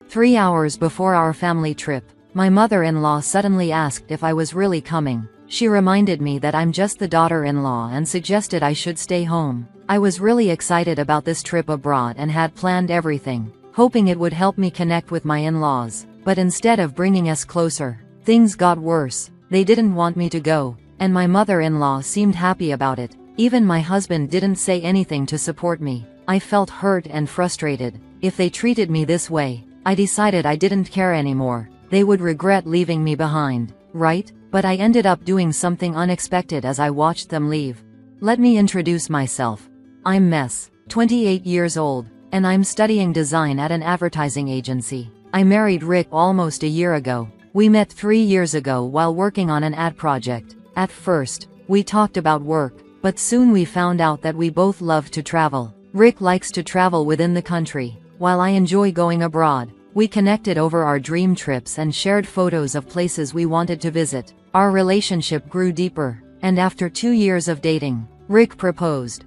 3 hours before our family trip, my mother-in-law suddenly asked if I was really coming. She reminded me that I'm just the daughter-in-law and suggested I should stay home. I was really excited about this trip abroad and had planned everything, hoping it would help me connect with my in-laws. But instead of bringing us closer, things got worse. They didn't want me to go, and my mother-in-law seemed happy about it. Even my husband didn't say anything to support me. I felt hurt and frustrated. If they treated me this way, I decided I didn't care anymore. They would regret leaving me behind, right? But I ended up doing something unexpected as I watched them leave. Let me introduce myself. I'm Mess, 28 years old, and I'm studying design at an advertising agency. I married Rick almost a year ago. We met 3 years ago while working on an ad project. At first, we talked about work, but soon we found out that we both love to travel. Rick likes to travel within the country, while I enjoy going abroad. We connected over our dream trips and shared photos of places we wanted to visit. Our relationship grew deeper, and after 2 years of dating, Rick proposed.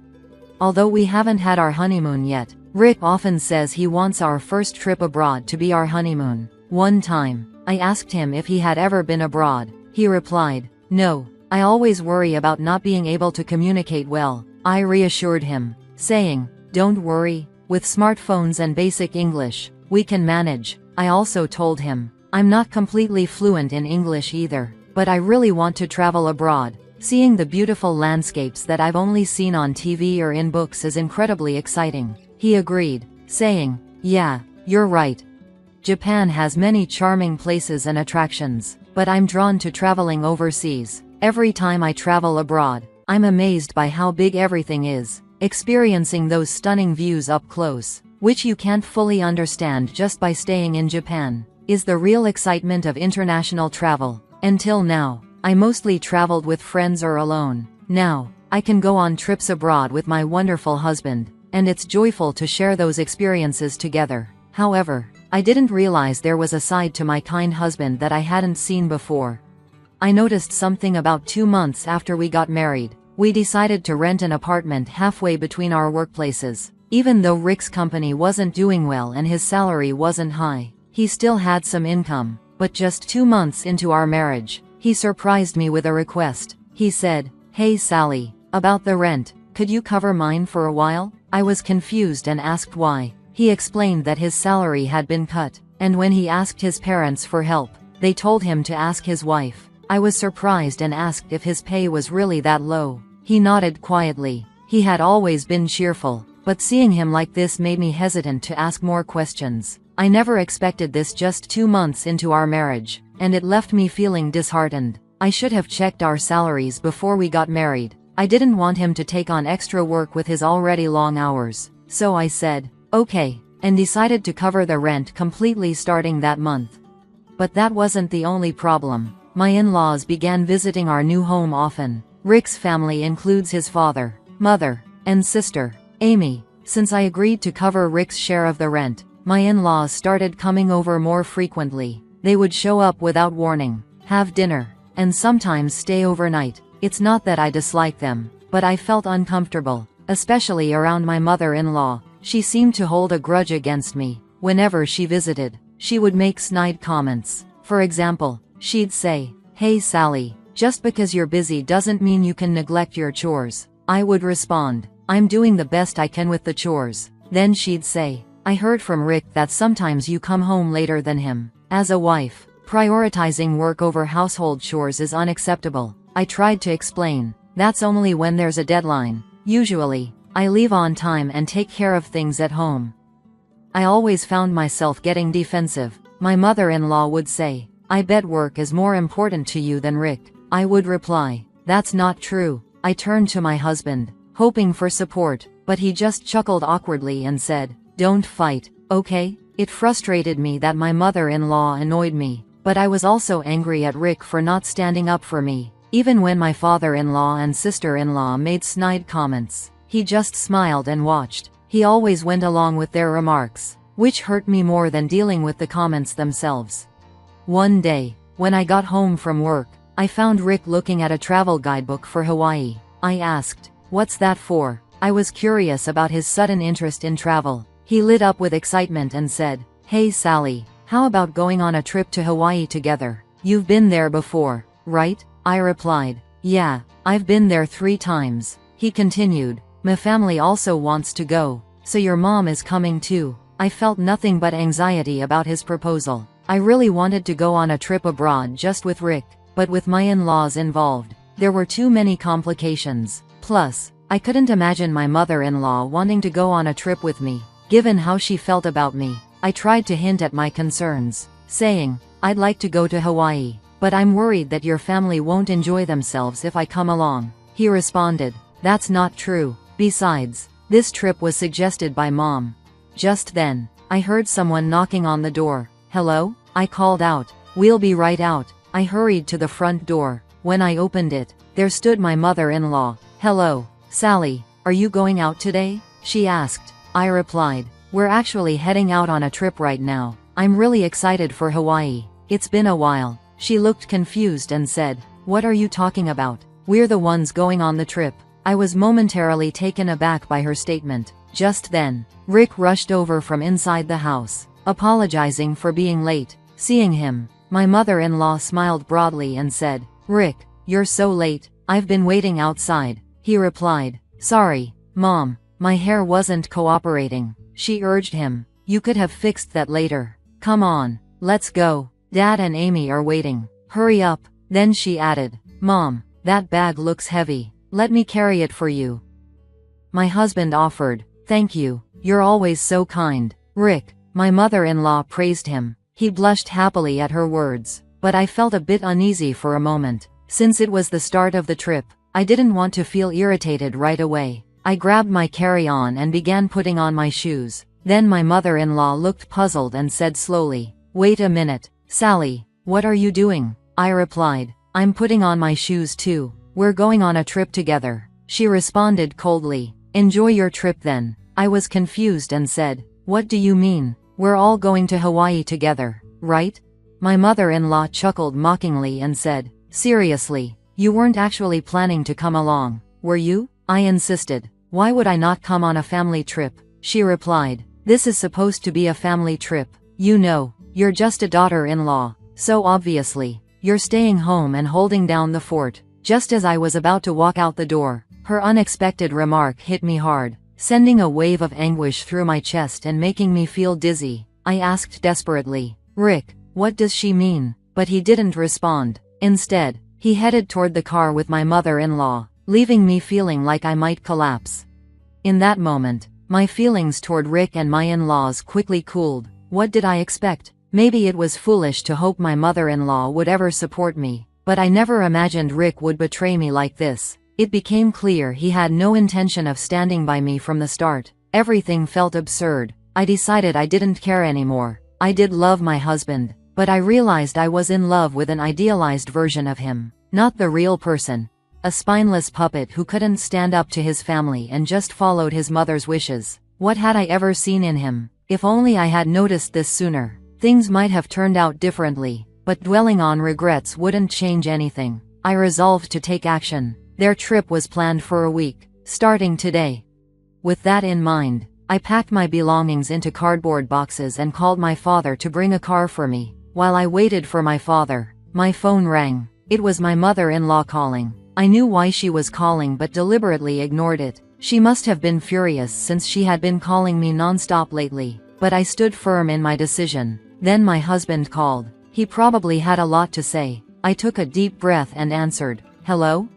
Although we haven't had our honeymoon yet, Rick often says he wants our first trip abroad to be our honeymoon. One time, I asked him if he had ever been abroad. He replied, "No, I always worry about not being able to communicate well." I reassured him, saying, "Don't worry, with smartphones and basic English, we can manage." I also told him, I'm not completely fluent in English either, but I really want to travel abroad. Seeing the beautiful landscapes that I've only seen on TV or in books is incredibly exciting. He agreed, saying, "Yeah, you're right. Japan has many charming places and attractions, but I'm drawn to traveling overseas. Every time I travel abroad, I'm amazed by how big everything is. Experiencing those stunning views up close, which you can't fully understand just by staying in Japan, is the real excitement of international travel. Until now, I mostly traveled with friends or alone. Now, I can go on trips abroad with my wonderful husband, and it's joyful to share those experiences together." However, I didn't realize there was a side to my kind husband that I hadn't seen before. I noticed something about 2 months after we got married. We decided to rent an apartment halfway between our workplaces. Even though Rick's company wasn't doing well and his salary wasn't high, he still had some income. But just 2 months into our marriage, he surprised me with a request. He said, "Hey Sally, about the rent, could you cover mine for a while?" I was confused and asked why. He explained that his salary had been cut, and when he asked his parents for help, they told him to ask his wife. I was surprised and asked if his pay was really that low. He nodded quietly. He had always been cheerful, but seeing him like this made me hesitant to ask more questions. I never expected this just 2 months into our marriage, and it left me feeling disheartened. I should have checked our salaries before we got married. I didn't want him to take on extra work with his already long hours. So I said, "Okay," and decided to cover the rent completely starting that month. But that wasn't the only problem. My in-laws began visiting our new home often. Rick's family includes his father, mother, and sister, Amy. Since I agreed to cover Rick's share of the rent, my in-laws started coming over more frequently. They would show up without warning, have dinner, and sometimes stay overnight. It's not that I dislike them, but I felt uncomfortable, especially around my mother-in-law. She seemed to hold a grudge against me. Whenever she visited, she would make snide comments. For example, she'd say, "Hey Sally, just because you're busy doesn't mean you can neglect your chores." I would respond, "I'm doing the best I can with the chores." Then she'd say, "I heard from Rick that sometimes you come home later than him. As a wife, prioritizing work over household chores is unacceptable." I tried to explain, "That's only when there's a deadline. Usually, I leave on time and take care of things at home." I always found myself getting defensive. My mother-in-law would say, "I bet work is more important to you than Rick." I would reply, "That's not true." I turned to my husband, hoping for support, but he just chuckled awkwardly and said, "Don't fight, okay?" It frustrated me that my mother-in-law annoyed me, but I was also angry at Rick for not standing up for me. Even when my father-in-law and sister-in-law made snide comments, he just smiled and watched. He always went along with their remarks, which hurt me more than dealing with the comments themselves. One day, when I got home from work, I found Rick looking at a travel guidebook for Hawaii. I asked, "What's that for?" I was curious about his sudden interest in travel. He lit up with excitement and said, "Hey Sally, how about going on a trip to Hawaii together? You've been there before, right?" I replied. "Yeah, I've been there 3 times." He continued, "My family also wants to go, so your mom is coming too." I felt nothing but anxiety about his proposal. I really wanted to go on a trip abroad just with Rick, but with my in-laws involved, there were too many complications. Plus, I couldn't imagine my mother-in-law wanting to go on a trip with me, given how she felt about me. I tried to hint at my concerns, saying, "I'd like to go to Hawaii, but I'm worried that your family won't enjoy themselves if I come along." He responded, "That's not true. Besides, this trip was suggested by Mom." Just then, I heard someone knocking on the door. "Hello?" I called out. "We'll be right out." I hurried to the front door. When I opened it, there stood my mother-in-law. "Hello, Sally, are you going out today?" she asked. I replied, "We're actually heading out on a trip right now. I'm really excited for Hawaii. It's been a while." She looked confused and said, "What are you talking about? We're the ones going on the trip." I was momentarily taken aback by her statement. Just then, Rick rushed over from inside the house, apologizing for being late. Seeing him, my mother-in-law smiled broadly and said, "Rick, you're so late. I've been waiting outside." He replied, "Sorry, Mom, my hair wasn't cooperating." She urged him, "You could have fixed that later. Come on, let's go. Dad and Amy are waiting. Hurry up." Then she added, "Mom, that bag looks heavy. Let me carry it for you." My husband offered, "Thank you. You're always so kind, Rick." My mother-in-law praised him. He blushed happily at her words, but I felt a bit uneasy for a moment. Since it was the start of the trip, I didn't want to feel irritated right away. I grabbed my carry-on and began putting on my shoes. Then my mother-in-law looked puzzled and said slowly, "Wait a minute, Sally, what are you doing?" I replied, "I'm putting on my shoes too. We're going on a trip together." She responded coldly, "Enjoy your trip then." I was confused and said, "What do you mean? We're all going to Hawaii together, right?" My mother-in-law chuckled mockingly and said, "Seriously, you weren't actually planning to come along, were you?" I insisted. "Why would I not come on a family trip?" She replied, "This is supposed to be a family trip. You know, you're just a daughter-in-law, so obviously, you're staying home and holding down the fort." Just as I was about to walk out the door, her unexpected remark hit me hard, sending a wave of anguish through my chest and making me feel dizzy. I asked desperately, "Rick, what does she mean?" But he didn't respond. Instead, he headed toward the car with my mother-in-law, leaving me feeling like I might collapse. In that moment, my feelings toward Rick and my in-laws quickly cooled. What did I expect? Maybe it was foolish to hope my mother-in-law would ever support me, but I never imagined Rick would betray me like this. It became clear he had no intention of standing by me from the start. Everything felt absurd. I decided I didn't care anymore. I did love my husband, but I realized I was in love with an idealized version of him, not the real person. A spineless puppet who couldn't stand up to his family and just followed his mother's wishes. What had I ever seen in him? If only I had noticed this sooner, things might have turned out differently, but dwelling on regrets wouldn't change anything. I resolved to take action. Their trip was planned for a week, starting today. With that in mind, I packed my belongings into cardboard boxes and called my father to bring a car for me. While I waited for my father, my phone rang. It was my mother-in-law calling. I knew why she was calling but deliberately ignored it. She must have been furious since she had been calling me non-stop lately, but I stood firm in my decision. Then my husband called. He probably had a lot to say. I took a deep breath and answered, "Hello?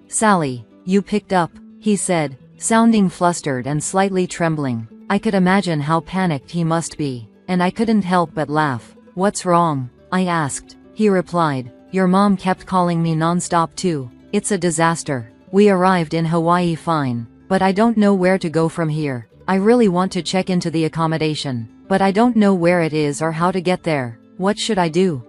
Sally, you picked up," he said, sounding flustered and slightly trembling. I could imagine how panicked he must be, and I couldn't help but laugh. "What's wrong?" I asked. He replied, "Your mom kept calling me non-stop too. It's a disaster. We arrived in Hawaii fine, but I don't know where to go from here. I really want to check into the accommodation, but I don't know where it is or how to get there. What should I do?"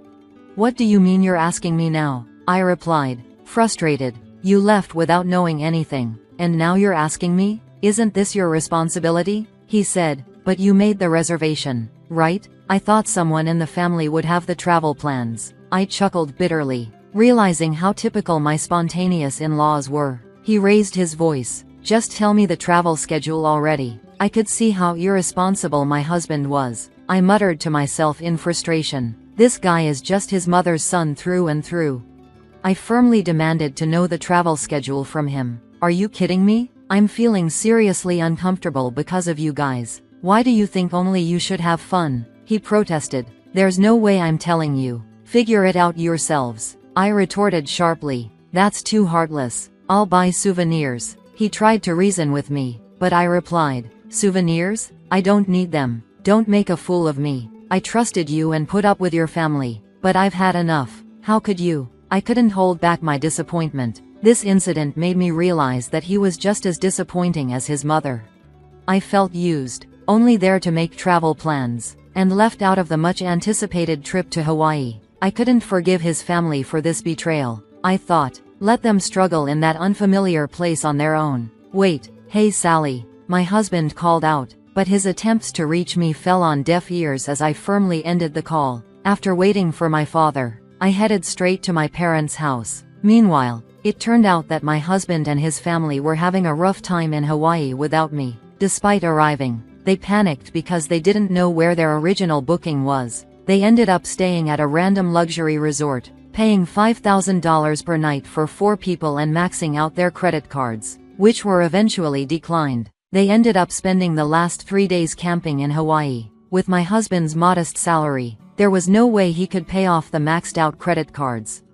"What do you mean you're asking me now?" I replied, frustrated. "You left without knowing anything, and now you're asking me? Isn't this your responsibility?" He said, "But you made the reservation, right? I thought someone in the family would have the travel plans." I chuckled bitterly, realizing how typical my spontaneous in-laws were. He raised his voice, "Just tell me the travel schedule already." I could see how irresponsible my husband was. I muttered to myself in frustration. This guy is just his mother's son through and through. I firmly demanded to know the travel schedule from him. Are you kidding me? I'm feeling seriously uncomfortable because of you guys. Why do you think only you should have fun? He protested. There's no way I'm telling you. Figure it out yourselves. I retorted sharply. That's too heartless. I'll buy souvenirs. He tried to reason with me, but I replied, souvenirs? I don't need them. Don't make a fool of me. I trusted you and put up with your family, but I've had enough. How could you? I couldn't hold back my disappointment. This incident made me realize that he was just as disappointing as his mother. I felt used, only there to make travel plans, and left out of the much-anticipated trip to Hawaii. I couldn't forgive his family for this betrayal. I thought, let them struggle in that unfamiliar place on their own. Wait, hey Sally, my husband called out, but his attempts to reach me fell on deaf ears as I firmly ended the call. After waiting for my father, I headed straight to my parents' house. Meanwhile, it turned out that my husband and his family were having a rough time in Hawaii without me. Despite arriving, they panicked because they didn't know where their original booking was. They ended up staying at a random luxury resort, paying $5,000 per night for 4 people and maxing out their credit cards, which were eventually declined. They ended up spending the last 3 days camping in Hawaii. With my husband's modest salary, there was no way he could pay off the maxed-out credit cards.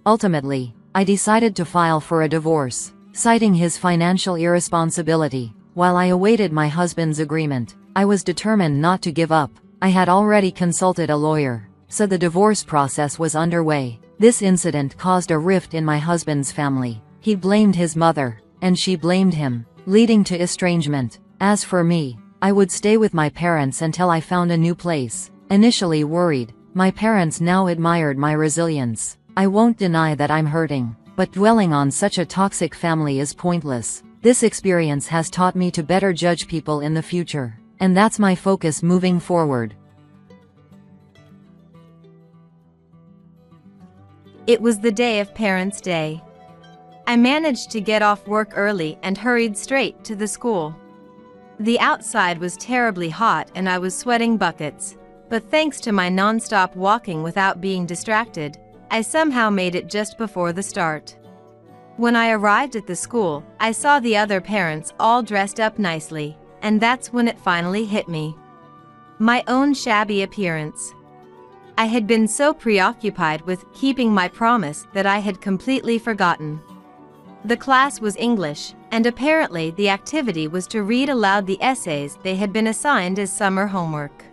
Ultimately, I decided to file for a divorce, citing his financial irresponsibility. While I awaited my husband's agreement, I was determined not to give up. I had already consulted a lawyer, so the divorce process was underway. This incident caused a rift in my husband's family. He blamed his mother, and she blamed him, leading to estrangement. As for me, I would stay with my parents until I found a new place. Initially worried, my parents now admired my resilience. I won't deny that I'm hurting, but dwelling on such a toxic family is pointless. This experience has taught me to better judge people in the future, and that's my focus moving forward. It was the day of Parents' Day. I managed to get off work early and hurried straight to the school. The outside was terribly hot and I was sweating buckets, but thanks to my non-stop walking without being distracted, I somehow made it just before the start. When I arrived at the school, I saw the other parents all dressed up nicely, and that's when it finally hit me. My own shabby appearance. I had been so preoccupied with keeping my promise that I had completely forgotten. The class was English, and apparently the activity was to read aloud the essays they had been assigned as summer homework.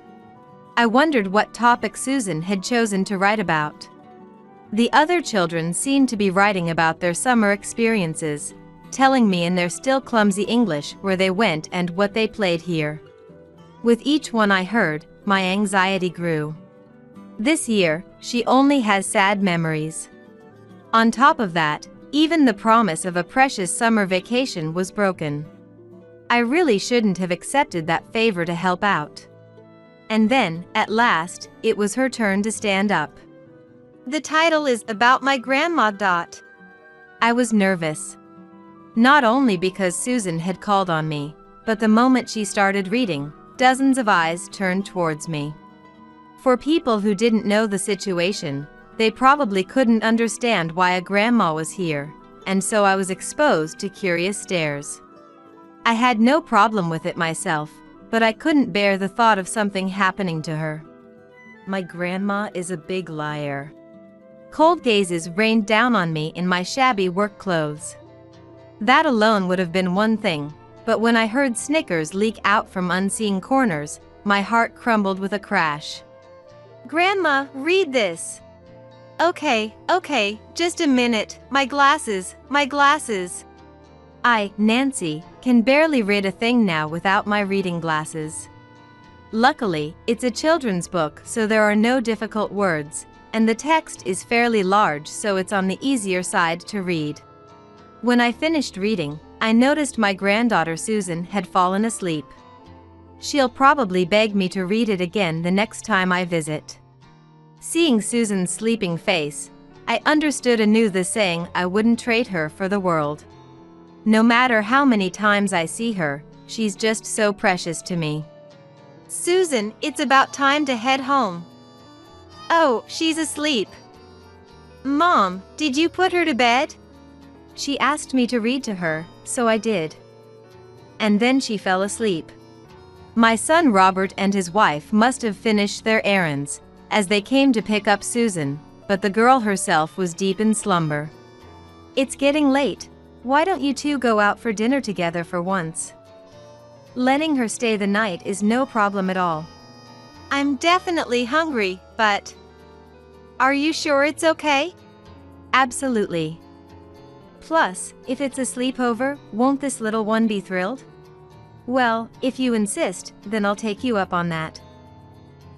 I wondered what topic Susan had chosen to write about. The other children seemed to be writing about their summer experiences, telling me in their still clumsy English where they went and what they played here. With each one I heard, my anxiety grew. This year, she only has sad memories. On top of that, even the promise of a precious summer vacation was broken. I really shouldn't have accepted that favor to help out. And then, at last, it was her turn to stand up. The title is about my grandma. I was nervous. Not only because Susan had called on me, but the moment she started reading, dozens of eyes turned towards me. For people who didn't know the situation, they probably couldn't understand why a grandma was here, and so I was exposed to curious stares. I had no problem with it myself, but I couldn't bear the thought of something happening to her. My grandma is a big liar. Cold gazes rained down on me in my shabby work clothes. That alone would have been one thing, but when I heard snickers leak out from unseen corners, my heart crumbled with a crash. Grandma, read this. Okay, just a minute, my glasses. I, Nancy, can barely read a thing now without my reading glasses. Luckily, it's a children's book, so there are no difficult words, and the text is fairly large, so it's on the easier side to read. When I finished reading, I noticed my granddaughter Susan had fallen asleep. She'll probably beg me to read it again the next time I visit. Seeing Susan's sleeping face, I understood anew the saying, I wouldn't trade her for the world. No matter how many times I see her, she's just so precious to me. Susan, it's about time to head home. Oh, she's asleep. Mom, did you put her to bed? She asked me to read to her, so I did. And then she fell asleep. My son Robert and his wife must have finished their errands, as they came to pick up Susan, but the girl herself was deep in slumber. It's getting late. Why don't you two go out for dinner together for once? Letting her stay the night is no problem at all. I'm definitely hungry, but... Are you sure it's okay? Absolutely. Plus, if it's a sleepover, won't this little one be thrilled? Well, if you insist, then I'll take you up on that.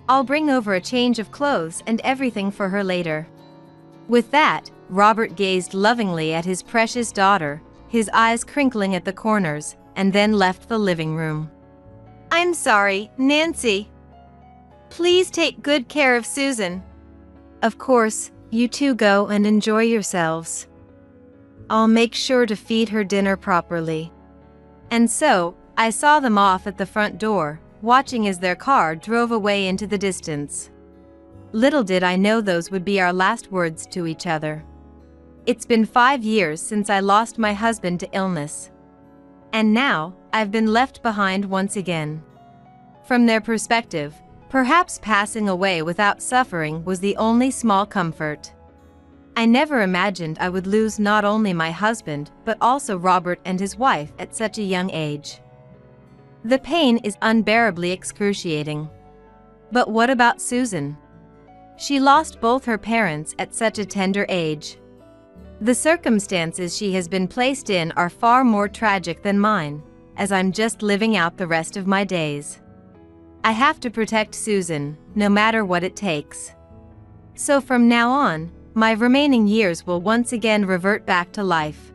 I'll bring over a change of clothes and everything for her later. With that, Robert gazed lovingly at his precious daughter, his eyes crinkling at the corners, and then left the living room. I'm sorry, Nancy. Please take good care of Susan. Of course, you two go and enjoy yourselves. I'll make sure to feed her dinner properly. And so, I saw them off at the front door, watching as their car drove away into the distance. Little did I know those would be our last words to each other. It's been 5 years since I lost my husband to illness. And now, I've been left behind once again. From their perspective, perhaps passing away without suffering was the only small comfort. I never imagined I would lose not only my husband but also Robert and his wife at such a young age. The pain is unbearably excruciating. But what about Susan? She lost both her parents at such a tender age. The circumstances she has been placed in are far more tragic than mine, as I'm just living out the rest of my days. I have to protect Susan, no matter what it takes. So from now on, my remaining years will once again revert back to life.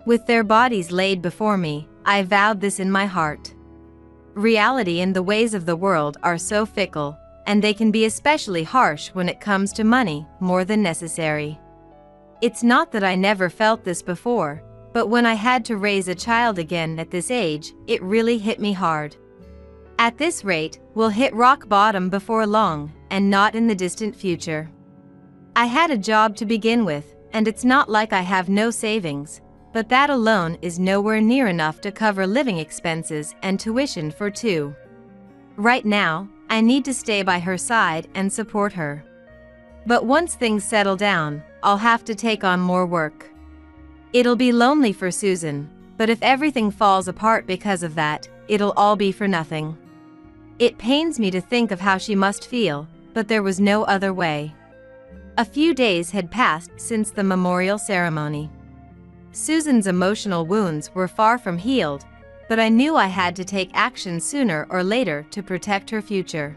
With their bodies laid before me, I vowed this in my heart. Reality and the ways of the world are so fickle, and they can be especially harsh when it comes to money, more than necessary. It's not that I never felt this before, but when I had to raise a child again at this age, it really hit me hard. At this rate, we'll hit rock bottom before long, and not in the distant future. I had a job to begin with, and it's not like I have no savings, but that alone is nowhere near enough to cover living expenses and tuition for two. Right now, I need to stay by her side and support her. But once things settle down, I'll have to take on more work. It'll be lonely for Susan, but if everything falls apart because of that, it'll all be for nothing. It pains me to think of how she must feel, but there was no other way. A few days had passed since the memorial ceremony. Susan's emotional wounds were far from healed, but I knew I had to take action sooner or later to protect her future.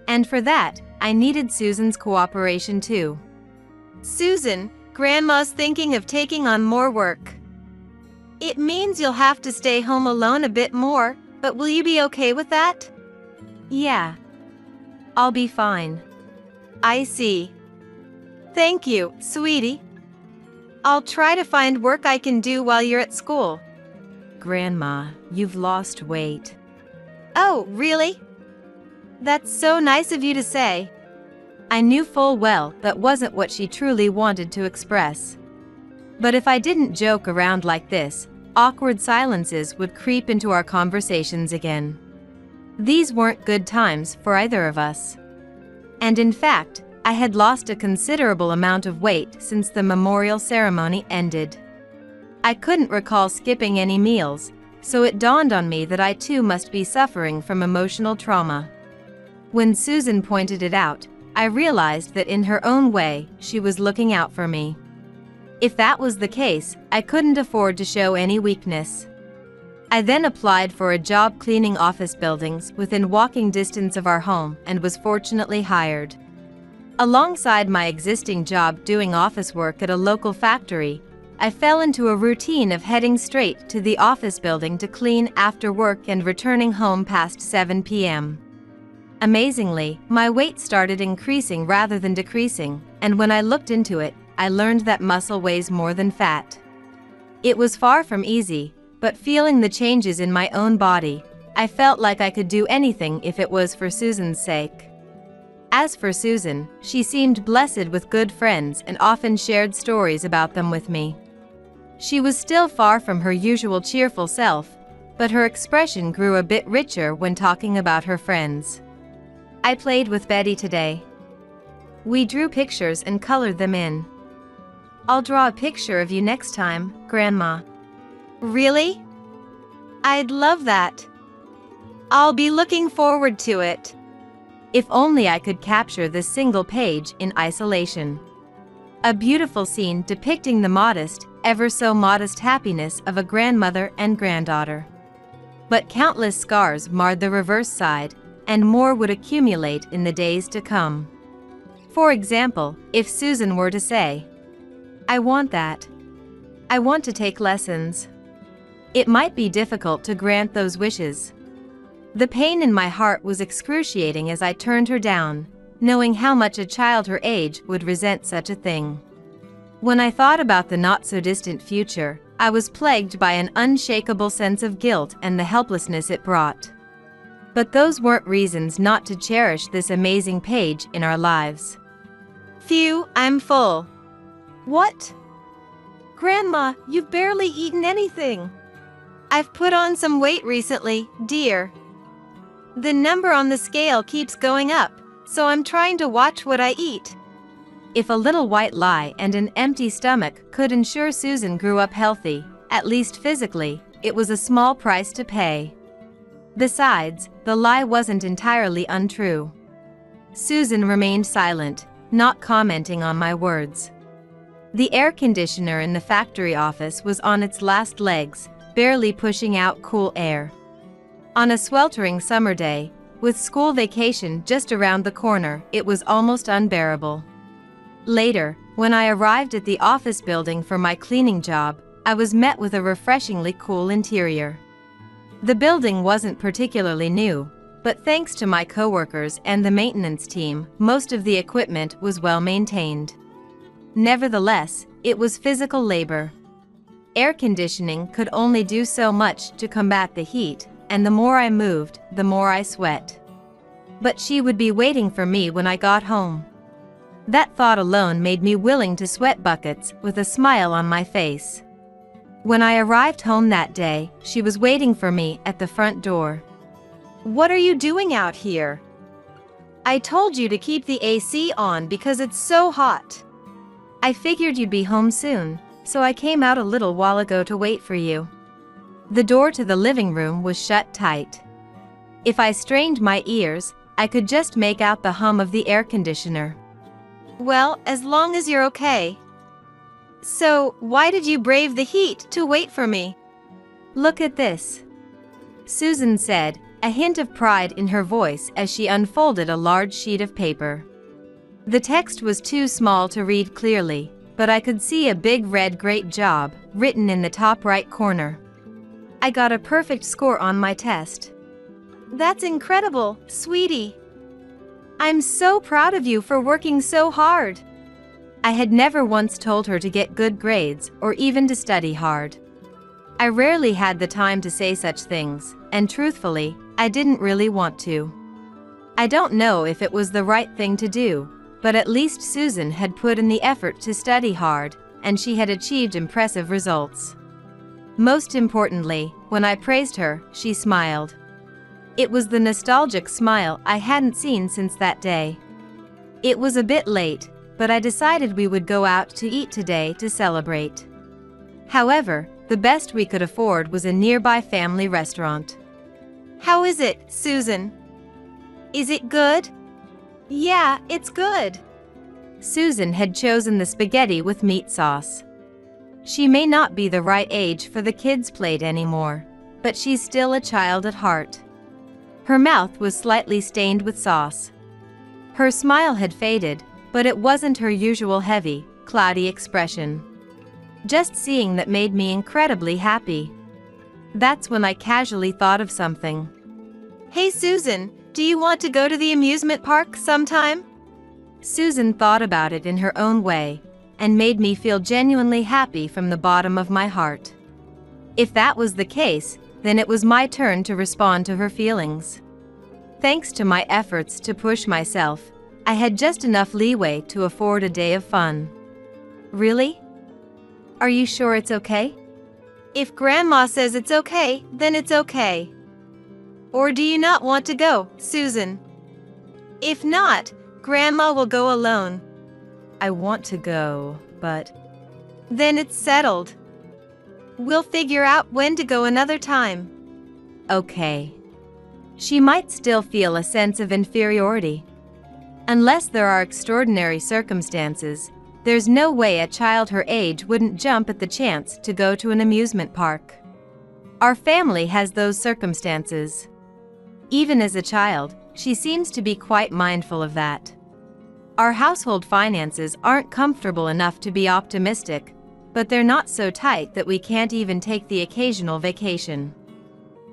And for that, I needed Susan's cooperation too. Susan, Grandma's thinking of taking on more work. It means you'll have to stay home alone a bit more, but will you be okay with that? Yeah. I'll be fine. I see. Thank you, sweetie. I'll try to find work I can do while you're at school. Grandma, you've lost weight. Oh, really? That's so nice of you to say. I knew full well that wasn't what she truly wanted to express. But if I didn't joke around like this, awkward silences would creep into our conversations again. These weren't good times for either of us. And in fact, I had lost a considerable amount of weight since the memorial ceremony ended. I couldn't recall skipping any meals, so it dawned on me that I too must be suffering from emotional trauma. When Susan pointed it out, I realized that in her own way, she was looking out for me. If that was the case, I couldn't afford to show any weakness. I then applied for a job cleaning office buildings within walking distance of our home and was fortunately hired. Alongside my existing job doing office work at a local factory, I fell into a routine of heading straight to the office building to clean after work and returning home past 7 p.m. Amazingly, my weight started increasing rather than decreasing, and when I looked into it, I learned that muscle weighs more than fat. It was far from easy, but feeling the changes in my own body, I felt like I could do anything if it was for Susan's sake. As for Susan, she seemed blessed with good friends and often shared stories about them with me. She was still far from her usual cheerful self, but her expression grew a bit richer when talking about her friends. I played with Betty today. We drew pictures and colored them in. I'll draw a picture of you next time, Grandma. Really? I'd love that. I'll be looking forward to it. If only I could capture this single page in isolation. A beautiful scene depicting the modest, ever so modest happiness of a grandmother and granddaughter. But countless scars marred the reverse side, and more would accumulate in the days to come. For example, if Susan were to say, "I want that. I want to take lessons." It might be difficult to grant those wishes. The pain in my heart was excruciating as I turned her down, knowing how much a child her age would resent such a thing. When I thought about the not-so-distant future, I was plagued by an unshakable sense of guilt and the helplessness it brought. But those weren't reasons not to cherish this amazing page in our lives. Phew, I'm full. What? Grandma, you've barely eaten anything. I've put on some weight recently, dear. The number on the scale keeps going up, so I'm trying to watch what I eat. If a little white lie and an empty stomach could ensure Susan grew up healthy, at least physically, it was a small price to pay. Besides, the lie wasn't entirely untrue. Susan remained silent, not commenting on my words. The air conditioner in the factory office was on its last legs, barely pushing out cool air. On a sweltering summer day, with school vacation just around the corner, it was almost unbearable. Later, when I arrived at the office building for my cleaning job, I was met with a refreshingly cool interior. The building wasn't particularly new, but thanks to my coworkers and the maintenance team, most of the equipment was well maintained. Nevertheless, it was physical labor. Air conditioning could only do so much to combat the heat, and the more I moved, the more I sweat. But she would be waiting for me when I got home. That thought alone made me willing to sweat buckets with a smile on my face. When I arrived home that day, she was waiting for me at the front door. "What are you doing out here?" "I told you to keep the AC on because it's so hot. I figured you'd be home soon, so I came out a little while ago to wait for you." The door to the living room was shut tight. If I strained my ears, I could just make out the hum of the air conditioner. "Well, as long as you're okay. So, why did you brave the heat to wait for me?" "Look at this," Susan said, a hint of pride in her voice as she unfolded a large sheet of paper. The text was too small to read clearly, but I could see a big red "Great job" written in the top right corner. "I got a perfect score on my test." "That's incredible, sweetie. I'm so proud of you for working so hard." I had never once told her to get good grades or even to study hard. I rarely had the time to say such things, and truthfully, I didn't really want to. I don't know if it was the right thing to do, but at least Susan had put in the effort to study hard, and she had achieved impressive results. Most importantly, when I praised her, she smiled. It was the nostalgic smile I hadn't seen since that day. It was a bit late, but I decided we would go out to eat today to celebrate. However, the best we could afford was a nearby family restaurant. "How is it, Susan? Is it good?" "Yeah, it's good." Susan had chosen the spaghetti with meat sauce. She may not be the right age for the kids' plate anymore, but she's still a child at heart. Her mouth was slightly stained with sauce. Her smile had faded, but it wasn't her usual heavy, cloudy expression. Just seeing that made me incredibly happy. That's when I casually thought of something. "Hey Susan, do you want to go to the amusement park sometime?" Susan thought about it in her own way, and made me feel genuinely happy from the bottom of my heart. If that was the case, Then it was my turn to respond to her feelings. Thanks to my efforts to push myself, I had just enough leeway to afford a day of fun. Really? Are you sure it's okay? If Grandma says it's okay, then it's okay. Or do you not want to go, Susan? If not, Grandma will go alone. I want to go, but... Then it's settled. We'll figure out when to go another time. Okay. She might still feel a sense of inferiority. Unless there are extraordinary circumstances, there's no way a child her age wouldn't jump at the chance to go to an amusement park. Our family has those circumstances. Even as a child, she seems to be quite mindful of that. Our household finances aren't comfortable enough to be optimistic, but they're not so tight that we can't even take the occasional vacation.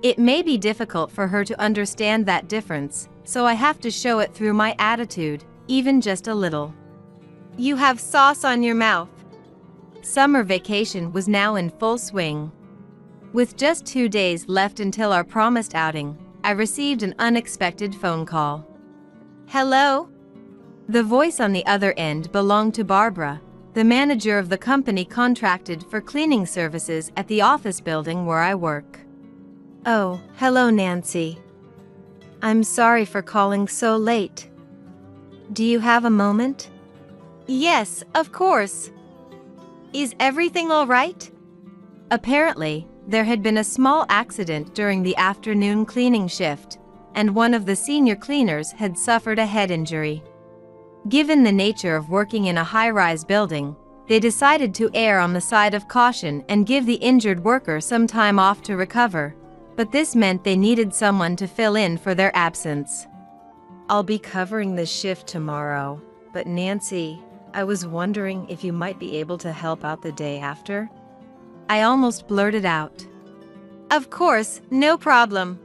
It may be difficult for her to understand that difference, so I have to show it through my attitude, even just a little. You have sauce on your mouth. Summer vacation was now in full swing. With just 2 days left until our promised outing, I received an unexpected phone call. Hello? The voice on the other end belonged to Barbara, the manager of the company contracted for cleaning services at the office building where I work. Oh, hello, Nancy. I'm sorry for calling so late. Do you have a moment? Yes, of course. Is everything all right? Apparently, there had been a small accident during the afternoon cleaning shift, and one of the senior cleaners had suffered a head injury. Given the nature of working in a high-rise building, they decided to err on the side of caution and give the injured worker some time off to recover, but this meant they needed someone to fill in for their absence. I'll be covering this shift tomorrow, but Nancy, I was wondering if you might be able to help out the day after? I almost blurted out. Of course, no problem.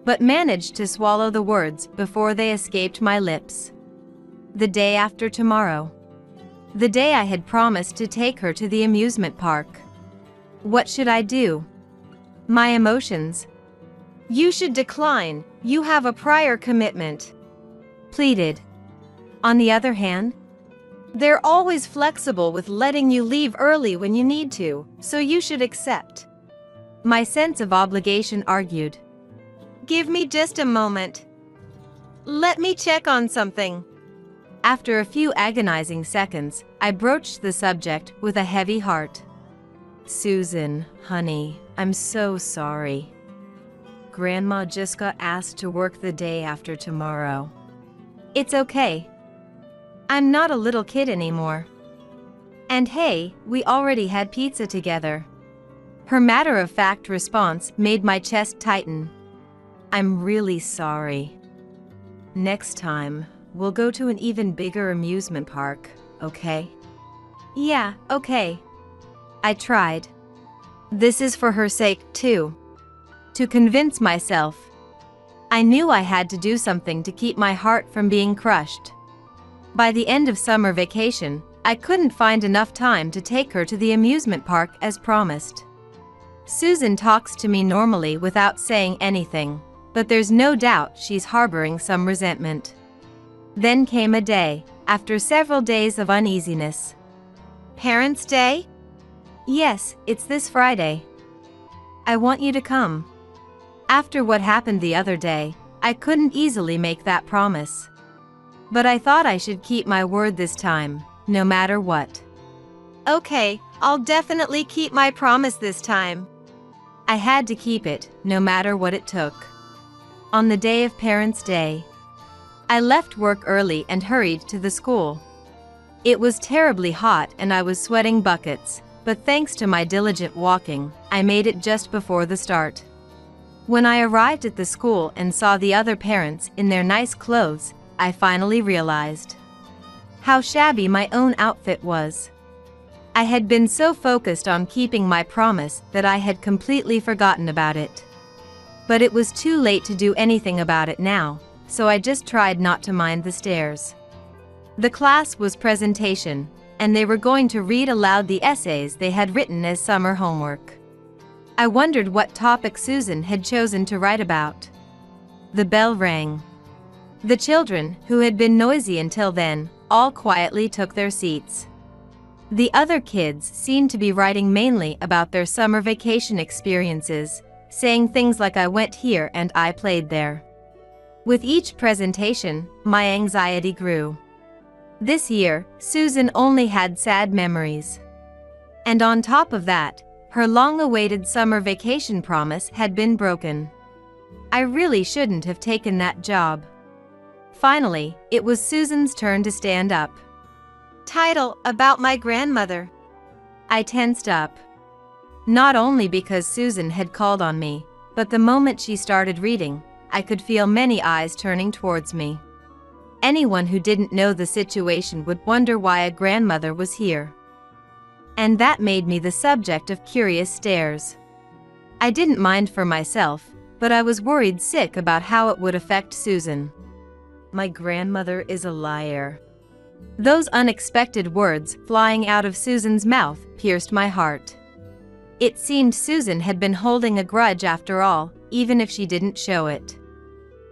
But managed to swallow the words before they escaped my lips. The day after tomorrow. The day I had promised to take her to the amusement park. What should I do? My emotions. You should decline, you have a prior commitment. Pleaded. On the other hand, they're always flexible with letting you leave early when you need to, so you should accept. My sense of obligation argued. Give me just a moment. Let me check on something. After a few agonizing seconds, I broached the subject with a heavy heart. Susan, honey, I'm so sorry. Grandma just got asked to work the day after tomorrow. It's okay. I'm not a little kid anymore. And hey, we already had pizza together. Her matter-of-fact response made my chest tighten. I'm really sorry. Next time, we'll go to an even bigger amusement park, okay? Yeah, okay. I tried. This is for her sake, too. To convince myself. I knew I had to do something to keep my heart from being crushed. By the end of summer vacation, I couldn't find enough time to take her to the amusement park as promised. Susan talks to me normally without saying anything, but there's no doubt she's harboring some resentment. Then came a day, after several days of uneasiness. Parents' Day? Yes, it's this Friday. I want you to come. After what happened the other day, I couldn't easily make that promise. But I thought I should keep my word this time, no matter what. Okay, I'll definitely keep my promise this time. I had to keep it, no matter what it took. On the day of Parents' Day, I left work early and hurried to the school. It was terribly hot and I was sweating buckets, but thanks to my diligent walking, I made it just before the start. When I arrived at the school and saw the other parents in their nice clothes, I finally realized how shabby my own outfit was. I had been so focused on keeping my promise that I had completely forgotten about it. But it was too late to do anything about it now, so I just tried not to mind the stares. The class was presentation, and they were going to read aloud the essays they had written as summer homework. I wondered what topic Susan had chosen to write about. The bell rang. The children, who had been noisy until then, all quietly took their seats. The other kids seemed to be writing mainly about their summer vacation experiences, saying things like "I went here" and "I played there." With each presentation, my anxiety grew. This year, Susan only had sad memories. And on top of that, her long-awaited summer vacation promise had been broken. I really shouldn't have taken that job. Finally, it was Susan's turn to stand up. Title: About my grandmother. I tensed up. Not only because Susan had called on me, but the moment she started reading, I could feel many eyes turning towards me. Anyone who didn't know the situation would wonder why a grandmother was here. And that made me the subject of curious stares. I didn't mind for myself, but I was worried sick about how it would affect Susan. My grandmother is a liar. Those unexpected words flying out of Susan's mouth pierced my heart. It seemed Susan had been holding a grudge after all, even if she didn't show it.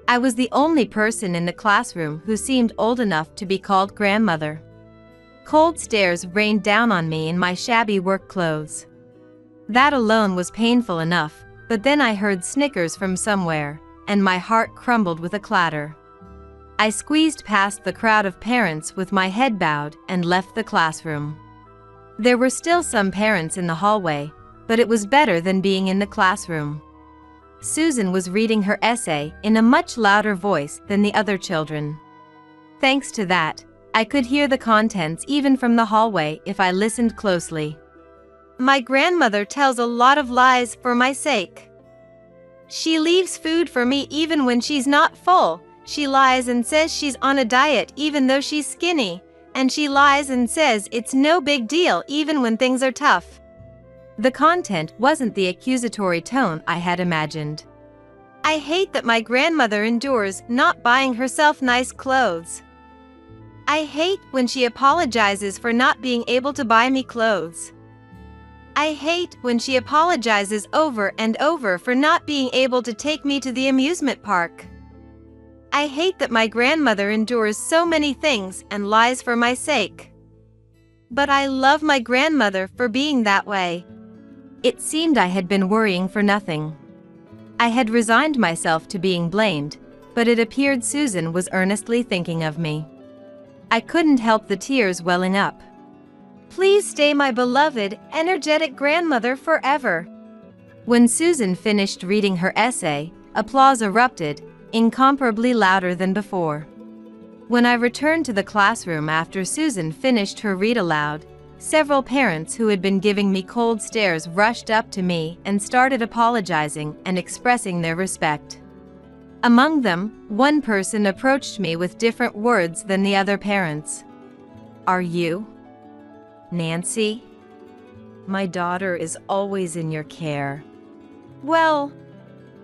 I was the only person in the classroom who seemed old enough to be called grandmother. Cold stares rained down on me in my shabby work clothes. That alone was painful enough, but then I heard snickers from somewhere, and my heart crumbled with a clatter. I squeezed past the crowd of parents with my head bowed and left the classroom. There were still some parents in the hallway, but it was better than being in the classroom. Susan was reading her essay in a much louder voice than the other children. Thanks to that, I could hear the contents even from the hallway if I listened closely. My grandmother tells a lot of lies for my sake. She leaves food for me even when she's not full. She lies and says she's on a diet even though she's skinny, and she lies and says it's no big deal even when things are tough. The content wasn't the accusatory tone I had imagined. I hate that my grandmother endures not buying herself nice clothes. I hate when she apologizes for not being able to buy me clothes. I hate when she apologizes over and over for not being able to take me to the amusement park. I hate that my grandmother endures so many things and lies for my sake. But I love my grandmother for being that way. It seemed I had been worrying for nothing. I had resigned myself to being blamed, but it appeared Susan was earnestly thinking of me. I couldn't help the tears welling up. Please stay my beloved, energetic grandmother forever. When Susan finished reading her essay, applause erupted, incomparably louder than before. When I returned to the classroom after Susan finished her read aloud, several parents who had been giving me cold stares rushed up to me and started apologizing and expressing their respect. Among them, one person approached me with different words than the other parents. Are you Nancy? My daughter is always in your care. Well,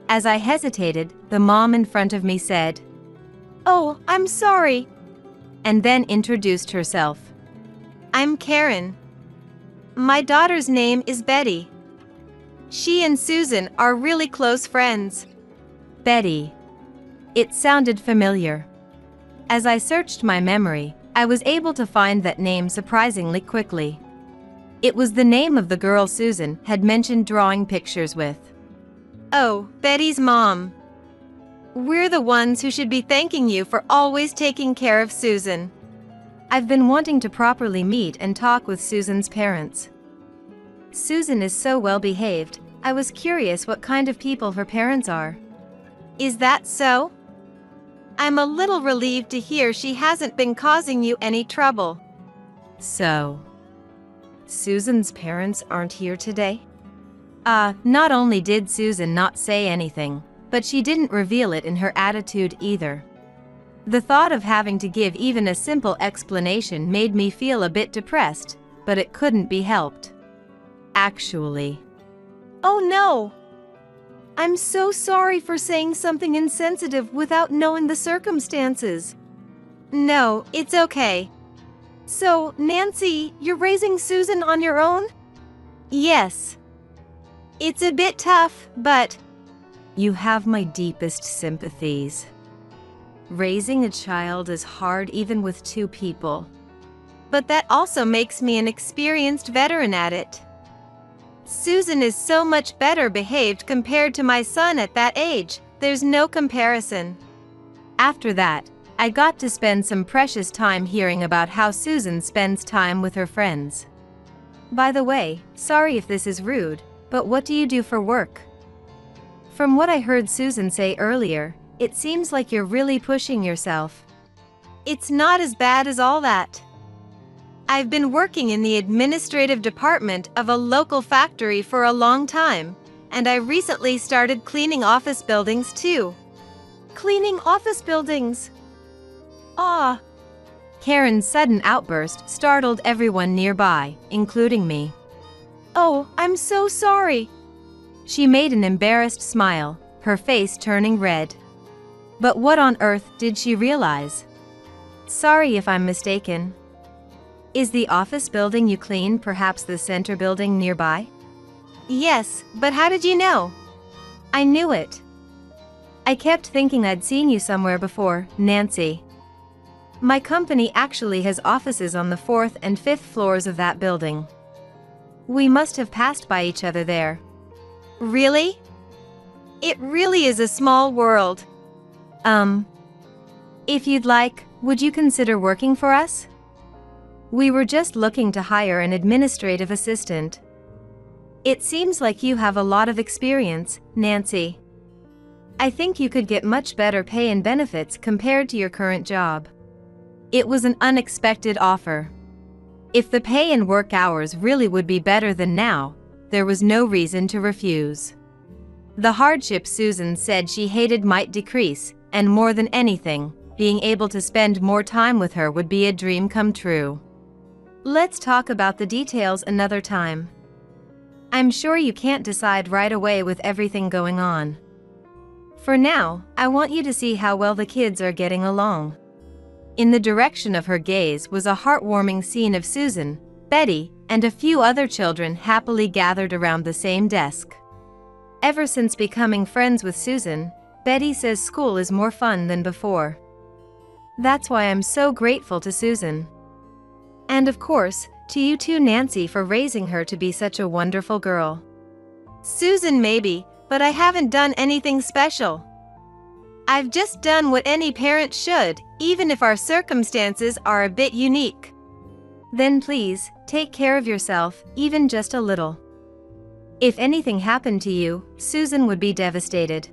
as I hesitated, the mom in front of me said, "Oh, I'm sorry," and then introduced herself. I'm Karen. My daughter's name is Betty. She and Susan are really close friends. Betty. It sounded familiar. As I searched my memory, I was able to find that name surprisingly quickly. It was the name of the girl Susan had mentioned drawing pictures with. Oh, Betty's mom. We're the ones who should be thanking you for always taking care of Susan. I've been wanting to properly meet and talk with Susan's parents. Susan is so well behaved, I was curious what kind of people her parents are. Is that so? I'm a little relieved to hear she hasn't been causing you any trouble. So, Susan's parents aren't here today? Not only did Susan not say anything, but she didn't reveal it in her attitude either. The thought of having to give even a simple explanation made me feel a bit depressed, but it couldn't be helped. Actually. Oh no! I'm so sorry for saying something insensitive without knowing the circumstances. No, it's okay. So, Nancy, you're raising Susan on your own? Yes. It's a bit tough, but you have my deepest sympathies. Raising a child is hard even with two people. But that also makes me an experienced veteran at it. Susan is so much better behaved compared to my son at that age, there's no comparison. After that, I got to spend some precious time hearing about how Susan spends time with her friends. By the way, sorry if this is rude, but what do you do for work? From what I heard Susan say earlier, it seems like you're really pushing yourself. It's not as bad as all that. I've been working in the administrative department of a local factory for a long time, and I recently started cleaning office buildings too. Cleaning office buildings? Ah! Karen's sudden outburst startled everyone nearby, including me. Oh, I'm so sorry. She made an embarrassed smile, her face turning red. But what on earth did she realize? Sorry if I'm mistaken. Is the office building you clean perhaps the center building nearby? Yes, but how did you know? I knew it. I kept thinking I'd seen you somewhere before, Nancy. My company actually has offices on the 4th and 5th floors of that building. We must have passed by each other there. Really? It really is a small world. If you'd like, would you consider working for us? We were just looking to hire an administrative assistant. It seems like you have a lot of experience, Nancy. I think you could get much better pay and benefits compared to your current job. It was an unexpected offer. If the pay and work hours really would be better than now, there was no reason to refuse. The hardship Susan said she hated might decrease, and more than anything, being able to spend more time with her would be a dream come true. Let's talk about the details another time. I'm sure you can't decide right away with everything going on. For now, I want you to see how well the kids are getting along. In the direction of her gaze was a heartwarming scene of Susan, Betty, and a few other children happily gathered around the same desk. Ever since becoming friends with Susan, Betty says school is more fun than before. That's why I'm so grateful to Susan. And of course, to you too, Nancy, for raising her to be such a wonderful girl. Susan maybe, but I haven't done anything special. I've just done what any parent should, even if our circumstances are a bit unique. Then please, take care of yourself, even just a little. If anything happened to you, Susan would be devastated.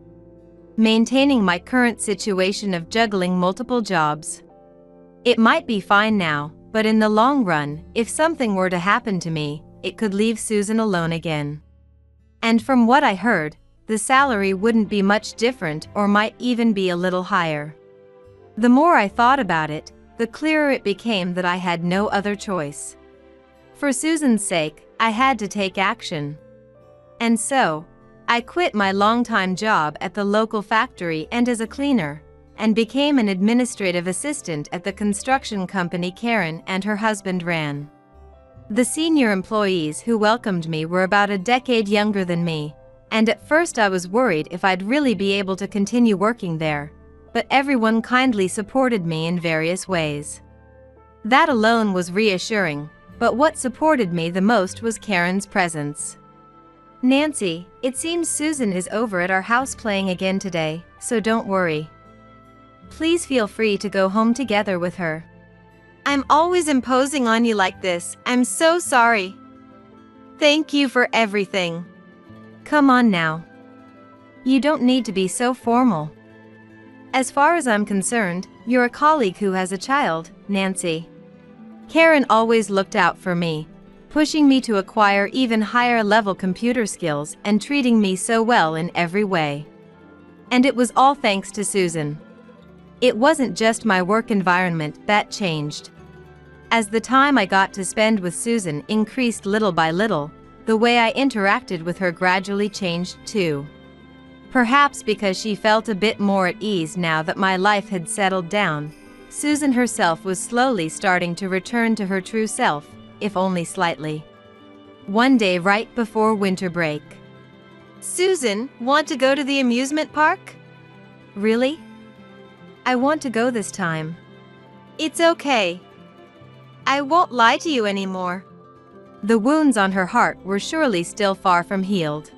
Maintaining my current situation of juggling multiple jobs. It might be fine now, but in the long run, if something were to happen to me, it could leave Susan alone again. And from what I heard, the salary wouldn't be much different or might even be a little higher. The more I thought about it, the clearer it became that I had no other choice. For Susan's sake, I had to take action. And so, I quit my longtime job at the local factory and as a cleaner, and became an administrative assistant at the construction company Karen and her husband ran. The senior employees who welcomed me were about a decade younger than me, and at first I was worried if I'd really be able to continue working there, but everyone kindly supported me in various ways. That alone was reassuring, but what supported me the most was Karen's presence. Nancy, it seems Susan is over at our house playing again today, so don't worry. Please feel free to go home together with her. I'm always imposing on you like this, I'm so sorry. Thank you for everything. Come on now. You don't need to be so formal. As far as I'm concerned, you're a colleague who has a child, Nancy. Karen always looked out for me, pushing me to acquire even higher level computer skills and treating me so well in every way. And it was all thanks to Susan. It wasn't just my work environment that changed. As the time I got to spend with Susan increased little by little, the way I interacted with her gradually changed too. Perhaps because she felt a bit more at ease now that my life had settled down, Susan herself was slowly starting to return to her true self, if only slightly. One day right before winter break, Susan, want to go to the amusement park? Really? I want to go this time. It's okay. I won't lie to you anymore. The wounds on her heart were surely still far from healed.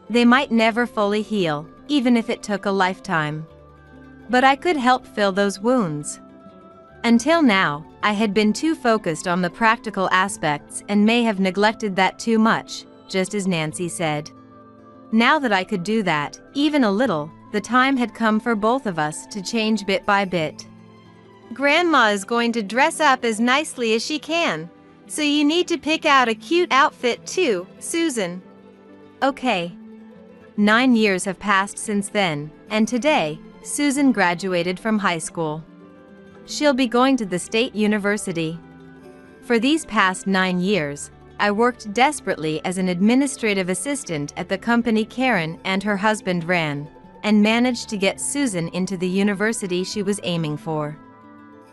They might never fully heal, even if it took a lifetime. But I could help fill those wounds. Until now, I had been too focused on the practical aspects and may have neglected that too much, just as Nancy said. Now that I could do that, even a little, the time had come for both of us to change bit by bit. Grandma is going to dress up as nicely as she can, so you need to pick out a cute outfit too, Susan. Okay. 9 years have passed since then, and today, Susan graduated from high school. She'll be going to the state university. For these past 9 years, I worked desperately as an administrative assistant at the company Karen and her husband ran, and managed to get Susan into the university she was aiming for.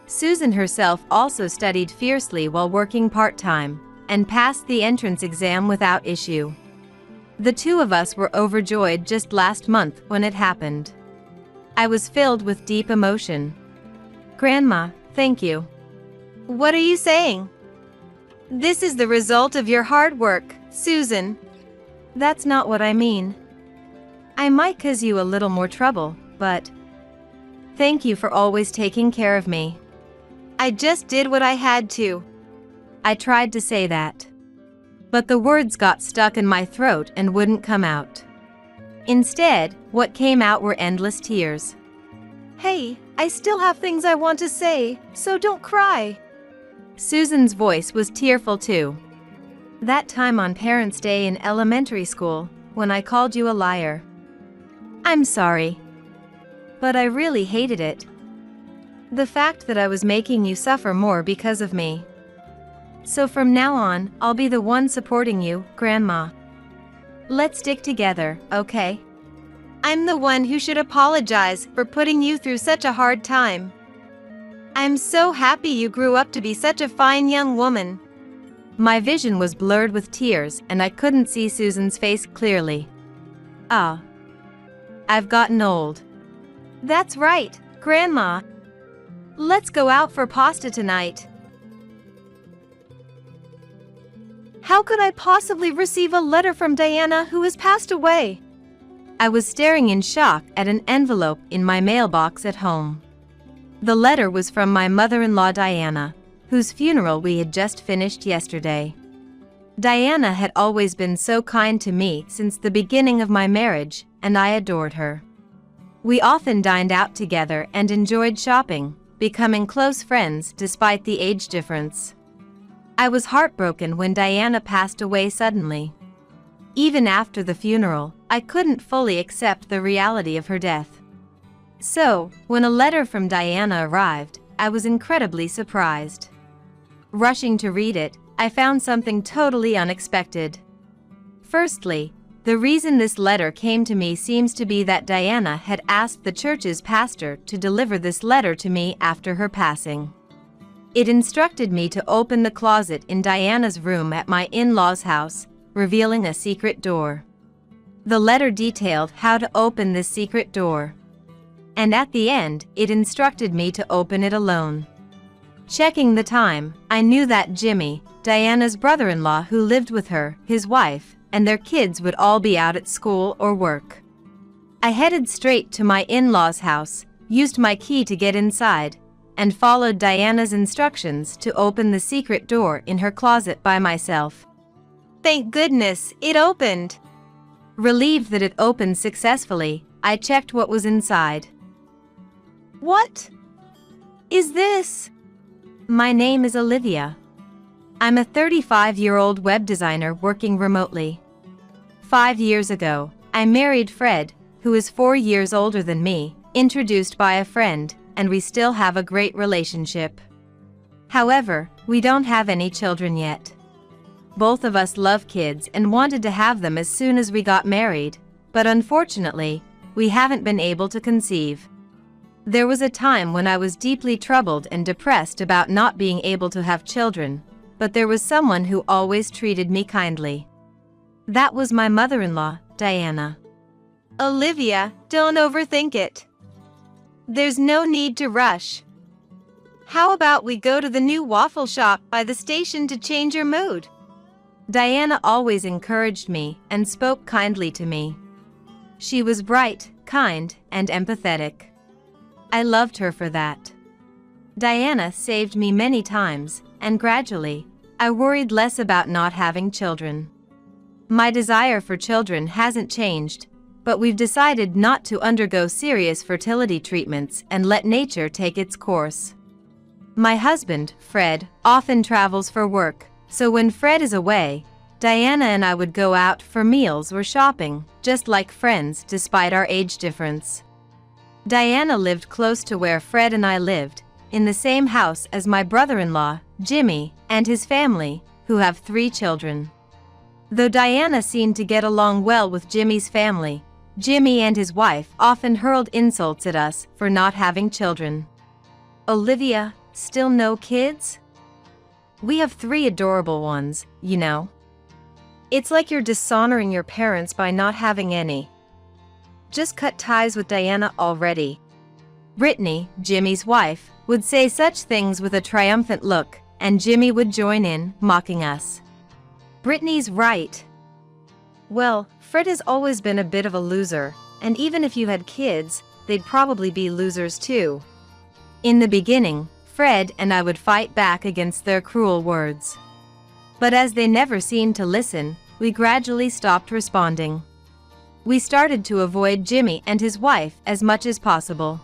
Susan herself also studied fiercely while working part-time, and passed the entrance exam without issue. The two of us were overjoyed just last month when it happened. I was filled with deep emotion. Grandma, thank you. What are you saying? This is the result of your hard work, Susan. That's not what I mean. I might cause you a little more trouble, but thank you for always taking care of me. I just did what I had to. I tried to say that, but the words got stuck in my throat and wouldn't come out. Instead, what came out were endless tears. Hey, I still have things I want to say, so don't cry. Susan's voice was tearful too. That time on Parents' Day in elementary school, when I called you a liar. I'm sorry. But I really hated it. The fact that I was making you suffer more because of me. So from now on, I'll be the one supporting you, Grandma. Let's stick together, okay? I'm the one who should apologize for putting you through such a hard time. I'm so happy you grew up to be such a fine young woman. My vision was blurred with tears and I couldn't see Susan's face clearly. Ah. I've gotten old. That's right, Grandma. Let's go out for pasta tonight. How could I possibly receive a letter from Diana who has passed away? I was staring in shock at an envelope in my mailbox at home. The letter was from my mother-in-law Diana, whose funeral we had just finished yesterday. Diana had always been so kind to me since the beginning of my marriage, and I adored her. We often dined out together and enjoyed shopping, becoming close friends despite the age difference. I was heartbroken when Diana passed away suddenly. Even after the funeral, I couldn't fully accept the reality of her death. So, when a letter from Diana arrived, I was incredibly surprised. Rushing to read it, I found something totally unexpected. Firstly, the reason this letter came to me seems to be that Diana had asked the church's pastor to deliver this letter to me after her passing. It instructed me to open the closet in Diana's room at my in-laws' house, revealing a secret door. The letter detailed how to open this secret door. And at the end, it instructed me to open it alone. Checking the time, I knew that Jimmy, Diana's brother-in-law who lived with her, his wife, and their kids would all be out at school or work. I headed straight to my in-laws' house, used my key to get inside, and followed Diana's instructions to open the secret door in her closet by myself. Thank goodness, it opened! Relieved that it opened successfully, I checked what was inside. What is this? My name is Olivia. I'm a 35-year-old web designer working remotely. 5 years ago, I married Fred, who is 4 years older than me, introduced by a friend, and we still have a great relationship. However, we don't have any children yet. Both of us love kids and wanted to have them as soon as we got married, but unfortunately, we haven't been able to conceive. There was a time when I was deeply troubled and depressed about not being able to have children, but there was someone who always treated me kindly. That was my mother-in-law, Diana. Olivia, don't overthink it. There's no need to rush. How about we go to the new waffle shop by the station to change your mood? Diana always encouraged me and spoke kindly to me. She was bright, kind, and empathetic. I loved her for that. Diana saved me many times, and gradually, I worried less about not having children. My desire for children hasn't changed, but we've decided not to undergo serious fertility treatments and let nature take its course. My husband, Fred, often travels for work, so when Fred is away, Diana and I would go out for meals or shopping, just like friends despite our age difference. Diana lived close to where Fred and I lived, in the same house as my brother-in-law, Jimmy, and his family, who have 3 children. Though Diana seemed to get along well with Jimmy's family, Jimmy and his wife often hurled insults at us for not having children. Olivia, still no kids? We have 3 adorable ones, you know. It's like you're dishonoring your parents by not having any. Just cut ties with Diana already. Brittany, Jimmy's wife, would say such things with a triumphant look, and Jimmy would join in, mocking us. Brittany's right. Well, Fred has always been a bit of a loser, and even if you had kids, they'd probably be losers too. In the beginning, Fred and I would fight back against their cruel words. But as they never seemed to listen, we gradually stopped responding. We started to avoid Jimmy and his wife as much as possible.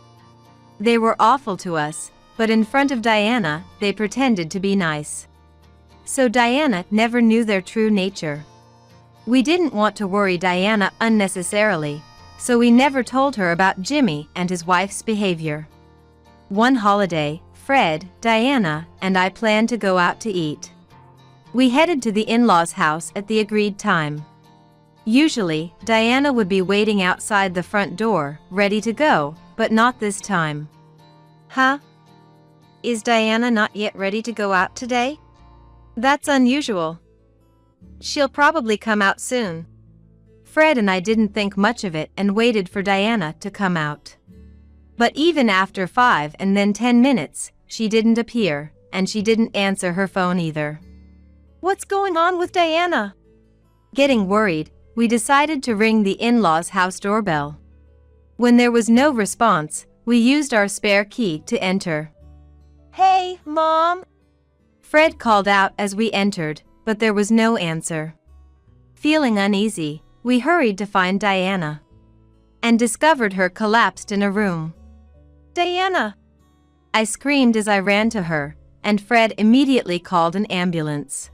They were awful to us, but in front of Diana, they pretended to be nice. So Diana never knew their true nature. We didn't want to worry Diana unnecessarily, so we never told her about Jimmy and his wife's behavior. One holiday, Fred, Diana, and I planned to go out to eat. We headed to the in-laws' house at the agreed time. Usually, Diana would be waiting outside the front door, ready to go, but not this time. Huh? Is Diana not yet ready to go out today? That's unusual. She'll probably come out soon. Fred and I didn't think much of it and waited for Diana to come out. But even after 5 and then 10 minutes, she didn't appear, and she didn't answer her phone either. What's going on with Diana? Getting worried, we decided to ring the in-laws' house doorbell. When there was no response, we used our spare key to enter. Hey, Mom! Fred called out as we entered, but there was no answer. Feeling uneasy, we hurried to find Diana and discovered her collapsed in a room. Diana! I screamed as I ran to her, and Fred immediately called an ambulance.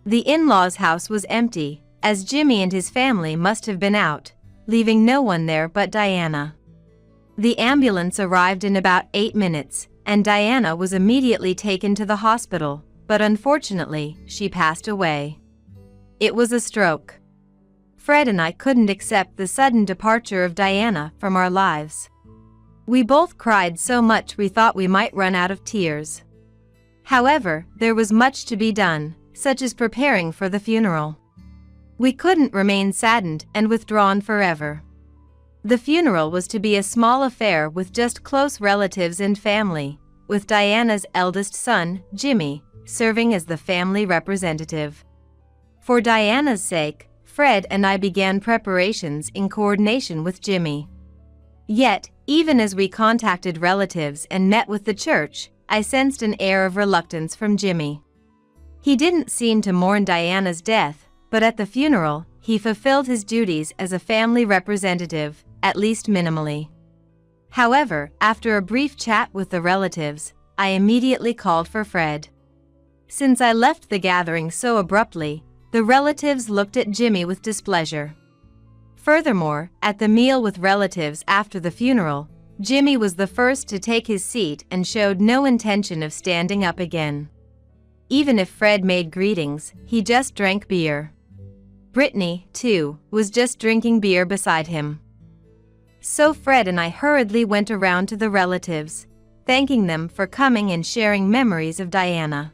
The in-laws' house was empty, as Jimmy and his family must have been out, leaving no one there but Diana. The ambulance arrived in about 8 minutes, and Diana was immediately taken to the hospital, but unfortunately, she passed away. It was a stroke. Fred and I couldn't accept the sudden departure of Diana from our lives. We both cried so much we thought we might run out of tears. However, there was much to be done, such as preparing for the funeral. We couldn't remain saddened and withdrawn forever. The funeral was to be a small affair with just close relatives and family, with Diana's eldest son, Jimmy, serving as the family representative. For Diana's sake, Fred and I began preparations in coordination with Jimmy. Yet, even as we contacted relatives and met with the church, I sensed an air of reluctance from Jimmy. He didn't seem to mourn Diana's death, but at the funeral, he fulfilled his duties as a family representative, at least minimally. However, after a brief chat with the relatives, I immediately called for Fred. Since I left the gathering so abruptly, the relatives looked at Jimmy with displeasure. Furthermore, at the meal with relatives after the funeral, Jimmy was the first to take his seat and showed no intention of standing up again. Even if Fred made greetings, he just drank beer. Brittany, too, was just drinking beer beside him. So Fred and I hurriedly went around to the relatives, thanking them for coming and sharing memories of Diana.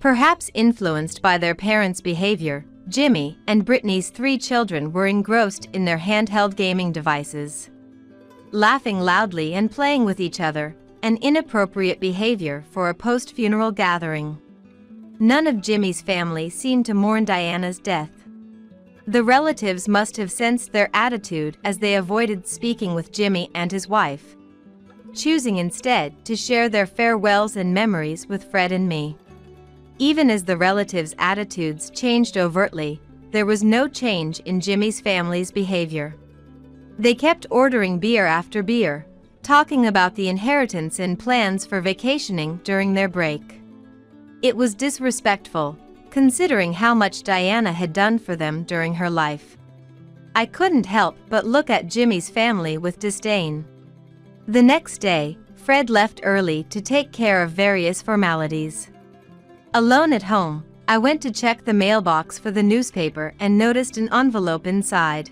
Perhaps influenced by their parents' behavior, Jimmy, and Brittany's 3 children were engrossed in their handheld gaming devices, laughing loudly and playing with each other, an inappropriate behavior for a post-funeral gathering. None of Jimmy's family seemed to mourn Diana's death. The relatives must have sensed their attitude as they avoided speaking with Jimmy and his wife, choosing instead to share their farewells and memories with Fred and me. Even as the relatives' attitudes changed overtly, there was no change in Jimmy's family's behavior. They kept ordering beer after beer, talking about the inheritance and plans for vacationing during their break. It was disrespectful, considering how much Diana had done for them during her life. I couldn't help but look at Jimmy's family with disdain. The next day, Fred left early to take care of various formalities. Alone at home, I went to check the mailbox for the newspaper and noticed an envelope inside.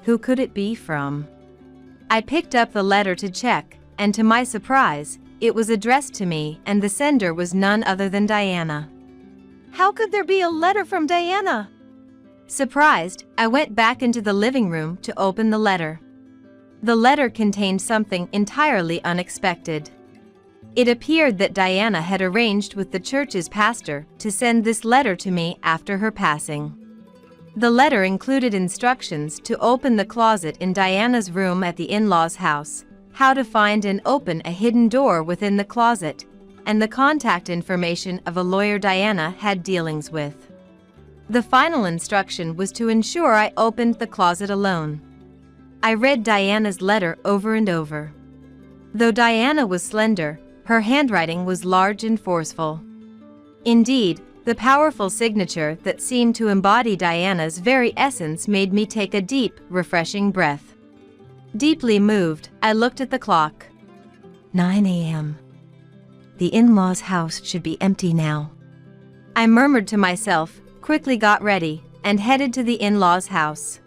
Who could it be from? I picked up the letter to check, and to my surprise, it was addressed to me and the sender was none other than Diana. How could there be a letter from Diana? Surprised, I went back into the living room to open the letter. The letter contained something entirely unexpected. It appeared that Diana had arranged with the church's pastor to send this letter to me after her passing. The letter included instructions to open the closet in Diana's room at the in-laws' house, how to find and open a hidden door within the closet, and the contact information of a lawyer Diana had dealings with. The final instruction was to ensure I opened the closet alone. I read Diana's letter over and over. Though Diana was slender, her handwriting was large and forceful. Indeed, the powerful signature that seemed to embody Diana's very essence made me take a deep, refreshing breath. Deeply moved, I looked at the clock. 9 a.m. The in-laws' house should be empty now. I murmured to myself, quickly got ready, and headed to the in-laws' house.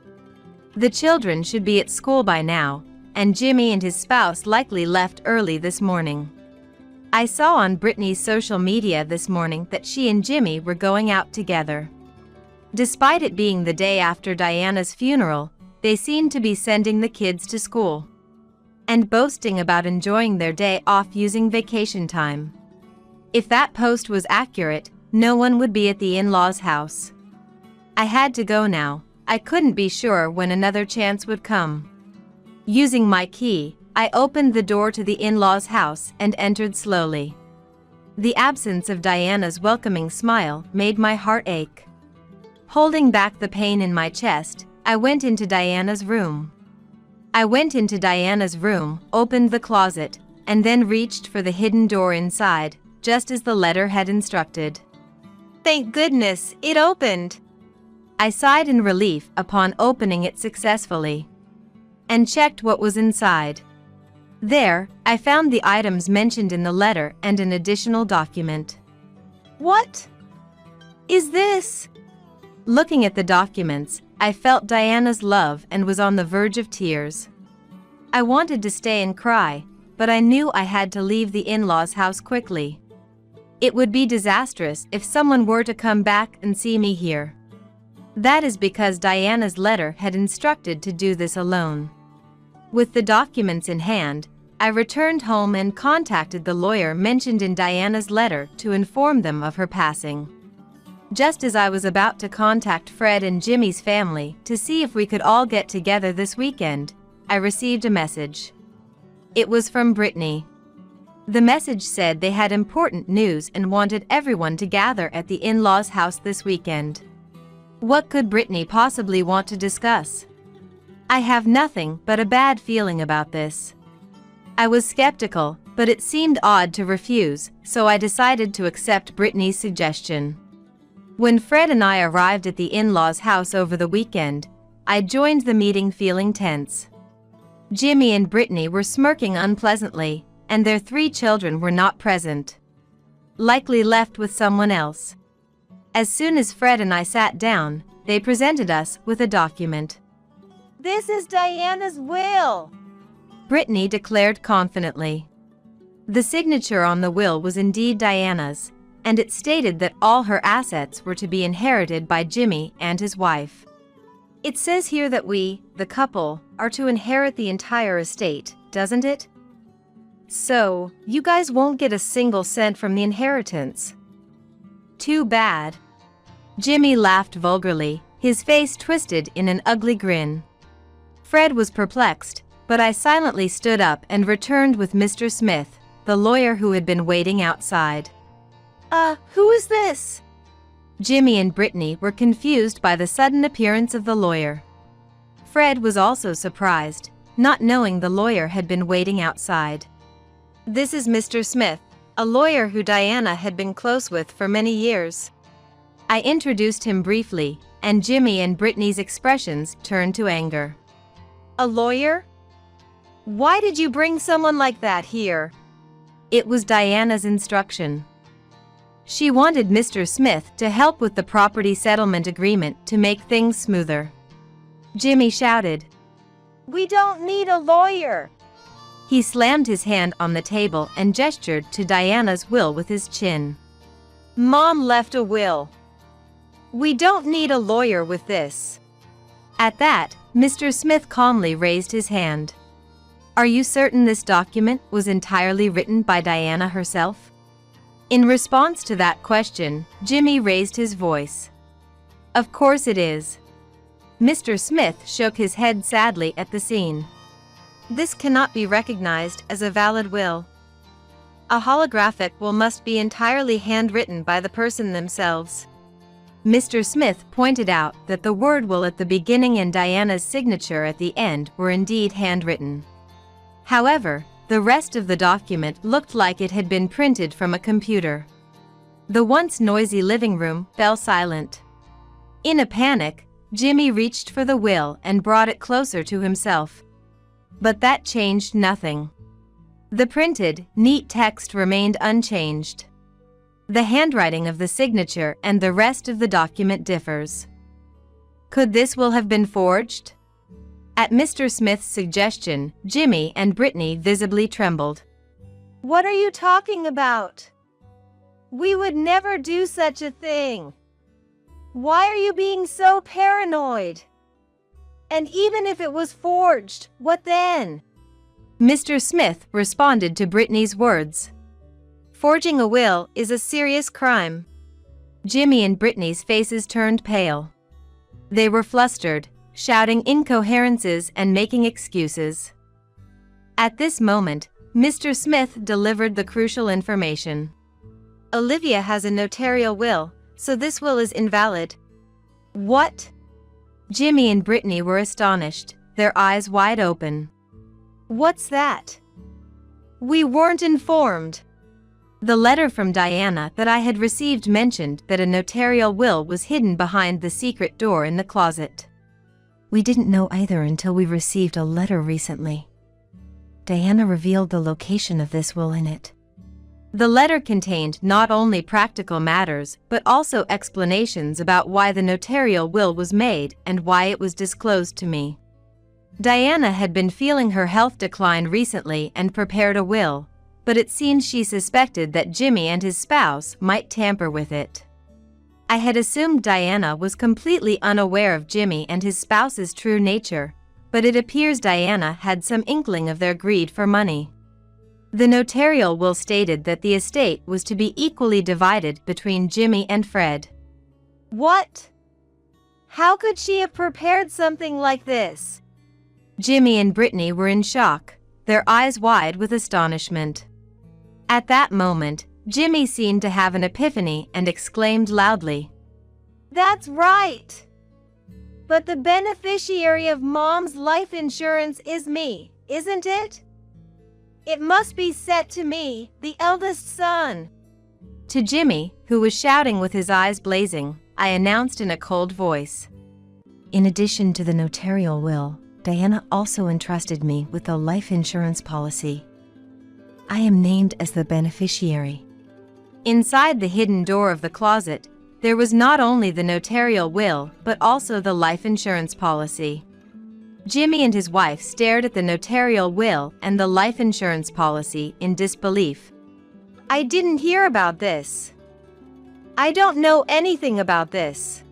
The children should be at school by now, and Jimmy and his spouse likely left early this morning. I saw on Brittany's social media this morning that she and Jimmy were going out together. Despite it being the day after Diana's funeral, they seemed to be sending the kids to school and boasting about enjoying their day off using vacation time. If that post was accurate, no one would be at the in-laws' house. I had to go now. I couldn't be sure when another chance would come. Using my key, I opened the door to the in-laws' house and entered slowly. The absence of Diana's welcoming smile made my heart ache. Holding back the pain in my chest, I went into Diana's room. Opened the closet, and then reached for the hidden door inside, just as the letter had instructed. Thank goodness, it opened! I sighed in relief upon opening it successfully, and checked what was inside. There, I found the items mentioned in the letter and an additional document. What is this? Looking at the documents, I felt Diana's love and was on the verge of tears. I wanted to stay and cry, but I knew I had to leave the in-laws' house quickly. It would be disastrous if someone were to come back and see me here. That is because Diana's letter had instructed to do this alone. With the documents in hand, I returned home and contacted the lawyer mentioned in Diana's letter to inform them of her passing. Just as I was about to contact Fred and Jimmy's family to see if we could all get together this weekend, I received a message. It was from Brittany. The message said they had important news and wanted everyone to gather at the in-laws' house this weekend. What could Brittany possibly want to discuss? I have nothing but a bad feeling about this. I was skeptical, but it seemed odd to refuse, so I decided to accept Brittany's suggestion. When Fred and I arrived at the in-laws' house over the weekend, I joined the meeting feeling tense. Jimmy and Brittany were smirking unpleasantly, and their 3 children were not present. Likely left with someone else. As soon as Fred and I sat down, they presented us with a document. This is Diana's will, Brittany declared confidently. The signature on the will was indeed Diana's, and it stated that all her assets were to be inherited by Jimmy and his wife. It says here that we, the couple, are to inherit the entire estate, doesn't it? So, you guys won't get a single cent from the inheritance. Too bad. Jimmy laughed vulgarly, his face twisted in an ugly grin. Fred was perplexed, but I silently stood up and returned with Mr. Smith, the lawyer who had been waiting outside. Who is this?" Jimmy and Brittany were confused by the sudden appearance of the lawyer. Fred was also surprised, not knowing the lawyer had been waiting outside. "This is Mr. Smith, a lawyer who Diana had been close with for many years." I introduced him briefly, and Jimmy and Brittany's expressions turned to anger. "A lawyer? Why did you bring someone like that here?" It was Diana's instruction. She wanted Mr. Smith to help with the property settlement agreement to make things smoother. Jimmy shouted, "We don't need a lawyer!" He slammed his hand on the table and gestured to Diana's will with his chin. "Mom left a will. We don't need a lawyer with this." At that, Mr. Smith calmly raised his hand. "Are you certain this document was entirely written by Diana herself?" In response to that question, Jimmy raised his voice. "Of course it is." Mr. Smith shook his head sadly at the scene. "This cannot be recognized as a valid will. A holographic will must be entirely handwritten by the person themselves." Mr. Smith pointed out that the word will at the beginning and Diana's signature at the end were indeed handwritten. However, the rest of the document looked like it had been printed from a computer. The once noisy living room fell silent. In a panic, Jimmy reached for the will and brought it closer to himself. But that changed nothing. The printed, neat text remained unchanged. The handwriting of the signature and the rest of the document differs. Could this will have been forged? At Mr. Smith's suggestion, Jimmy and Brittany visibly trembled. "What are you talking about? We would never do such a thing. Why are you being so paranoid? And even if it was forged, what then?" Mr. Smith responded to Brittany's words. "Forging a will is a serious crime." Jimmy and Brittany's faces turned pale. They were flustered, shouting incoherences and making excuses. At this moment, Mr. Smith delivered the crucial information. "Olivia has a notarial will, so this will is invalid." "What?" Jimmy and Brittany were astonished, their eyes wide open. "What's that? We weren't informed." The letter from Diana that I had received mentioned that a notarial will was hidden behind the secret door in the closet. "We didn't know either until we received a letter recently. Diana revealed the location of this will in it." The letter contained not only practical matters but also explanations about why the notarial will was made and why it was disclosed to me. Diana had been feeling her health decline recently and prepared a will, but it seemed she suspected that Jimmy and his spouse might tamper with it. I had assumed Diana was completely unaware of Jimmy and his spouse's true nature, but it appears Diana had some inkling of their greed for money. The notarial will stated that the estate was to be equally divided between Jimmy and Fred. "What? How could she have prepared something like this?" Jimmy and Brittany were in shock, their eyes wide with astonishment. At that moment, Jimmy seemed to have an epiphany and exclaimed loudly, "That's right! But the beneficiary of Mom's life insurance is me, isn't it? It must be set to me, the eldest son." To Jimmy, who was shouting with his eyes blazing, I announced in a cold voice, "In addition to the notarial will, Diana also entrusted me with a life insurance policy. I am named as the beneficiary." Inside the hidden door of the closet, there was not only the notarial will but also the life insurance policy. Jimmy and his wife stared at the notarial will and the life insurance policy in disbelief. "I didn't hear about this. I don't know anything about this.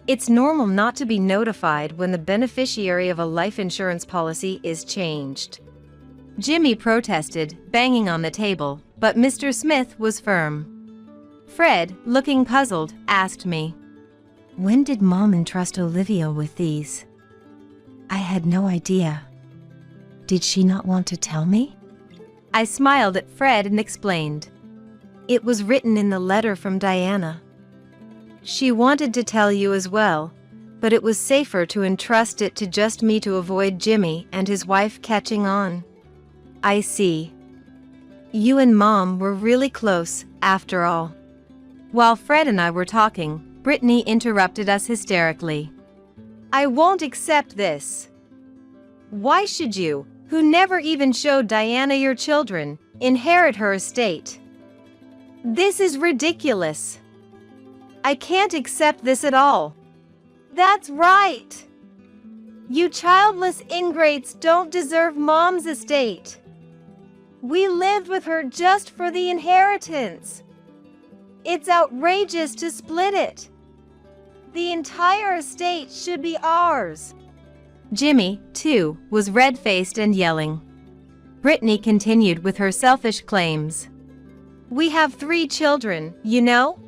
It's normal not to be notified when the beneficiary of a life insurance policy is changed. Jimmy protested, banging on the table, but Mr. Smith was firm. Fred, looking puzzled, asked me, When did Mom entrust Olivia with these? I had no idea. Did she not want to tell me? I smiled at Fred and explained. It was written in the letter from Diana. She wanted to tell you as well, but it was safer to entrust it to just me to avoid Jimmy and his wife catching on. I see. You and Mom were really close, after all. While Fred and I were talking, Brittany interrupted us hysterically. I won't accept this. Why should you, who never even showed Diana your children, inherit her estate? This is ridiculous. I can't accept this at all. That's right. You childless ingrates don't deserve Mom's estate. We lived with her just for the inheritance. It's outrageous to split it. The entire estate should be ours. Jimmy, too, was red-faced and yelling. Brittany continued with her selfish claims. We have 3 children, you know?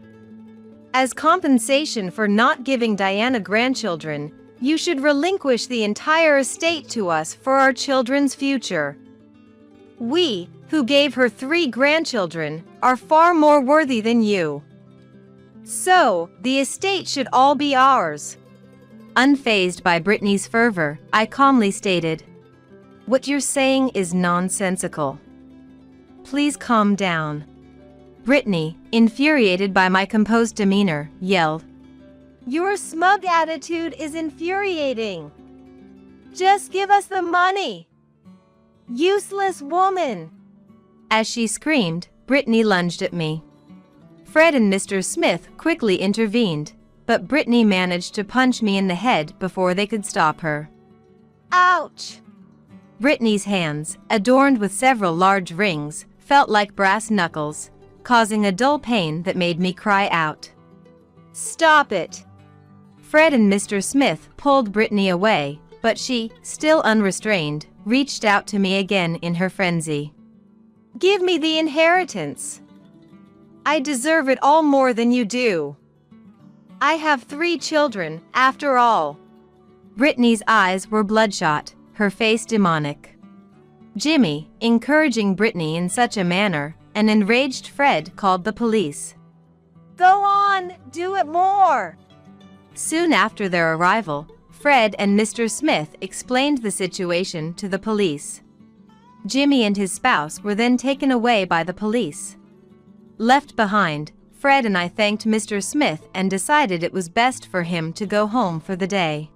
As compensation for not giving Diana grandchildren, you should relinquish the entire estate to us for our children's future. We, who gave her 3 grandchildren, are far more worthy than you. So, the estate should all be ours. Unfazed by Brittany's fervor, I calmly stated, What you're saying is nonsensical. Please calm down. Brittany, infuriated by my composed demeanor, yelled, Your smug attitude is infuriating. Just give us the money. Useless woman. As she screamed, Brittany lunged at me. Fred and Mr. Smith quickly intervened, but Brittany managed to punch me in the head before they could stop her. Ouch! Brittany's hands, adorned with several large rings, felt like brass knuckles, causing a dull pain that made me cry out. Stop it! Fred and Mr. Smith pulled Brittany away, but she, still unrestrained, reached out to me again in her frenzy. Give me the inheritance. I deserve it all more than you do. I have 3 children, after all. Brittany's eyes were bloodshot, her face demonic. Jimmy, encouraging Brittany in such a manner, an enraged Fred called the police. Go on, do it more! Soon after their arrival, Fred and Mr. Smith explained the situation to the police. Jimmy and his spouse were then taken away by the police. Left behind, Fred and I thanked Mr. Smith and decided it was best for him to go home for the day.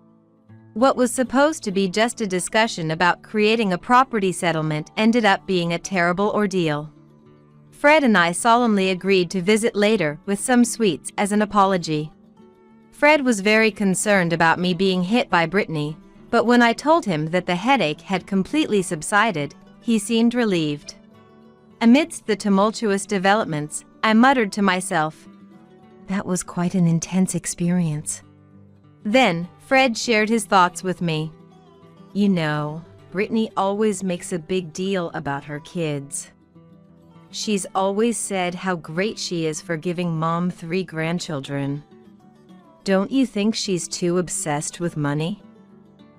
What was supposed to be just a discussion about creating a property settlement ended up being a terrible ordeal. Fred and I solemnly agreed to visit later with some sweets as an apology. Fred was very concerned about me being hit by Brittany, but when I told him that the headache had completely subsided, he seemed relieved. Amidst the tumultuous developments, I muttered to myself, That was quite an intense experience. Then, Fred shared his thoughts with me. You know, Brittany always makes a big deal about her kids. She's always said how great she is for giving Mom 3 grandchildren. Don't you think she's too obsessed with money?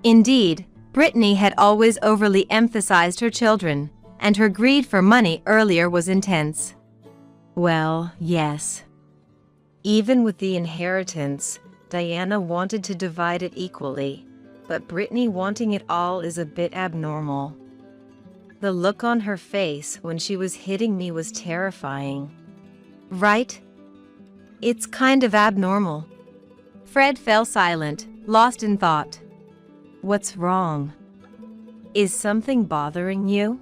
Indeed, Brittany had always overly emphasized her children, and her greed for money earlier was intense. Well, yes. Even with the inheritance, Diana wanted to divide it equally, but Brittany wanting it all is a bit abnormal. The look on her face when she was hitting me was terrifying. Right? It's kind of abnormal. Fred fell silent, lost in thought. What's wrong? Is something bothering you?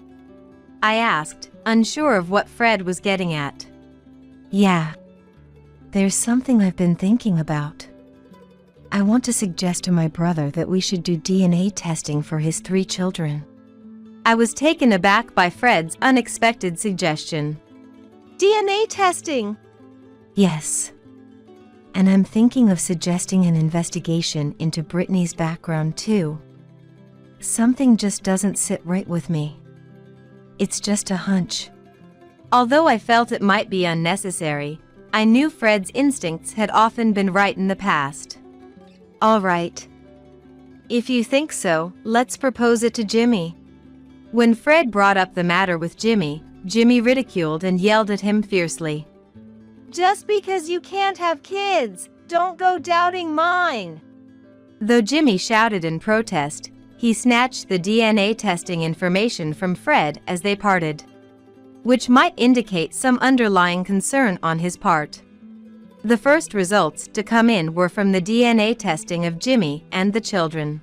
I asked, unsure of what Fred was getting at. Yeah. There's something I've been thinking about. I want to suggest to my brother that we should do DNA testing for his 3 children. I was taken aback by Fred's unexpected suggestion. DNA testing? Yes. And I'm thinking of suggesting an investigation into Brittany's background too. Something just doesn't sit right with me. It's just a hunch. Although I felt it might be unnecessary, I knew Fred's instincts had often been right in the past. All right. If you think so, let's propose it to Jimmy. When Fred brought up the matter with Jimmy, Jimmy ridiculed and yelled at him fiercely. Just because you can't have kids, don't go doubting mine. Though Jimmy shouted in protest, he snatched the DNA testing information from Fred as they parted, which might indicate some underlying concern on his part. The first results to come in were from the DNA testing of Jimmy and the children.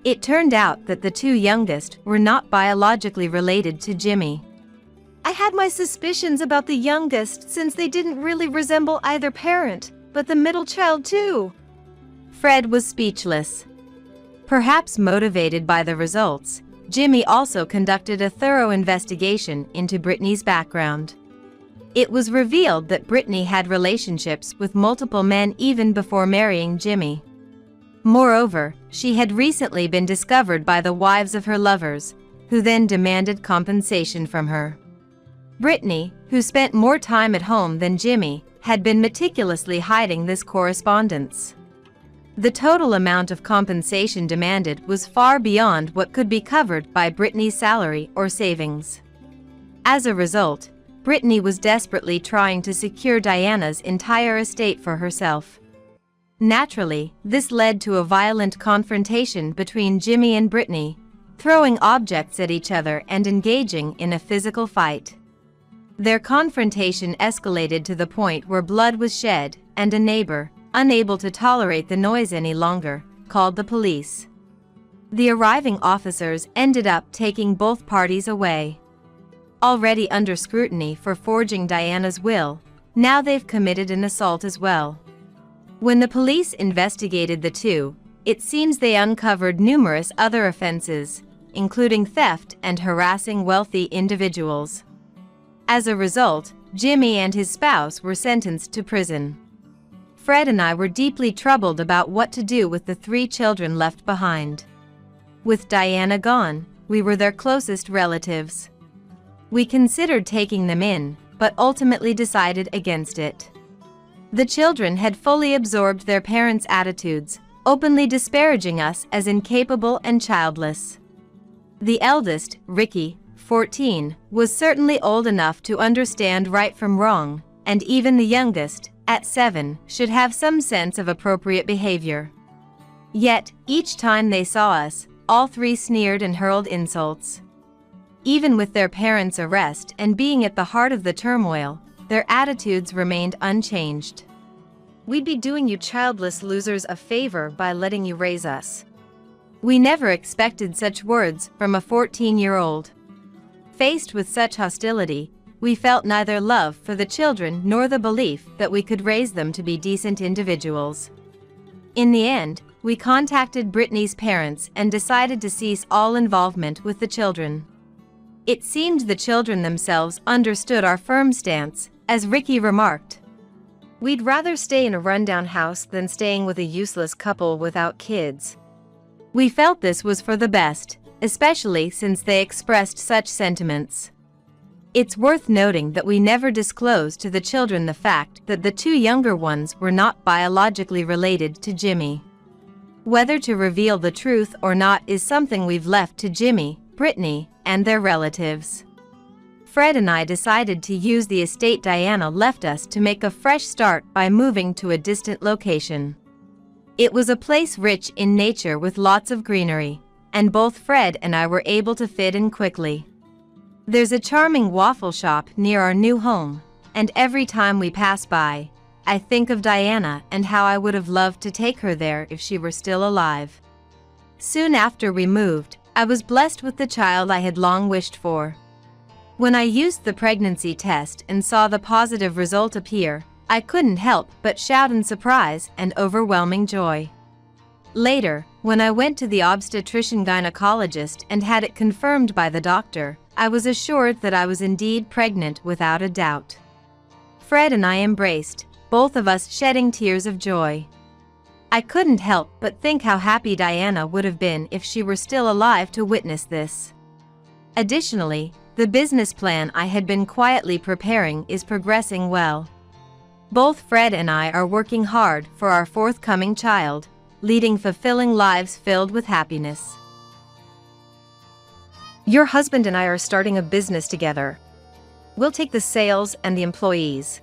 It turned out that the two youngest were not biologically related to Jimmy. I had my suspicions about the youngest since they didn't really resemble either parent, but the middle child too. Fred was speechless. Perhaps motivated by the results, Jimmy also conducted a thorough investigation into Brittany's background. It was revealed that Brittany had relationships with multiple men even before marrying Jimmy. Moreover, she had recently been discovered by the wives of her lovers, who then demanded compensation from her. Brittany, who spent more time at home than Jimmy, had been meticulously hiding this correspondence. The total amount of compensation demanded was far beyond what could be covered by Brittany's salary or savings. As a result, Brittany was desperately trying to secure Diana's entire estate for herself. Naturally, this led to a violent confrontation between Jimmy and Brittany, throwing objects at each other and engaging in a physical fight. Their confrontation escalated to the point where blood was shed, and a neighbor, unable to tolerate the noise any longer, called the police. The arriving officers ended up taking both parties away. Already under scrutiny for forging Diana's will, now they've committed an assault as well. When the police investigated the two, it seems they uncovered numerous other offenses, including theft and harassing wealthy individuals. As a result, Jimmy and his spouse were sentenced to prison. Fred and I were deeply troubled about what to do with the 3 children left behind. With Diana gone, we were their closest relatives. We considered taking them in, but ultimately decided against it. The children had fully absorbed their parents' attitudes, openly disparaging us as incapable and childless. The eldest, Ricky, 14, was certainly old enough to understand right from wrong, and even the youngest, at 7, should have some sense of appropriate behavior. Yet, each time they saw us, all 3 sneered and hurled insults. Even with their parents' arrest and being at the heart of the turmoil, their attitudes remained unchanged. We'd be doing you childless losers a favor by letting you raise us. We never expected such words from a 14-year-old. Faced with such hostility, we felt neither love for the children nor the belief that we could raise them to be decent individuals. In the end, we contacted Brittany's parents and decided to cease all involvement with the children. It seemed the children themselves understood our firm stance, as Ricky remarked. We'd rather stay in a rundown house than staying with a useless couple without kids. We felt this was for the best, especially since they expressed such sentiments. It's worth noting that we never disclosed to the children the fact that the 2 younger ones were not biologically related to Jimmy. Whether to reveal the truth or not is something we've left to Jimmy, Brittany, and their relatives. Fred and I decided to use the estate Diana left us to make a fresh start by moving to a distant location. It was a place rich in nature with lots of greenery, and both Fred and I were able to fit in quickly. There's a charming waffle shop near our new home, and every time we pass by, I think of Diana and how I would have loved to take her there if she were still alive. Soon after we moved, I was blessed with the child I had long wished for. When I used the pregnancy test and saw the positive result appear, I couldn't help but shout in surprise and overwhelming joy. Later, when I went to the obstetrician-gynecologist and had it confirmed by the doctor, I was assured that I was indeed pregnant without a doubt. Fred and I embraced, both of us shedding tears of joy. I couldn't help but think how happy Diana would have been if she were still alive to witness this. Additionally, the business plan I had been quietly preparing is progressing well. Both Fred and I are working hard for our forthcoming child, leading fulfilling lives filled with happiness. Your husband and I are starting a business together. We'll take the sales and the employees.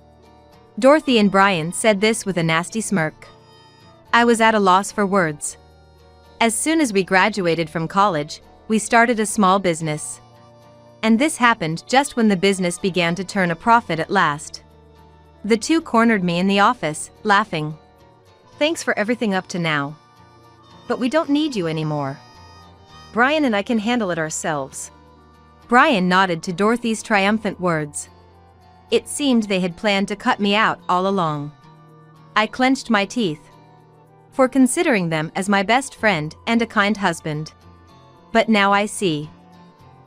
Dorothy and Brian said this with a nasty smirk. I was at a loss for words. As soon as we graduated from college, we started a small business. And this happened just when the business began to turn a profit at last. The two cornered me in the office, laughing. Thanks for everything up to now. But we don't need you anymore. Brian and I can handle it ourselves. Brian nodded to Dorothy's triumphant words. It seemed they had planned to cut me out all along. I clenched my teeth. For considering them as my best friend and a kind husband. But now I see.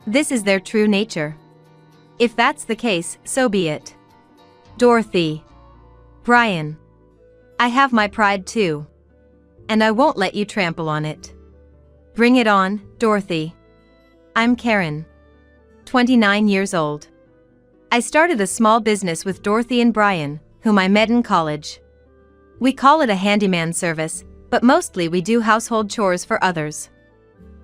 This is their true nature. If that's the case, so be it. Dorothy. Brian. I have my pride too. And I won't let you trample on it. Bring it on, Dorothy. I'm Karen. 29 years old. I started a small business with Dorothy and Brian, whom I met in college. We call it a handyman service, but mostly we do household chores for others.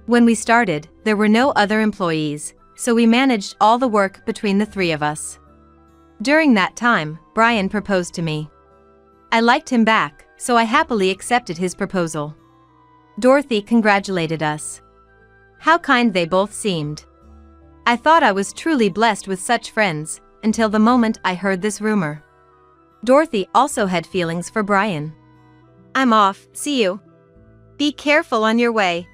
When we started, there were no other employees, so we managed all the work between the three of us. During that time, Brian proposed to me. I liked him back, so I happily accepted his proposal. Dorothy congratulated us. How kind they both seemed. I thought I was truly blessed with such friends, until the moment I heard this rumor. Dorothy also had feelings for Brian. I'm off, see you. Be careful on your way,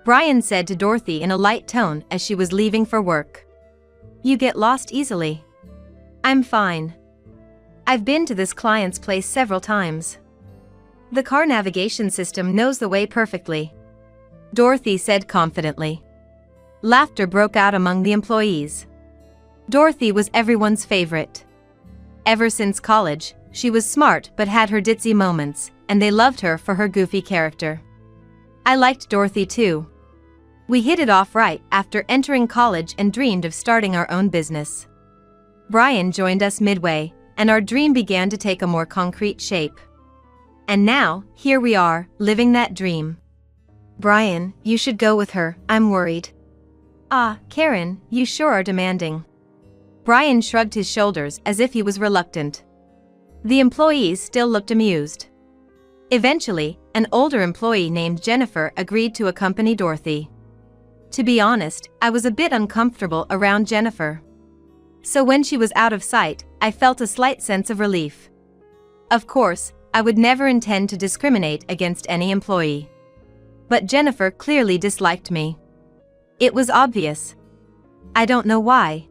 Brian said to Dorothy in a light tone as she was leaving for work. You get lost easily. I'm fine. I've been to this client's place several times. The car navigation system knows the way perfectly, Dorothy said confidently. Laughter broke out among the employees. Dorothy was everyone's favorite. Ever since college, she was smart but had her ditzy moments, and they loved her for her goofy character. I liked Dorothy too. We hit it off right after entering college and dreamed of starting our own business. Brian joined us midway, and our dream began to take a more concrete shape. And now, here we are, living that dream. Brian, you should go with her, I'm worried. Ah, Karen, you sure are demanding. Brian shrugged his shoulders as if he was reluctant. The employees still looked amused. Eventually, an older employee named Jennifer agreed to accompany Dorothy. To be honest, I was a bit uncomfortable around Jennifer. So when she was out of sight, I felt a slight sense of relief. Of course, I would never intend to discriminate against any employee. But Jennifer clearly disliked me. It was obvious. I don't know why.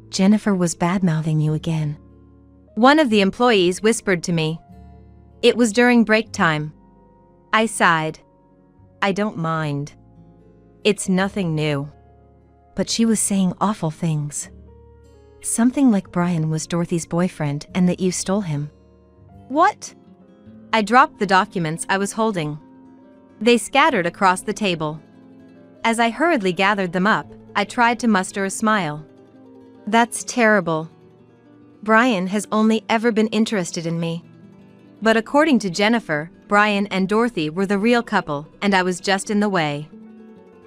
Jennifer was bad-mouthing you again. One of the employees whispered to me. It was during break time. I sighed. I don't mind. It's nothing new. But she was saying awful things. Something like Brian was Dorothy's boyfriend and that you stole him. What? I dropped the documents I was holding. They scattered across the table. As I hurriedly gathered them up, I tried to muster a smile. That's terrible. Brian has only ever been interested in me. But according to Jennifer, Brian and Dorothy were the real couple, and I was just in the way.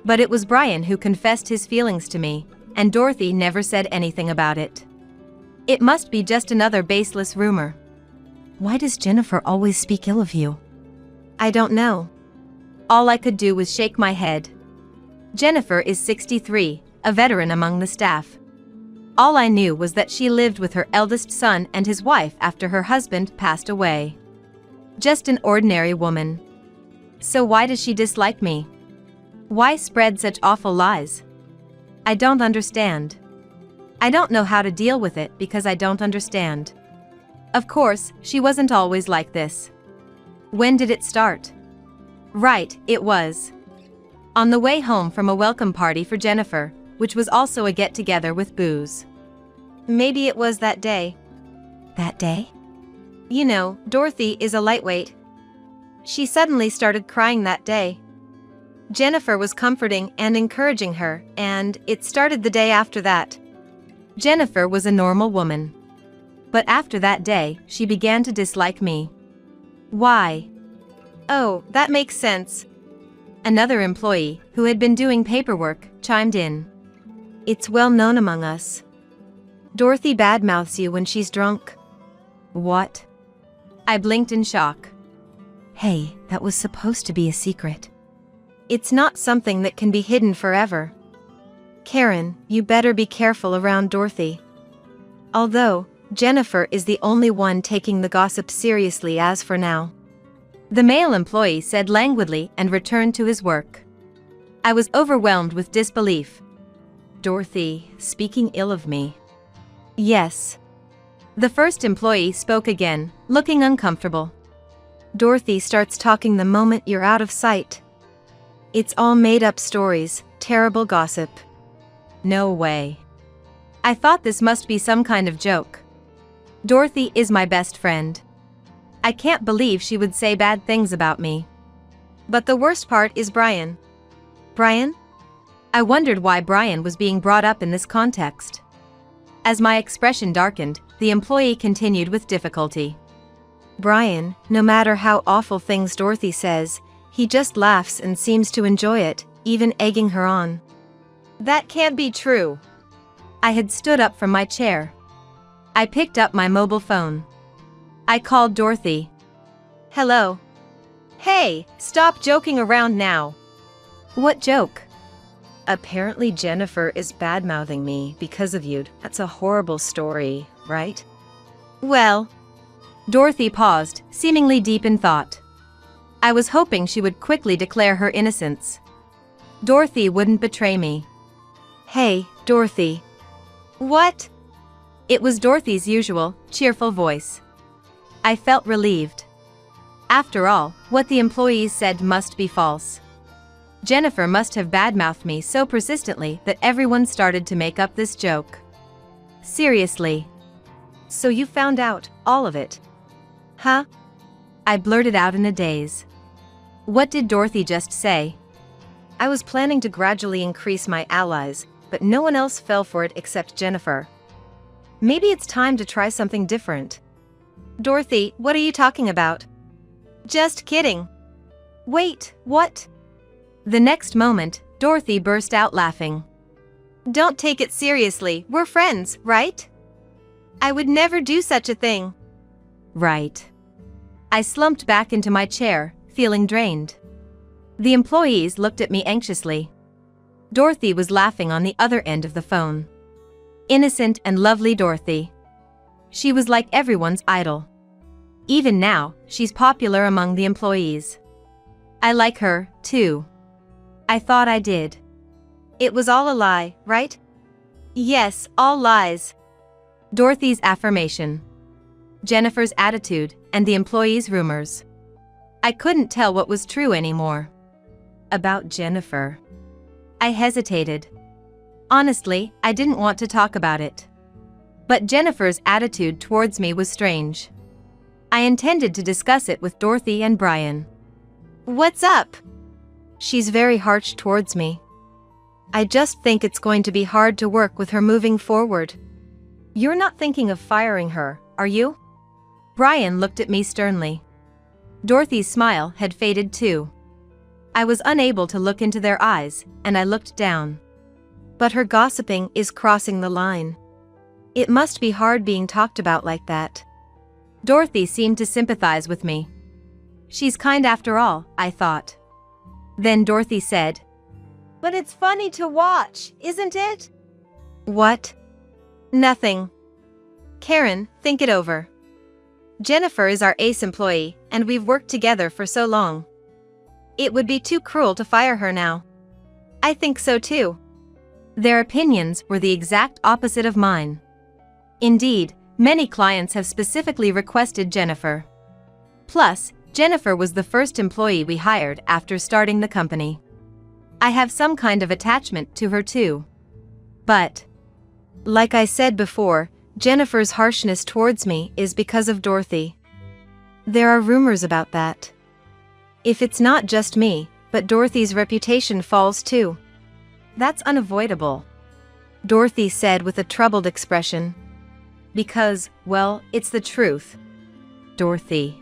But it was Brian who confessed his feelings to me, and Dorothy never said anything about it. It must be just another baseless rumor. Why does Jennifer always speak ill of you? I don't know. All I could do was shake my head. Jennifer is 63, a veteran among the staff. All I knew was that she lived with her eldest son and his wife after her husband passed away. Just an ordinary woman. So why does she dislike me? Why spread such awful lies? I don't understand. I don't know how to deal with it because I don't understand. Of course, she wasn't always like this. When did it start? Right, it was. On the way home from a welcome party for Jennifer, which was also a get-together with booze. Maybe it was that day. That day? You know, Dorothy is a lightweight. She suddenly started crying that day. Jennifer was comforting and encouraging her, and it started the day after that. Jennifer was a normal woman. But after that day, she began to dislike me. Why? Oh, that makes sense. Another employee, who had been doing paperwork, chimed in. It's well known among us. Dorothy badmouths you when she's drunk. What? I blinked in shock. Hey, that was supposed to be a secret. It's not something that can be hidden forever. Karen, you better be careful around Dorothy. Although, Jennifer is the only one taking the gossip seriously as for now. The male employee said languidly and returned to his work. I was overwhelmed with disbelief. Dorothy, speaking ill of me. Yes. The first employee spoke again, looking uncomfortable. Dorothy starts talking the moment you're out of sight. It's all made-up stories, terrible gossip. No way. I thought this must be some kind of joke. Dorothy is my best friend. I can't believe she would say bad things about me. But the worst part is Brian. Brian? I wondered why Brian was being brought up in this context. As my expression darkened, the employee continued with difficulty. Brian, no matter how awful things Dorothy says, he just laughs and seems to enjoy it, even egging her on. That can't be true. I had stood up from my chair. I picked up my mobile phone. I called Dorothy. Hello. Hey, stop joking around now. What joke? Apparently Jennifer is badmouthing me because of you. That's a horrible story, right? Well. Dorothy paused, seemingly deep in thought. I was hoping she would quickly declare her innocence. Dorothy wouldn't betray me. Hey, Dorothy. What? It was Dorothy's usual, cheerful voice. I felt relieved. After all, what the employees said must be false. Jennifer must have badmouthed me so persistently that everyone started to make up this joke. Seriously. So you found out all of it? Huh? I blurted out in a daze. What did Dorothy just say? I was planning to gradually increase my allies, but no one else fell for it except Jennifer. Maybe it's time to try something different. Dorothy, what are you talking about? Just kidding. Wait, what? The next moment, Dorothy burst out laughing. Don't take it seriously, we're friends, right? I would never do such a thing. Right. I slumped back into my chair, feeling drained. The employees looked at me anxiously. Dorothy was laughing on the other end of the phone. Innocent and lovely Dorothy. She was like everyone's idol. Even now, she's popular among the employees. I like her, too. I thought I did. It was all a lie, right? Yes, all lies. Dorothy's affirmation. Jennifer's attitude, and the employees' rumors. I couldn't tell what was true anymore. About Jennifer. I hesitated. Honestly, I didn't want to talk about it. But Jennifer's attitude towards me was strange. I intended to discuss it with Dorothy and Brian. What's up? She's very harsh towards me. I just think it's going to be hard to work with her moving forward. You're not thinking of firing her, are you? Brian looked at me sternly. Dorothy's smile had faded too. I was unable to look into their eyes, and I looked down. But her gossiping is crossing the line. It must be hard being talked about like that. Dorothy seemed to sympathize with me. She's kind after all, I thought. Then Dorothy said, "But it's funny to watch, isn't it?" What? Nothing. Karen, think it over. Jennifer is our ace employee, and we've worked together for so long. It would be too cruel to fire her now. I think so too. Their opinions were the exact opposite of mine. Indeed, many clients have specifically requested Jennifer. Plus, Jennifer was the first employee we hired after starting the company. I have some kind of attachment to her too. But, like I said before, Jennifer's harshness towards me is because of Dorothy. There are rumors about that. If it's not just me, but Dorothy's reputation falls too. That's unavoidable, Dorothy said with a troubled expression. Because, well, it's the truth. Dorothy.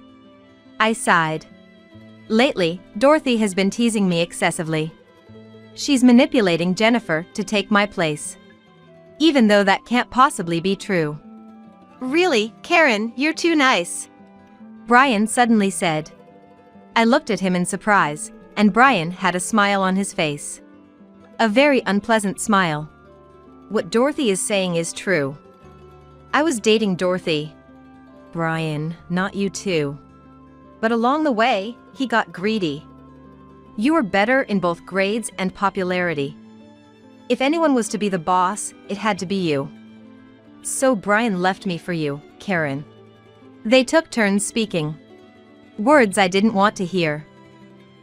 I sighed. Lately, Dorothy has been teasing me excessively. She's manipulating Jennifer to take my place. Even though that can't possibly be true. Really, Karen, you're too nice, Brian suddenly said. I looked at him in surprise, and Brian had a smile on his face. A very unpleasant smile. What Dorothy is saying is true. I was dating Dorothy. Brian, not you too. But along the way, he got greedy. You were better in both grades and popularity. If anyone was to be the boss, it had to be you. So Brian left me for you, Karen. They took turns speaking. Words I didn't want to hear.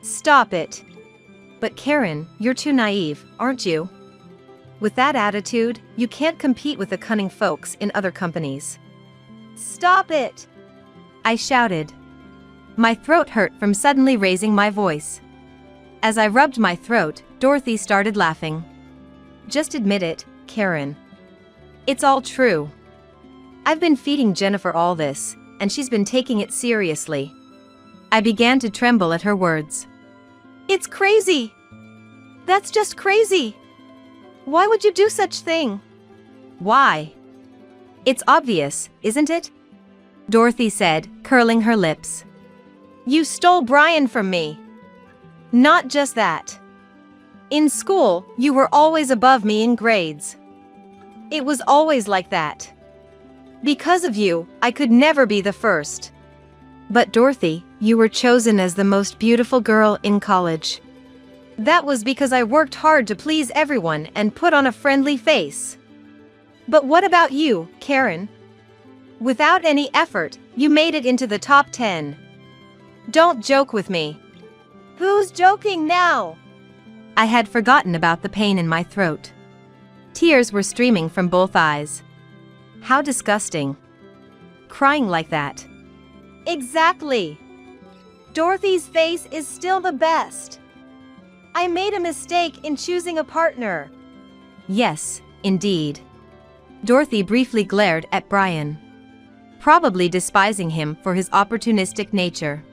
Stop it. But Karen, you're too naive, aren't you? With that attitude, you can't compete with the cunning folks in other companies. Stop it! I shouted. My throat hurt from suddenly raising my voice. As I rubbed my throat, Dorothy started laughing. Just admit it, Karen. It's all true. I've been feeding Jennifer all this, and she's been taking it seriously. I began to tremble at her words. It's crazy! That's just crazy! Why would you do such thing? Why? It's obvious, isn't it? Dorothy said, curling her lips. You stole Brian from me. Not just that. In school, you were always above me in grades. It was always like that. Because of you, I could never be the first. But Dorothy, you were chosen as the most beautiful girl in college. That was because I worked hard to please everyone and put on a friendly face. But what about you, Karen? Without any effort, you made it into the top 10. Don't joke with me. Who's joking now? I had forgotten about the pain in my throat. Tears were streaming from both eyes. How disgusting. Crying like that. Exactly. Dorothy's face is still the best. I made a mistake in choosing a partner. Yes, indeed. Dorothy briefly glared at Brian, probably despising him for his opportunistic nature.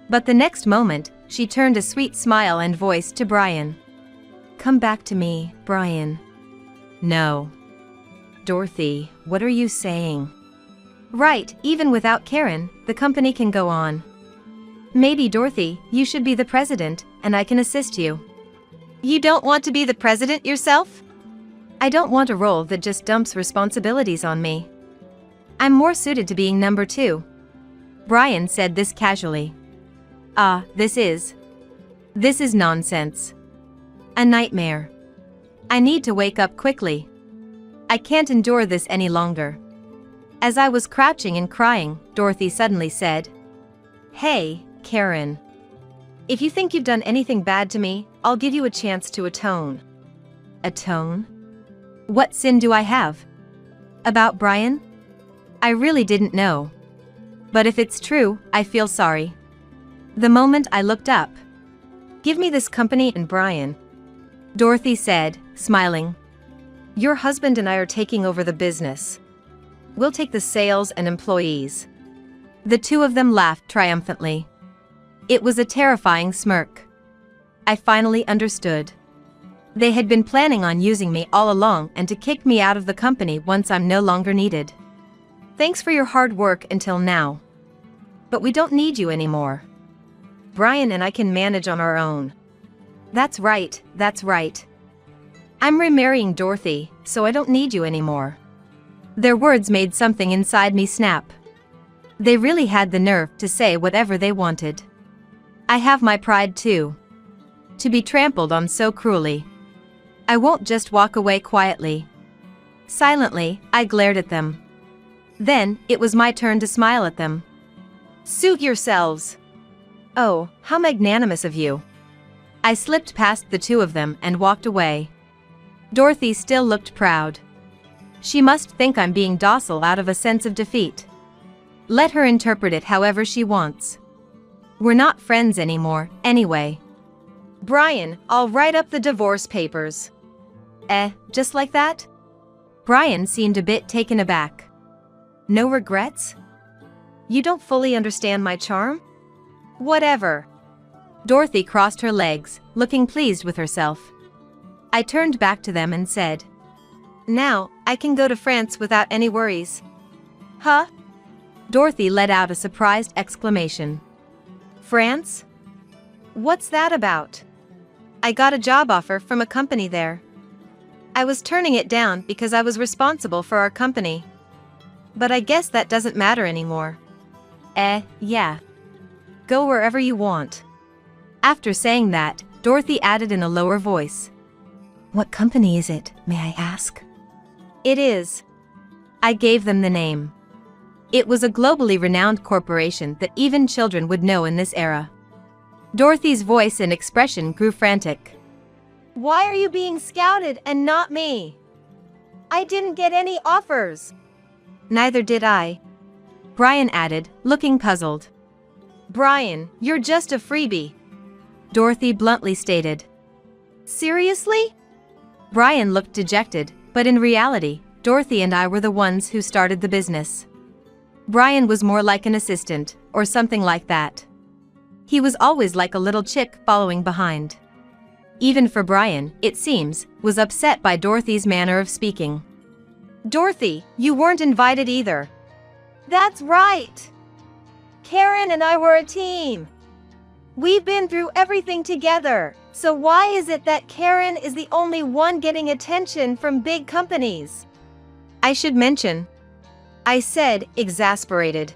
But the next moment, she turned a sweet smile and voice to Brian. Come back to me, Brian. No. Dorothy, what are you saying? Right, even without Karen, the company can go on. Maybe, Dorothy, you should be the president, and I can assist you. You don't want to be the president yourself? I don't want a role that just dumps responsibilities on me. I'm more suited to being number 2. Brian said this casually. This is nonsense. A nightmare. I need to wake up quickly. I can't endure this any longer. As I was crouching and crying, Dorothy suddenly said, Hey, Karen. If you think you've done anything bad to me, I'll give you a chance to atone. Atone? What sin do I have? About Brian? I really didn't know. But if it's true, I feel sorry. The moment I looked up. Give me this company and Brian, Dorothy said, smiling. Your husband and I are taking over the business. We'll take the sales and employees. The two of them laughed triumphantly. It was a terrifying smirk. I finally understood. They had been planning on using me all along and to kick me out of the company once I'm no longer needed. Thanks for your hard work until now. But we don't need you anymore. Brian and I can manage on our own. That's right, that's right. I'm remarrying Dorothy, so I don't need you anymore. Their words made something inside me snap. They really had the nerve to say whatever they wanted. I have my pride too. To be trampled on so cruelly. I won't just walk away quietly. Silently, I glared at them. Then, it was my turn to smile at them. Suit yourselves. Oh, how magnanimous of you. I slipped past the two of them and walked away. Dorothy still looked proud. She must think I'm being docile out of a sense of defeat. Let her interpret it however she wants. We're not friends anymore, anyway. Brian, I'll write up the divorce papers. Just like that? Brian seemed a bit taken aback. No regrets? You don't fully understand my charm? Whatever. Dorothy crossed her legs, looking pleased with herself. I turned back to them and said, Now, I can go to France without any worries. Huh? Dorothy let out a surprised exclamation. France? What's that about? I got a job offer from a company there. I was turning it down because I was responsible for our company. But I guess that doesn't matter anymore. Yeah. Go wherever you want. After saying that, Dorothy added in a lower voice. What company is it, may I ask? It is. I gave them the name. It was a globally renowned corporation that even children would know in this era. Dorothy's voice and expression grew frantic. Why are you being scouted and not me? I didn't get any offers. Neither did I. Brian added, looking puzzled. Brian, you're just a freebie. Dorothy bluntly stated. Seriously? Brian looked dejected, but in reality, Dorothy and I were the ones who started the business. Brian was more like an assistant, or something like that. He was always like a little chick following behind. Even for Brian, it seems, was upset by Dorothy's manner of speaking. Dorothy, you weren't invited either. That's right. Karen and I were a team. We've been through everything together, so why is it that Karen is the only one getting attention from big companies? I should mention, I said, exasperated.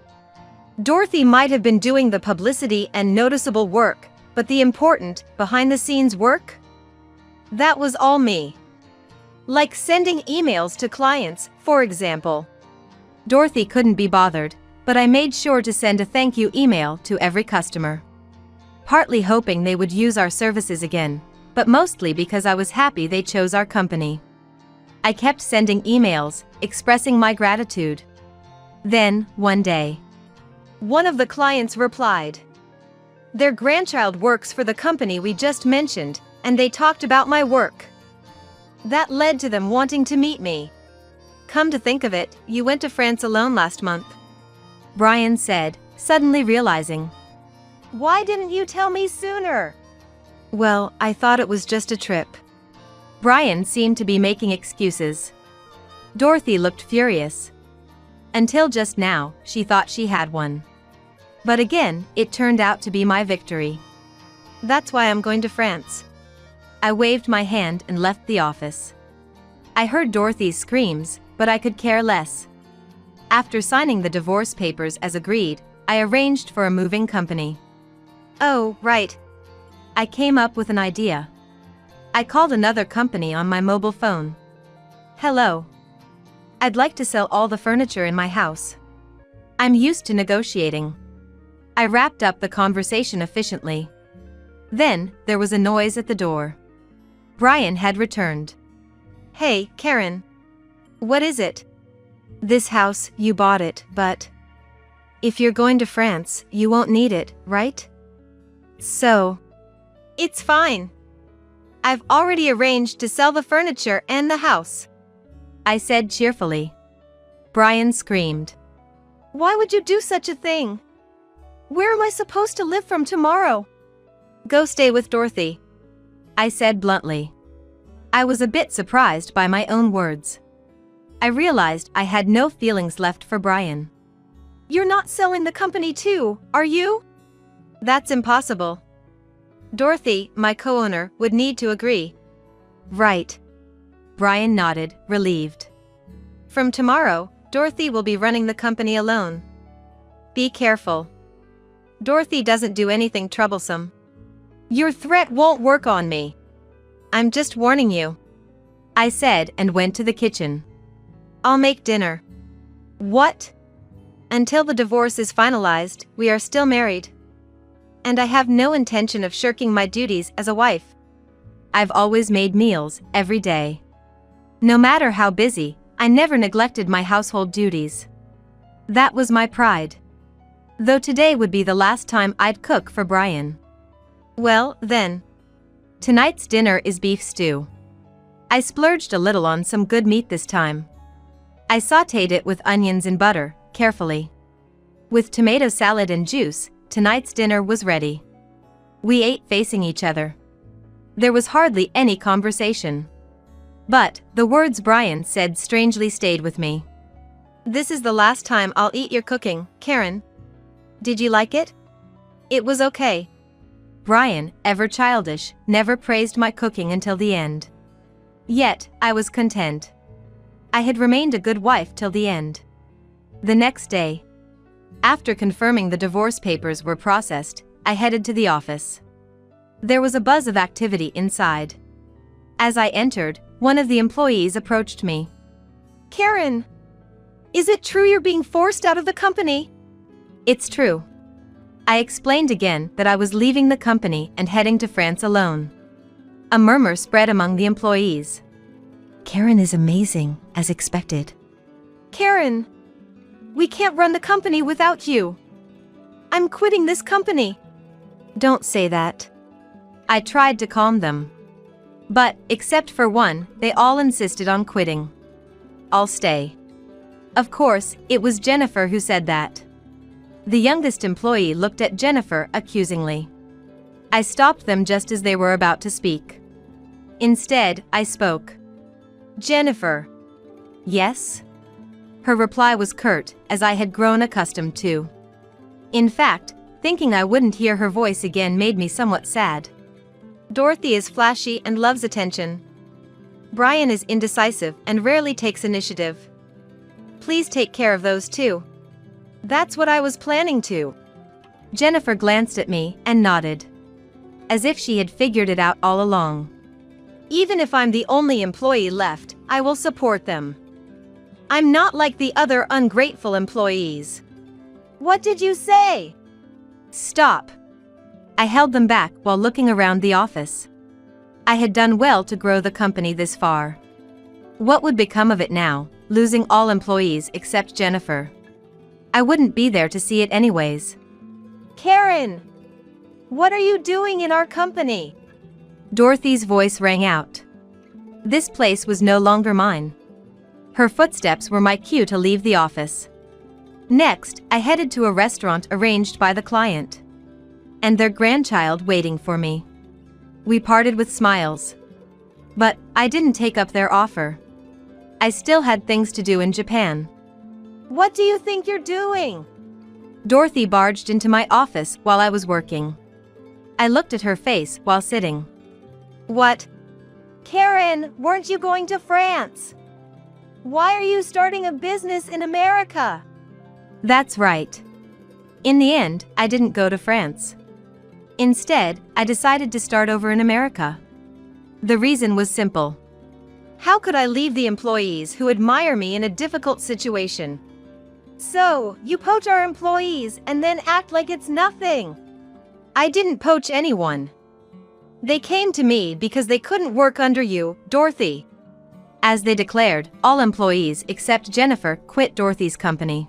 Dorothy might have been doing the publicity and noticeable work, but the important, behind-the-scenes work? That was all me. Like sending emails to clients, for example. Dorothy couldn't be bothered, but I made sure to send a thank you email to every customer. Partly hoping they would use our services again, but mostly because I was happy they chose our company. I kept sending emails, expressing my gratitude. Then, one day, one of the clients replied. Their grandchild works for the company we just mentioned, and they talked about my work. That led to them wanting to meet me. Come to think of it, you went to France alone last month. Brian said, suddenly realizing. Why didn't you tell me sooner? Well, I thought it was just a trip. Brian seemed to be making excuses. Dorothy looked furious. Until just now, she thought she had one. But again, it turned out to be my victory. That's why I'm going to France. I waved my hand and left the office. I heard Dorothy's screams, but I could care less. After signing the divorce papers as agreed, I arranged for a moving company. Oh, right. I came up with an idea. I called another company on my mobile phone. Hello. I'd like to sell all the furniture in my house. I'm used to negotiating. I wrapped up the conversation efficiently. Then, there was a noise at the door. Brian had returned. Hey, Karen. What is it? This house, you bought it, but if you're going to France, you won't need it, right? So, it's fine. I've already arranged to sell the furniture and the house, I said cheerfully. Brian screamed. Why would you do such a thing? Where am I supposed to live from tomorrow? Go stay with Dorothy, I said bluntly. I was a bit surprised by my own words. I realized I had no feelings left for Brian. You're not selling the company too, are you? That's impossible. Dorothy, my co-owner, would need to agree. Right. Brian nodded, relieved. From tomorrow, Dorothy will be running the company alone. Be careful. Dorothy doesn't do anything troublesome. Your threat won't work on me. I'm just warning you, I said and went to the kitchen. I'll make dinner. What? Until the divorce is finalized, we are still married. And I have no intention of shirking my duties as a wife. I've always made meals, every day. No matter how busy, I never neglected my household duties. That was my pride. Though today would be the last time I'd cook for Brian. Well, then. Tonight's dinner is beef stew. I splurged a little on some good meat this time. I sautéed it with onions and butter, carefully. With tomato salad and juice, tonight's dinner was ready. We ate facing each other. There was hardly any conversation. But the words Brian said strangely stayed with me. This is the last time I'll eat your cooking, Karen. Did you like it? It was okay. Brian, ever childish, never praised my cooking until the end. Yet, I was content. I had remained a good wife till the end. The next day, after confirming the divorce papers were processed, I headed to the office. There was a buzz of activity inside. As I entered, one of the employees approached me. Karen, is it true you're being forced out of the company? It's true. I explained again that I was leaving the company and heading to France alone. A murmur spread among the employees. Karen is amazing, as expected. Karen, we can't run the company without you. I'm quitting this company. Don't say that. I tried to calm them. But, except for one, they all insisted on quitting. I'll stay. Of course, it was Jennifer who said that. The youngest employee looked at Jennifer accusingly. I stopped them just as they were about to speak. Instead, I spoke. Jennifer. Yes? Her reply was curt, as I had grown accustomed to. In fact, thinking I wouldn't hear her voice again made me somewhat sad. Dorothy is flashy and loves attention. Brian is indecisive and rarely takes initiative. Please take care of those two. That's what I was planning to. Jennifer glanced at me and nodded. As if she had figured it out all along. Even if I'm the only employee left, I will support them. I'm not like the other ungrateful employees. What did you say? Stop. I held them back while looking around the office. I had done well to grow the company this far. What would become of it now, losing all employees except Jennifer? I wouldn't be there to see it anyways. Karen! What are you doing in our company? Dorothy's voice rang out. This place was no longer mine. Her footsteps were my cue to leave the office. Next, I headed to a restaurant arranged by the client. And their grandchild waiting for me. We parted with smiles. But I didn't take up their offer. I still had things to do in Japan. What do you think you're doing? Dorothy barged into my office while I was working. I looked at her face while sitting. What? Karen, weren't you going to France? Why are you starting a business in America? That's right. In the end, I didn't go to France. Instead, I decided to start over in America. The reason was simple. How could I leave the employees who admire me in a difficult situation? So, you poach our employees and then act like it's nothing. I didn't poach anyone. They came to me because they couldn't work under you, Dorothy. As they declared, all employees except Jennifer quit Dorothy's company.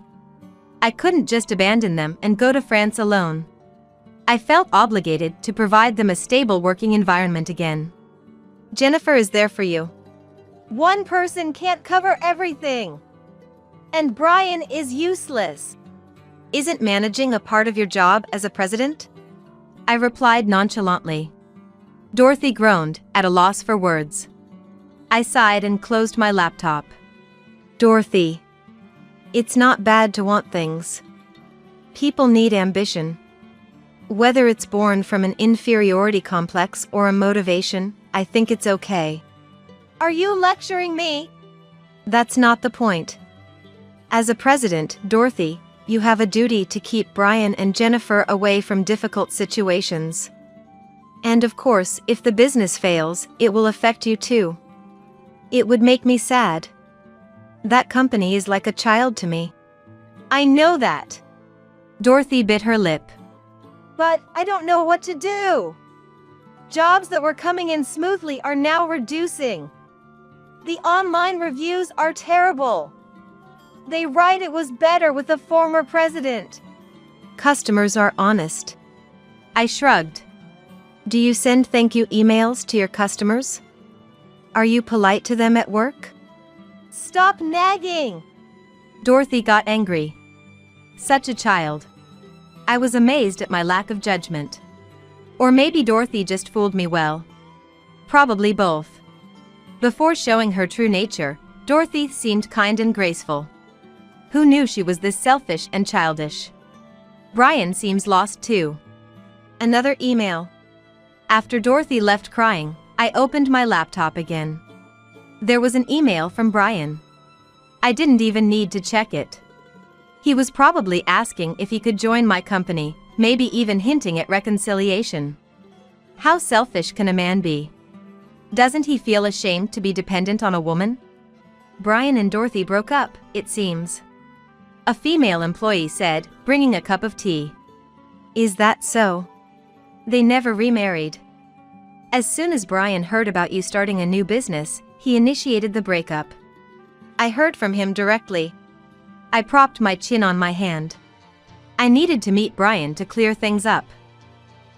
I couldn't just abandon them and go to France alone. I felt obligated to provide them a stable working environment again. Jennifer is there for you. One person can't cover everything. And Brian is useless. Isn't managing a part of your job as a president? I replied nonchalantly. Dorothy groaned, at a loss for words. I sighed and closed my laptop. Dorothy, it's not bad to want things. People need ambition. Whether it's born from an inferiority complex or a motivation, I think it's okay. Are you lecturing me? That's not the point. As a president, Dorothy, you have a duty to keep Brian and Jennifer away from difficult situations. And of course, if the business fails, it will affect you too. It would make me sad. That company is like a child to me. I know that. Dorothy bit her lip. But I don't know what to do. Jobs that were coming in smoothly are now reducing. The online reviews are terrible. They write it was better with the former president. Customers are honest. I shrugged. Do you send thank you emails to your customers? Are you polite to them at work? Stop nagging! Dorothy got angry. Such a child. I was amazed at my lack of judgment. Or maybe Dorothy just fooled me well. Probably both. Before showing her true nature, Dorothy seemed kind and graceful. Who knew she was this selfish and childish? Brian seems lost too. Another email. After Dorothy left crying, I opened my laptop again. There was an email from Brian. I didn't even need to check it. He was probably asking if he could join my company, maybe even hinting at reconciliation. How selfish can a man be? Doesn't he feel ashamed to be dependent on a woman? Brian and Dorothy broke up, it seems. A female employee said, bringing a cup of tea. Is that so? They never remarried. As soon as Brian heard about you starting a new business, he initiated the breakup. I heard from him directly. I propped my chin on my hand. I needed to meet Brian to clear things up.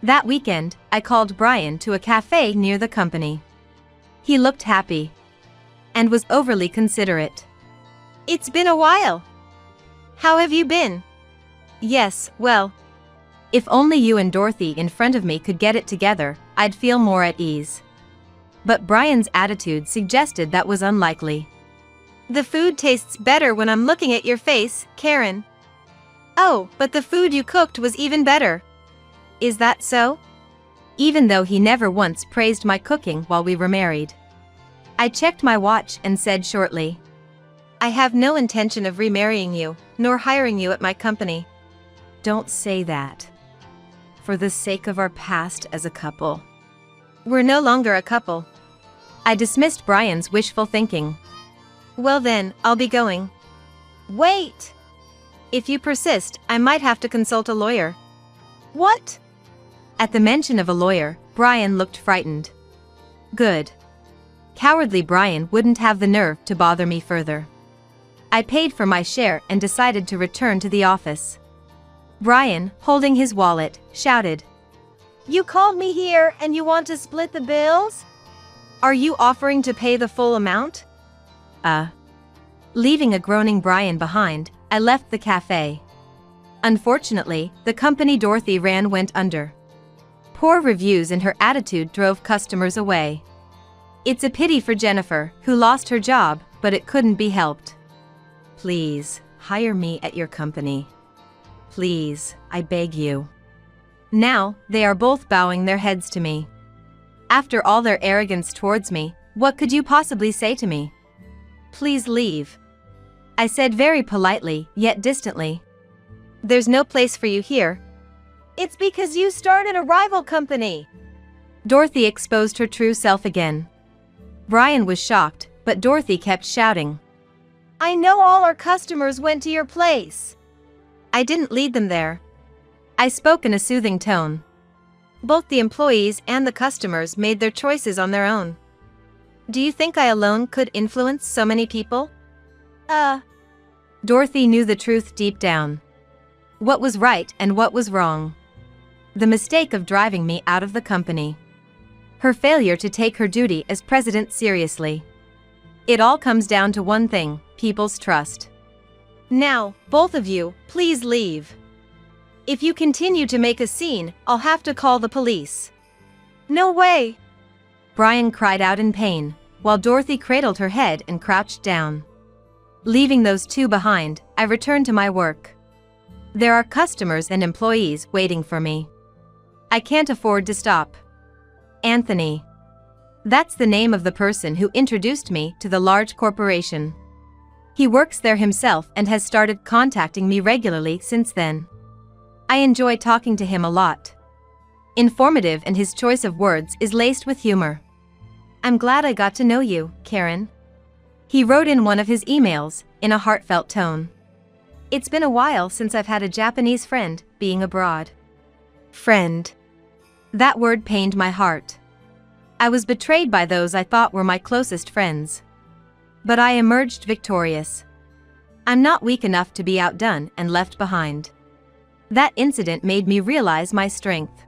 That weekend, I called Brian to a cafe near the company. He looked happy. And was overly considerate. It's been a while. How have you been? Yes, well. If only you and Dorothy in front of me could get it together, I'd feel more at ease. But Brian's attitude suggested that was unlikely. The food tastes better when I'm looking at your face, Karen. Oh, but the food you cooked was even better. Is that so? Even though he never once praised my cooking while we were married. I checked my watch and said shortly, I have no intention of remarrying you, nor hiring you at my company. Don't say that. For the sake of our past as a couple. We're no longer a couple. I dismissed Brian's wishful thinking. Well then, I'll be going. Wait! If you persist, I might have to consult a lawyer. What? At the mention of a lawyer, Brian looked frightened. Good. Cowardly Brian wouldn't have the nerve to bother me further. I paid for my share and decided to return to the office. Brian, holding his wallet, shouted, You called me here and you want to split the bills? Are you offering to pay the full amount? Leaving a groaning Brian behind, I left the cafe. Unfortunately, the company Dorothy ran went under. Poor reviews and her attitude drove customers away. It's a pity for Jennifer, who lost her job, but it couldn't be helped. Please, hire me at your company. Please, I beg you. Now, they are both bowing their heads to me. After all their arrogance towards me, what could you possibly say to me? Please leave. I said very politely, yet distantly. There's no place for you here. It's because you started a rival company. Dorothy exposed her true self again. Brian was shocked, but Dorothy kept shouting. I know all our customers went to your place. I didn't lead them there. I spoke in a soothing tone. Both the employees and the customers made their choices on their own. Do you think I alone could influence so many people? Dorothy knew the truth deep down. What was right and what was wrong. The mistake of driving me out of the company. Her failure to take her duty as president seriously. It all comes down to one thing, people's trust. Now, both of you, please leave. If you continue to make a scene, I'll have to call the police. No way! Brian cried out in pain, while Dorothy cradled her head and crouched down. Leaving those two behind, I returned to my work. There are customers and employees waiting for me. I can't afford to stop. Anthony. That's the name of the person who introduced me to the large corporation. He works there himself and has started contacting me regularly since then. I enjoy talking to him a lot. Informative, and his choice of words is laced with humor. I'm glad I got to know you, Karen. He wrote in one of his emails, in a heartfelt tone. It's been a while since I've had a Japanese friend, being abroad. Friend. That word pained my heart. I was betrayed by those I thought were my closest friends. But I emerged victorious. I'm not weak enough to be outdone and left behind. That incident made me realize my strength.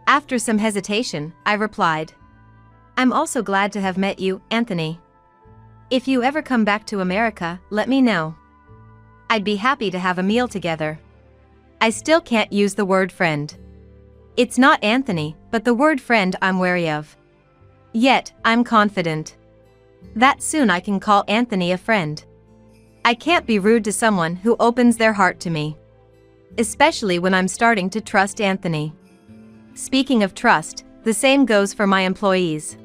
After some hesitation, I replied, "I'm also glad to have met you, Anthony. If you ever come back to America, let me know. I'd be happy to have a meal together." I still can't use the word friend. It's not Anthony, but the word friend I'm wary of. Yet, I'm confident that soon I can call Anthony a friend. I can't be rude to someone who opens their heart to me, especially when I'm starting to trust Anthony. Speaking of trust, the same goes for my employees.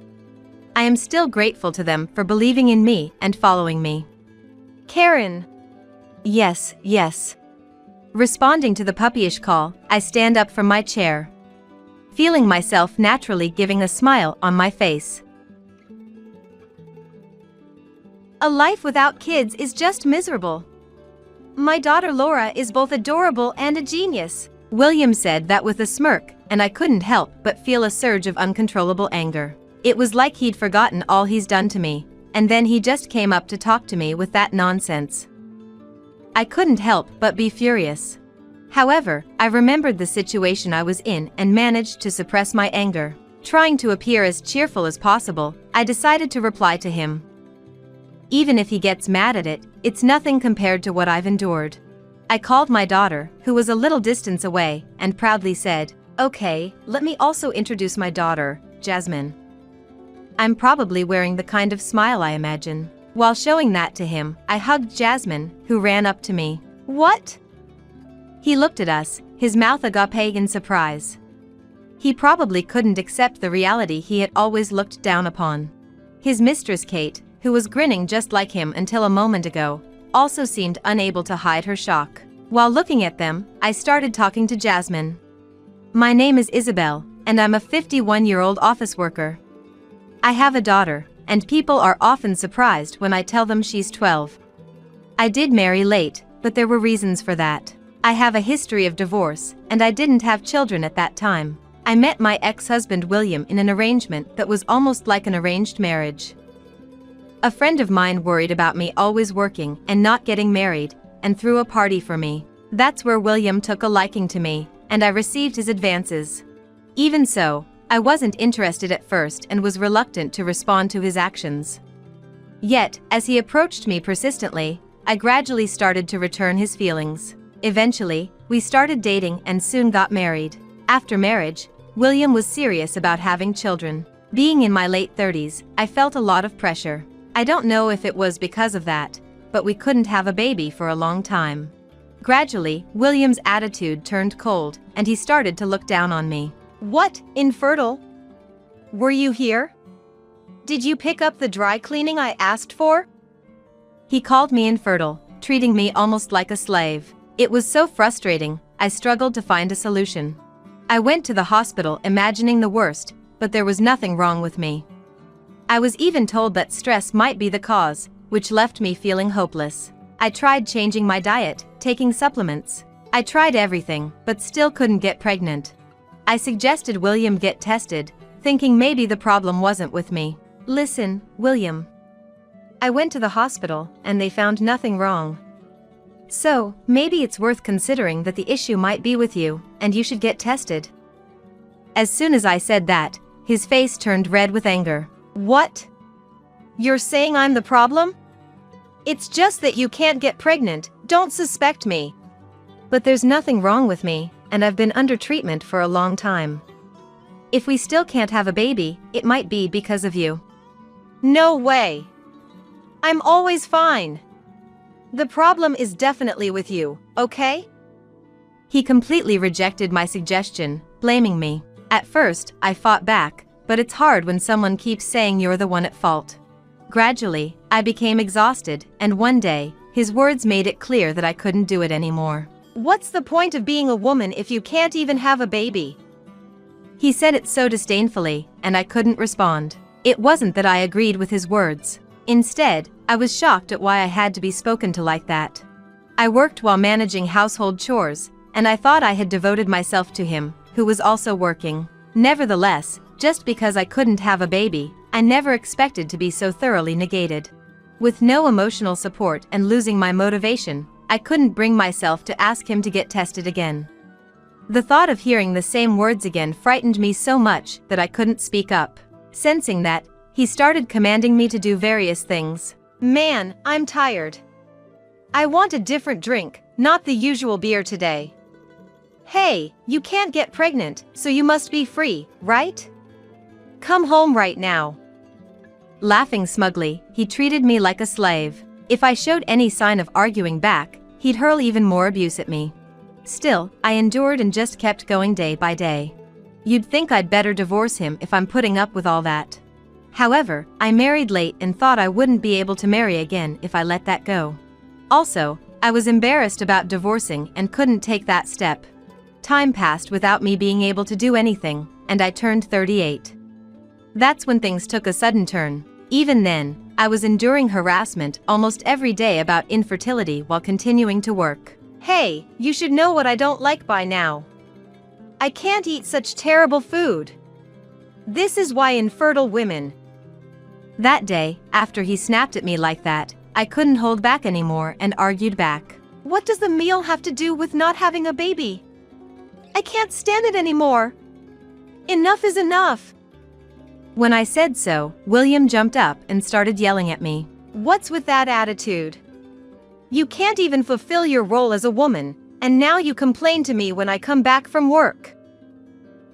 I am still grateful to them for believing in me and following me. Karen. Yes, yes. Responding to the puppyish call, I stand up from my chair, feeling myself naturally giving a smile on my face. A life without kids is just miserable. My daughter Laura is both adorable and a genius. William said that with a smirk, and I couldn't help but feel a surge of uncontrollable anger. It was like he'd forgotten all he's done to me, and then he just came up to talk to me with that nonsense. I couldn't help but be furious. However, I remembered the situation I was in and managed to suppress my anger. Trying to appear as cheerful as possible, I decided to reply to him. Even if he gets mad at it, it's nothing compared to what I've endured. I called my daughter, who was a little distance away, and proudly said, "Okay, let me also introduce my daughter, Jasmine." I'm probably wearing the kind of smile I imagine. While showing that to him, I hugged Jasmine, who ran up to me. "What?" He looked at us, his mouth agape in surprise. He probably couldn't accept the reality he had always looked down upon. His mistress Kate, who was grinning just like him until a moment ago, also seemed unable to hide her shock. While looking at them, I started talking to Jasmine. "My name is Isabel, and I'm a 51-year-old office worker. I have a daughter, and people are often surprised when I tell them she's 12. I did marry late, but there were reasons for that. I have a history of divorce, and I didn't have children at that time. I met my ex-husband William in an arrangement that was almost like an arranged marriage. A friend of mine worried about me always working and not getting married, and threw a party for me. That's where William took a liking to me, and I received his advances. Even so, I wasn't interested at first and was reluctant to respond to his actions. Yet, as he approached me persistently, I gradually started to return his feelings. Eventually, we started dating and soon got married. After marriage, William was serious about having children. Being in my late 30s, I felt a lot of pressure. I don't know if it was because of that, but we couldn't have a baby for a long time. Gradually, William's attitude turned cold, and he started to look down on me. "What, infertile? Were you here? Did you pick up the dry cleaning I asked for?" He called me infertile, treating me almost like a slave. It was so frustrating, I struggled to find a solution. I went to the hospital imagining the worst, but there was nothing wrong with me. I was even told that stress might be the cause, which left me feeling hopeless. I tried changing my diet, taking supplements. I tried everything, but still couldn't get pregnant. I suggested William get tested, thinking maybe the problem wasn't with me. "Listen, William. I went to the hospital, and they found nothing wrong. So, maybe it's worth considering that the issue might be with you, and you should get tested." As soon as I said that, his face turned red with anger. "What? You're saying I'm the problem? It's just that you can't get pregnant, don't suspect me. But there's nothing wrong with me, and I've been under treatment for a long time. If we still can't have a baby, it might be because of you." "No way. I'm always fine. The problem is definitely with you, okay?" He completely rejected my suggestion, blaming me. At first, I fought back, but it's hard when someone keeps saying you're the one at fault. Gradually, I became exhausted, and one day, his words made it clear that I couldn't do it anymore. "What's the point of being a woman if you can't even have a baby?" He said it so disdainfully, and I couldn't respond. It wasn't that I agreed with his words. Instead, I was shocked at why I had to be spoken to like that. I worked while managing household chores, and I thought I had devoted myself to him, who was also working. Nevertheless, just because I couldn't have a baby, I never expected to be so thoroughly negated. With no emotional support and losing my motivation, I couldn't bring myself to ask him to get tested again. The thought of hearing the same words again frightened me so much that I couldn't speak up. Sensing that, he started commanding me to do various things. Man, I'm tired. I want a different drink, not the usual beer today. Hey, you can't get pregnant, so you must be free, right? Come home right now. Laughing smugly, he treated me like a slave. If I showed any sign of arguing back, he'd hurl even more abuse at me. Still, I endured and just kept going day by day. You'd think I'd better divorce him if I'm putting up with all that. However, I married late and thought I wouldn't be able to marry again if I let that go. Also, I was embarrassed about divorcing and couldn't take that step. Time passed without me being able to do anything, and I turned 38. That's when things took a sudden turn. Even then, I was enduring harassment almost every day about infertility while continuing to work. Hey, you should know what I don't like by now. I can't eat such terrible food. This is why infertile women. That day, after he snapped at me like that, I couldn't hold back anymore and argued back. What does the meal have to do with not having a baby? I can't stand it anymore. Enough is enough. When I said so, William jumped up and started yelling at me. What's with that attitude? You can't even fulfill your role as a woman, and now you complain to me when I come back from work.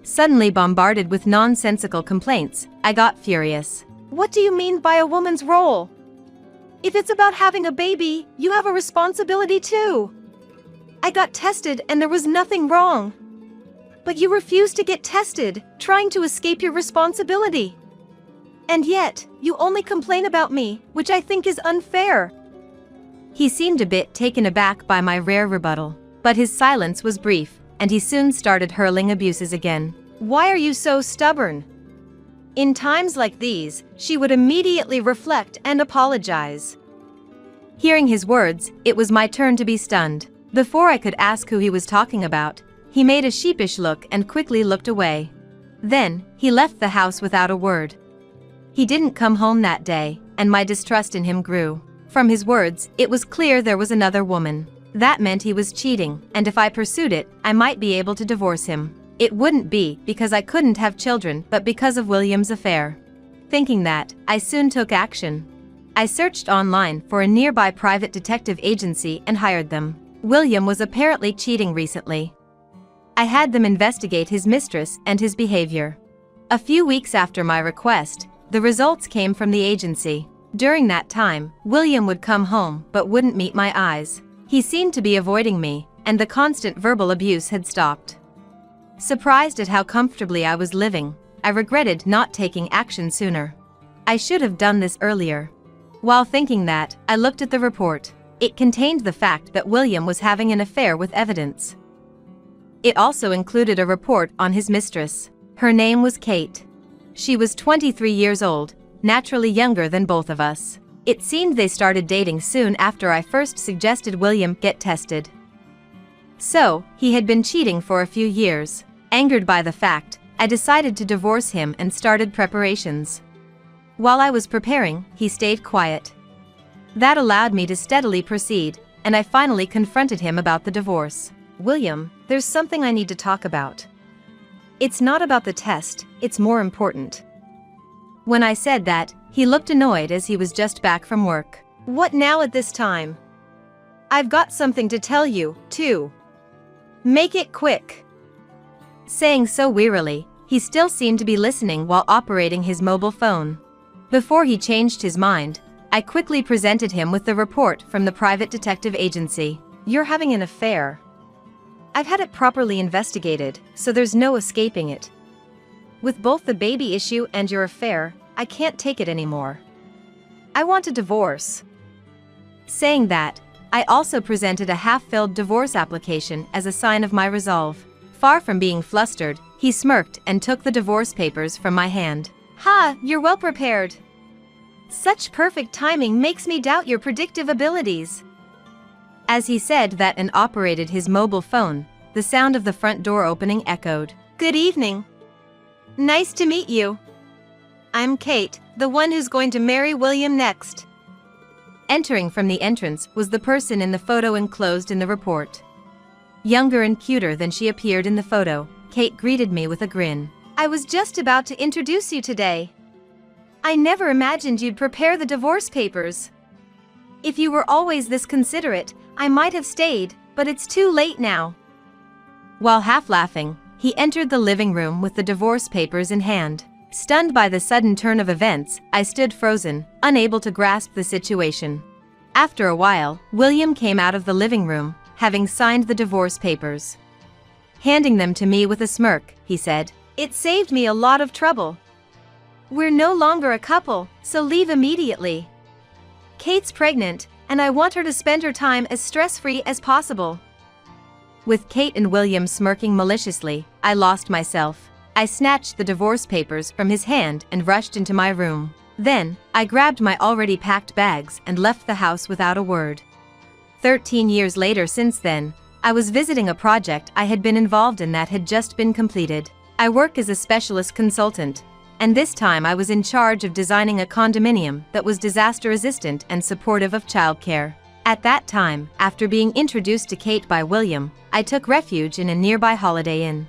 Suddenly bombarded with nonsensical complaints, I got furious. What do you mean by a woman's role? If it's about having a baby, you have a responsibility too. I got tested and there was nothing wrong. But you refused to get tested, trying to escape your responsibility. And yet, you only complain about me, which I think is unfair. He seemed a bit taken aback by my rare rebuttal, but his silence was brief, and he soon started hurling abuses again. Why are you so stubborn? In times like these, she would immediately reflect and apologize. Hearing his words, it was my turn to be stunned. Before I could ask who he was talking about, he made a sheepish look and quickly looked away. Then, he left the house without a word. He didn't come home that day, and my distrust in him grew. From his words, it was clear there was another woman. That meant he was cheating, and if I pursued it, I might be able to divorce him. It wouldn't be because I couldn't have children but because of William's affair. Thinking that, I soon took action. I searched online for a nearby private detective agency and hired them. William was apparently cheating recently. I had them investigate his mistress and his behavior. A few weeks after my request, the results came from the agency. During that time, William would come home but wouldn't meet my eyes. He seemed to be avoiding me, and the constant verbal abuse had stopped. Surprised at how comfortably I was living, I regretted not taking action sooner. I should have done this earlier. While thinking that, I looked at the report. It contained the fact that William was having an affair with evidence. It also included a report on his mistress. Her name was Kate. She was 23 years old, naturally younger than both of us. It seemed they started dating soon after I first suggested William get tested. So, he had been cheating for a few years. Angered by the fact, I decided to divorce him and started preparations. While I was preparing, he stayed quiet. That allowed me to steadily proceed, and I finally confronted him about the divorce. William, there's something I need to talk about. It's not about the test, it's more important. When I said that, he looked annoyed as he was just back from work. What now at this time? I've got something to tell you, too. Make it quick. Saying so wearily, he still seemed to be listening while operating his mobile phone. Before he changed his mind, I quickly presented him with the report from the private detective agency. You're having an affair. I've had it properly investigated, so there's no escaping it. With both the baby issue and your affair, I can't take it anymore. I want a divorce. Saying that, I also presented a half-filled divorce application as a sign of my resolve. Far from being flustered, he smirked and took the divorce papers from my hand. Ha, you're well prepared. Such perfect timing makes me doubt your predictive abilities. As he said that and operated his mobile phone, the sound of the front door opening echoed. Good evening. Nice to meet you. I'm Kate, the one who's going to marry William next. Entering from the entrance was the person in the photo enclosed in the report. Younger and cuter than she appeared in the photo, Kate greeted me with a grin. I was just about to introduce you today. I never imagined you'd prepare the divorce papers. If you were always this considerate, I might have stayed, but it's too late now. While half laughing, he entered the living room with the divorce papers in hand. Stunned by the sudden turn of events, I stood frozen, unable to grasp the situation. After a while, William came out of the living room, having signed the divorce papers. Handing them to me with a smirk, he said, "It saved me a lot of trouble. We're no longer a couple, so leave immediately. Kate's pregnant, and I want her to spend her time as stress-free as possible." With Kate and William smirking maliciously, I lost myself. I snatched the divorce papers from his hand and rushed into my room. Then, I grabbed my already packed bags and left the house without a word. 13 years later since then, I was visiting a project I had been involved in that had just been completed. I work as a specialist consultant, and this time I was in charge of designing a condominium that was disaster-resistant and supportive of childcare. At that time, after being introduced to Kate by William, I took refuge in a nearby Holiday Inn.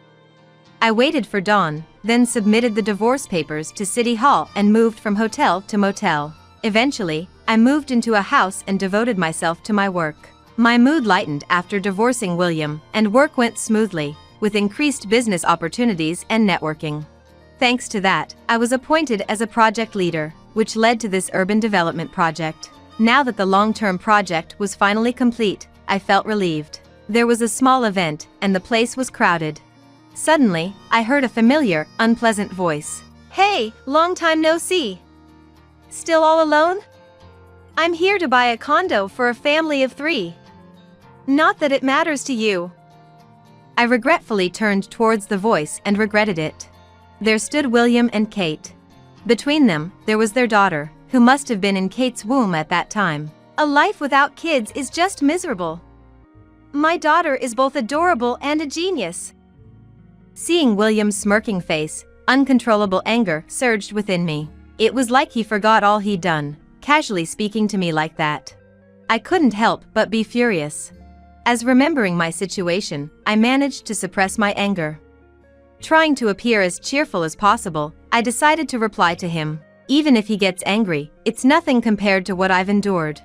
I waited for dawn, then submitted the divorce papers to City Hall and moved from hotel to motel. Eventually, I moved into a house and devoted myself to my work. My mood lightened after divorcing William, and work went smoothly, with increased business opportunities and networking. Thanks to that, I was appointed as a project leader, which led to this urban development project. Now that the long-term project was finally complete, I felt relieved. There was a small event, and the place was crowded. Suddenly, I heard a familiar, unpleasant voice. "Hey, long time no see. Still all alone? I'm here to buy a condo for a family of 3. Not that it matters to you." I regretfully turned towards the voice and regretted it. There stood William and Kate. Between them, there was their daughter, who must have been in Kate's womb at that time. "A life without kids is just miserable. My daughter is both adorable and a genius." Seeing William's smirking face, uncontrollable anger surged within me. It was like he forgot all he'd done, casually speaking to me like that. I couldn't help but be furious. As remembering my situation, I managed to suppress my anger. Trying to appear as cheerful as possible, I decided to reply to him. Even if he gets angry, it's nothing compared to what I've endured.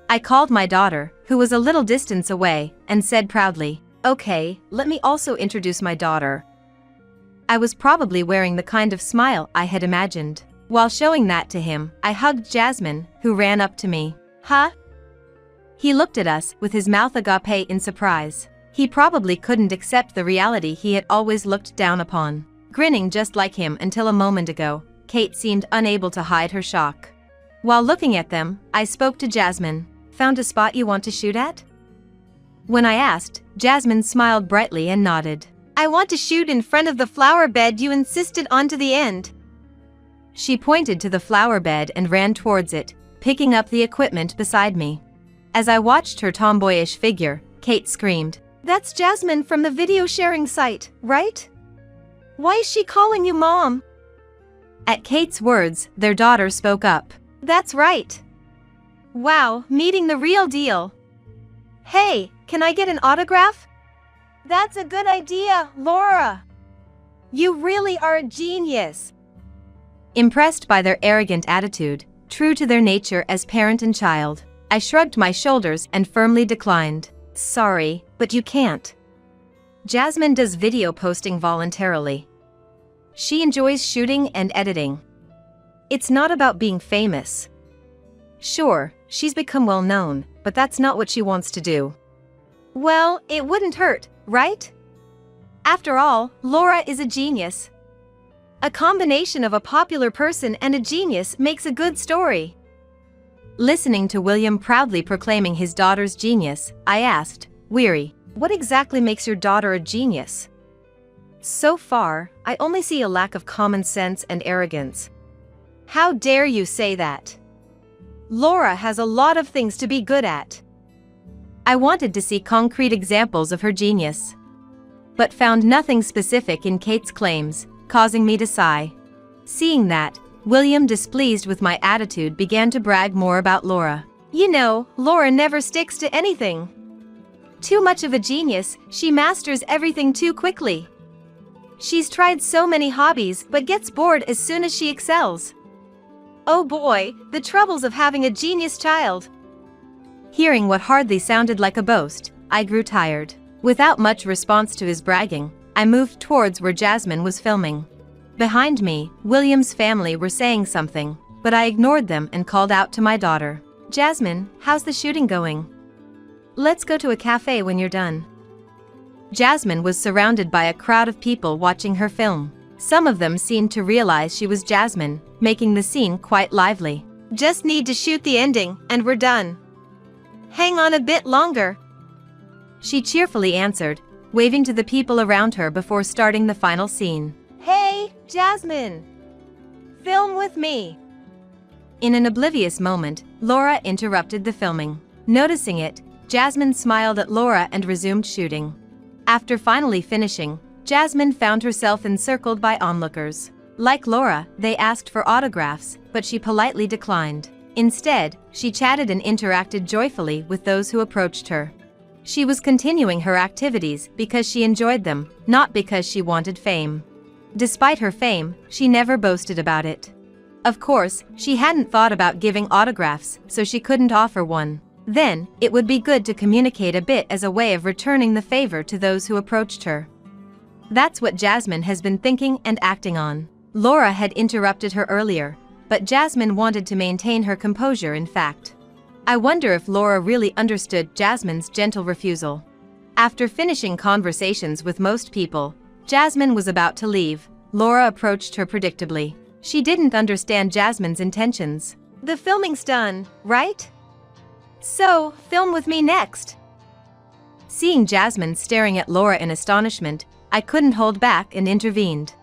I called my daughter, who was a little distance away, and said proudly, "Okay, let me also introduce my daughter." I was probably wearing the kind of smile I had imagined. While showing that to him, I hugged Jasmine, who ran up to me. "Huh?" He looked at us with his mouth agape in surprise. He probably couldn't accept the reality he had always looked down upon. Grinning just like him until a moment ago, Kate seemed unable to hide her shock. While looking at them, I spoke to Jasmine. "Found a spot you want to shoot at?" When I asked, Jasmine smiled brightly and nodded. "I want to shoot in front of the flower bed you insisted on to the end." She pointed to the flower bed and ran towards it, picking up the equipment beside me. As I watched her tomboyish figure, Kate screamed, "That's Jasmine from the video sharing site, right? Why is she calling you Mom?" At Kate's words, their daughter spoke up. "That's right. Wow, meeting the real deal. Hey, can I get an autograph?" "That's a good idea, Laura. You really are a genius." Impressed by their arrogant attitude, true to their nature as parent and child, I shrugged my shoulders and firmly declined. "Sorry, but you can't. Jasmine does video posting voluntarily. She enjoys shooting and editing. It's not about being famous. Sure, she's become well known, but that's not what she wants to do." "Well, it wouldn't hurt, right? After all, Laura is a genius. A combination of a popular person and a genius makes a good story." Listening to William proudly proclaiming his daughter's genius, I asked, weary, "What exactly makes your daughter a genius?" "So far, I only see a lack of common sense and arrogance." "How dare you say that? Laura has a lot of things to be good at." I wanted to see concrete examples of her genius, but found nothing specific in Kate's claims, causing me to sigh. Seeing that, William, displeased with my attitude, began to brag more about Laura. "You know, Laura never sticks to anything. Too much of a genius, she masters everything too quickly. She's tried so many hobbies but gets bored as soon as she excels. Oh boy, the troubles of having a genius child. Hearing what hardly sounded like a boast, I grew tired. Without much response to his bragging, I moved towards where Jasmine was filming. Behind me, William's family were saying something, but I ignored them and called out to my daughter. Jasmine, how's the shooting going? Let's go to a cafe when you're done. Jasmine was surrounded by a crowd of people watching her film. Some of them seemed to realize she was Jasmine, making the scene quite lively. Just need to shoot the ending, and we're done. Hang on a bit longer. She cheerfully answered, waving to the people around her before starting the final scene. Hey, Jasmine! Film with me! In an oblivious moment, Laura interrupted the filming. Noticing it, Jasmine smiled at Laura and resumed shooting. After finally finishing, Jasmine found herself encircled by onlookers. Like Laura, they asked for autographs, but she politely declined. Instead, she chatted and interacted joyfully with those who approached her. She was continuing her activities because she enjoyed them, not because she wanted fame. Despite her fame, she never boasted about it. Of course, she hadn't thought about giving autographs, so she couldn't offer one. Then, it would be good to communicate a bit as a way of returning the favor to those who approached her. That's what Jasmine has been thinking and acting on. Laura had interrupted her earlier, but Jasmine wanted to maintain her composure in fact. I wonder if Laura really understood Jasmine's gentle refusal. After finishing conversations with most people, Jasmine was about to leave. Laura approached her predictably. She didn't understand Jasmine's intentions. The filming's done, right? So, film with me next. Seeing Jasmine staring at Laura in astonishment, I couldn't hold back and intervened.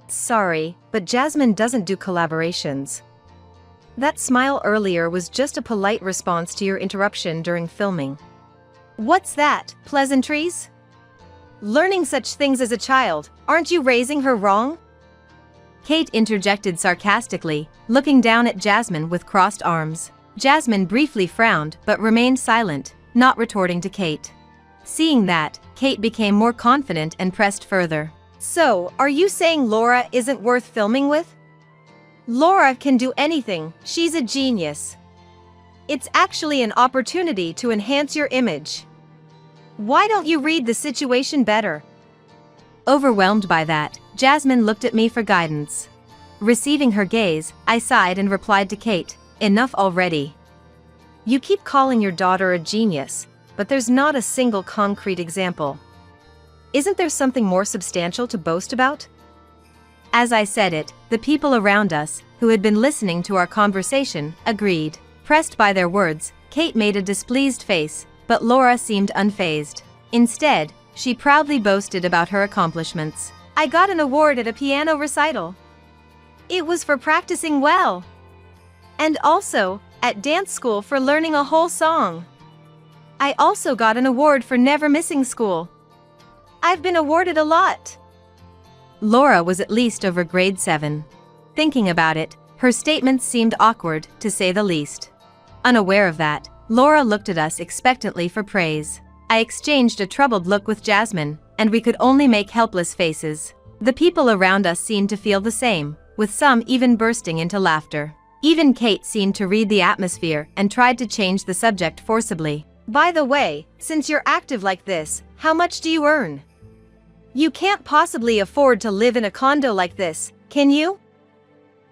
Sorry, but Jasmine doesn't do collaborations. That smile earlier was just a polite response to your interruption during filming. What's that, pleasantries? Learning such things as a child, aren't you raising her wrong? Kate interjected sarcastically, looking down at Jasmine with crossed arms. Jasmine briefly frowned but remained silent, not retorting to Kate. Seeing that, Kate became more confident and pressed further. So, are you saying Laura isn't worth filming with? Laura can do anything, she's a genius. It's actually an opportunity to enhance your image. Why don't you read the situation better? Overwhelmed by that, Jasmine looked at me for guidance. Receiving her gaze, I sighed and replied to Kate, enough already. You keep calling your daughter a genius, but there's not a single concrete example. Isn't there something more substantial to boast about? As I said it, the people around us, who had been listening to our conversation, agreed. Pressed by their words, Kate made a displeased face, but Laura seemed unfazed. Instead, she proudly boasted about her accomplishments. I got an award at a piano recital. It was for practicing well. And also, at dance school for learning a whole song. I also got an award for never missing school. I've been awarded a lot. Laura was at least over grade 7. Thinking about it, her statements seemed awkward, to say the least. Unaware of that, Laura looked at us expectantly for praise. I exchanged a troubled look with Jasmine, and we could only make helpless faces. The people around us seemed to feel the same, with some even bursting into laughter. Even Kate seemed to read the atmosphere and tried to change the subject forcibly. By the way, since you're active like this, how much do you earn? You can't possibly afford to live in a condo like this, can you?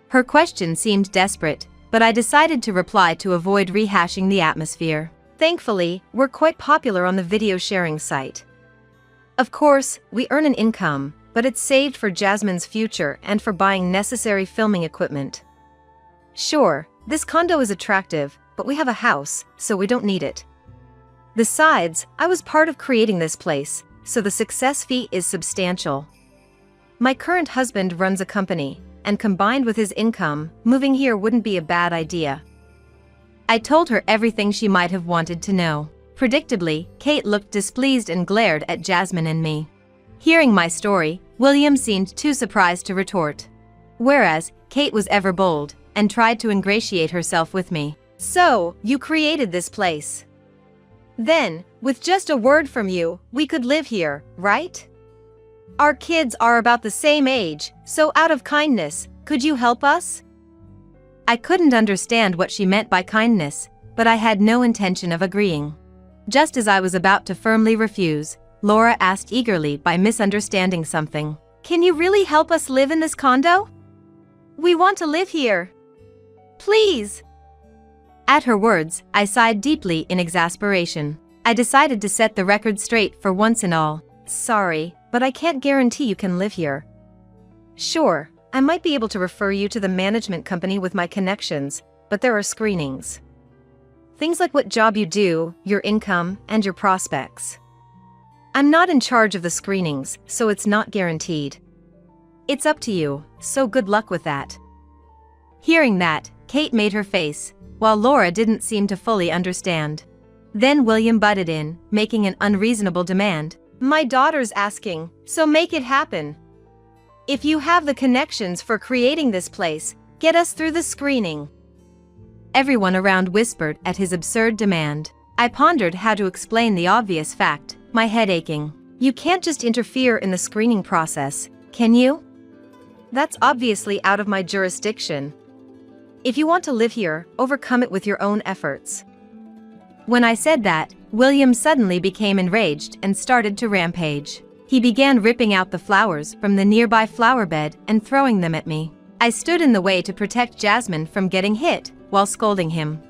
Her question seemed desperate, but I decided to reply to avoid rehashing the atmosphere. Thankfully, we're quite popular on the video sharing site. Of course, we earn an income, but it's saved for Jasmine's future and for buying necessary filming equipment. Sure, this condo is attractive, but we have a house, so we don't need it. Besides, I was part of creating this place, so the success fee is substantial. My current husband runs a company, and combined with his income, moving here wouldn't be a bad idea. I told her everything she might have wanted to know. Predictably, Kate looked displeased and glared at Jasmine and me. Hearing my story, William seemed too surprised to retort. Whereas, Kate was ever bold, and tried to ingratiate herself with me. So, you created this place. Then, With just a word from you, we could live here, right? Our kids are about the same age, so out of kindness, could you help us? I couldn't understand what she meant by kindness, but I had no intention of agreeing. Just as I was about to firmly refuse, Laura asked eagerly by misunderstanding something. Can you really help us live in this condo? We want to live here. Please. At her words, I sighed deeply in exasperation. I decided to set the record straight for once and all. Sorry, but I can't guarantee you can live here. Sure, I might be able to refer you to the management company with my connections, but there are screenings. Things like what job you do, your income, and your prospects. I'm not in charge of the screenings, so it's not guaranteed. It's up to you, so good luck with that. Hearing that, Kate made her face, while Laura didn't seem to fully understand. Then William butted in, making an unreasonable demand. My daughter's asking, so make it happen. If you have the connections for creating this place, get us through the screening. Everyone around whispered at his absurd demand. I pondered how to explain the obvious fact, my head aching. You can't just interfere in the screening process, can you? That's obviously out of my jurisdiction. If you want to live here, overcome it with your own efforts. When I said that, William suddenly became enraged and started to rampage. He began ripping out the flowers from the nearby flower bed and throwing them at me. I stood in the way to protect Jasmine from getting hit, while scolding him.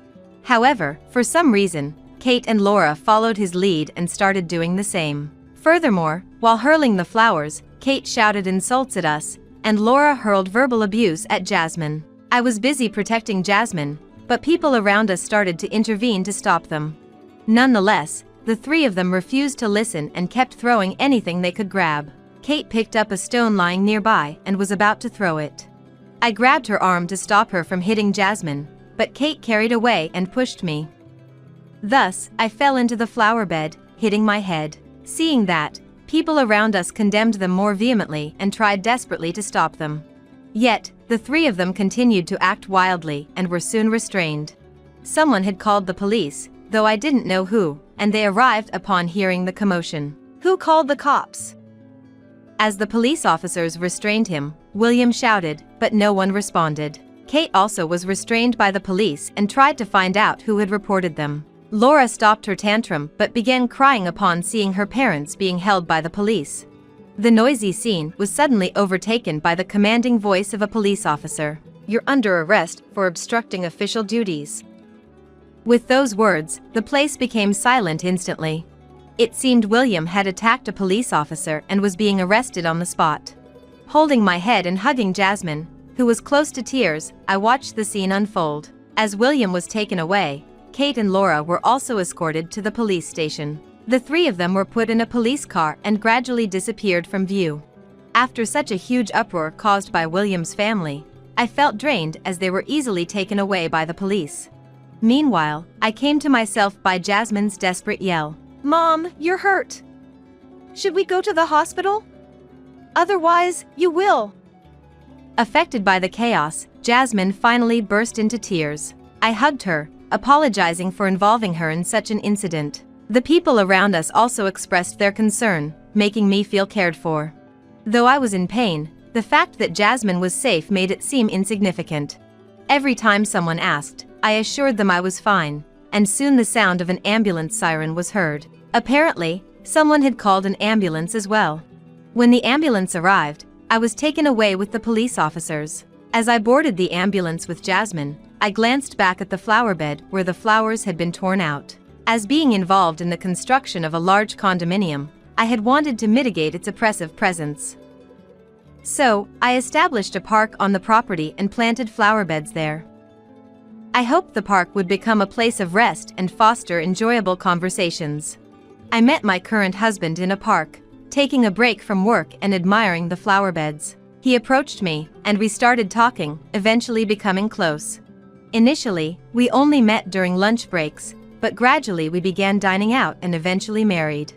However, for some reason, Kate and Laura followed his lead and started doing the same. Furthermore, while hurling the flowers, Kate shouted insults at us, and Laura hurled verbal abuse at Jasmine. I was busy protecting Jasmine, but people around us started to intervene to stop them. Nonetheless, the three of them refused to listen and kept throwing anything they could grab. Kate picked up a stone lying nearby and was about to throw it. I grabbed her arm to stop her from hitting Jasmine, but Kate carried away and pushed me. Thus, I fell into the flower bed, hitting my head. Seeing that, people around us condemned them more vehemently and tried desperately to stop them. Yet, the three of them continued to act wildly and were soon restrained. Someone had called the police, though I didn't know who, and they arrived upon hearing the commotion. Who called the cops? As the police officers restrained him, William shouted, but no one responded. Kate also was restrained by the police and tried to find out who had reported them. Laura stopped her tantrum but began crying upon seeing her parents being held by the police. The noisy scene was suddenly overtaken by the commanding voice of a police officer. You're under arrest for obstructing official duties. With those words, the place became silent instantly. It seemed William had attacked a police officer and was being arrested on the spot. Holding my head and hugging Jasmine, who was close to tears, I watched the scene unfold. As William was taken away, Kate and Laura were also escorted to the police station. The three of them were put in a police car and gradually disappeared from view. After such a huge uproar caused by William's family, I felt drained as they were easily taken away by the police. Meanwhile, I came to myself by Jasmine's desperate yell. Mom, you're hurt. Should we go to the hospital? Otherwise, you will. Affected by the chaos, Jasmine finally burst into tears. I hugged her, apologizing for involving her in such an incident. The people around us also expressed their concern, making me feel cared for. Though I was in pain, the fact that Jasmine was safe made it seem insignificant. Every time someone asked, I assured them I was fine, and soon the sound of an ambulance siren was heard. Apparently, someone had called an ambulance as well. When the ambulance arrived, I was taken away with the police officers. As I boarded the ambulance with Jasmine, I glanced back at the flower bed where the flowers had been torn out. As being involved in the construction of a large condominium, I had wanted to mitigate its oppressive presence. So, I established a park on the property and planted flower beds there. I hoped the park would become a place of rest and foster enjoyable conversations. I met my current husband in a park, taking a break from work and admiring the flower beds. He approached me, and we started talking, eventually becoming close. Initially, we only met during lunch breaks, but gradually we began dining out and eventually married.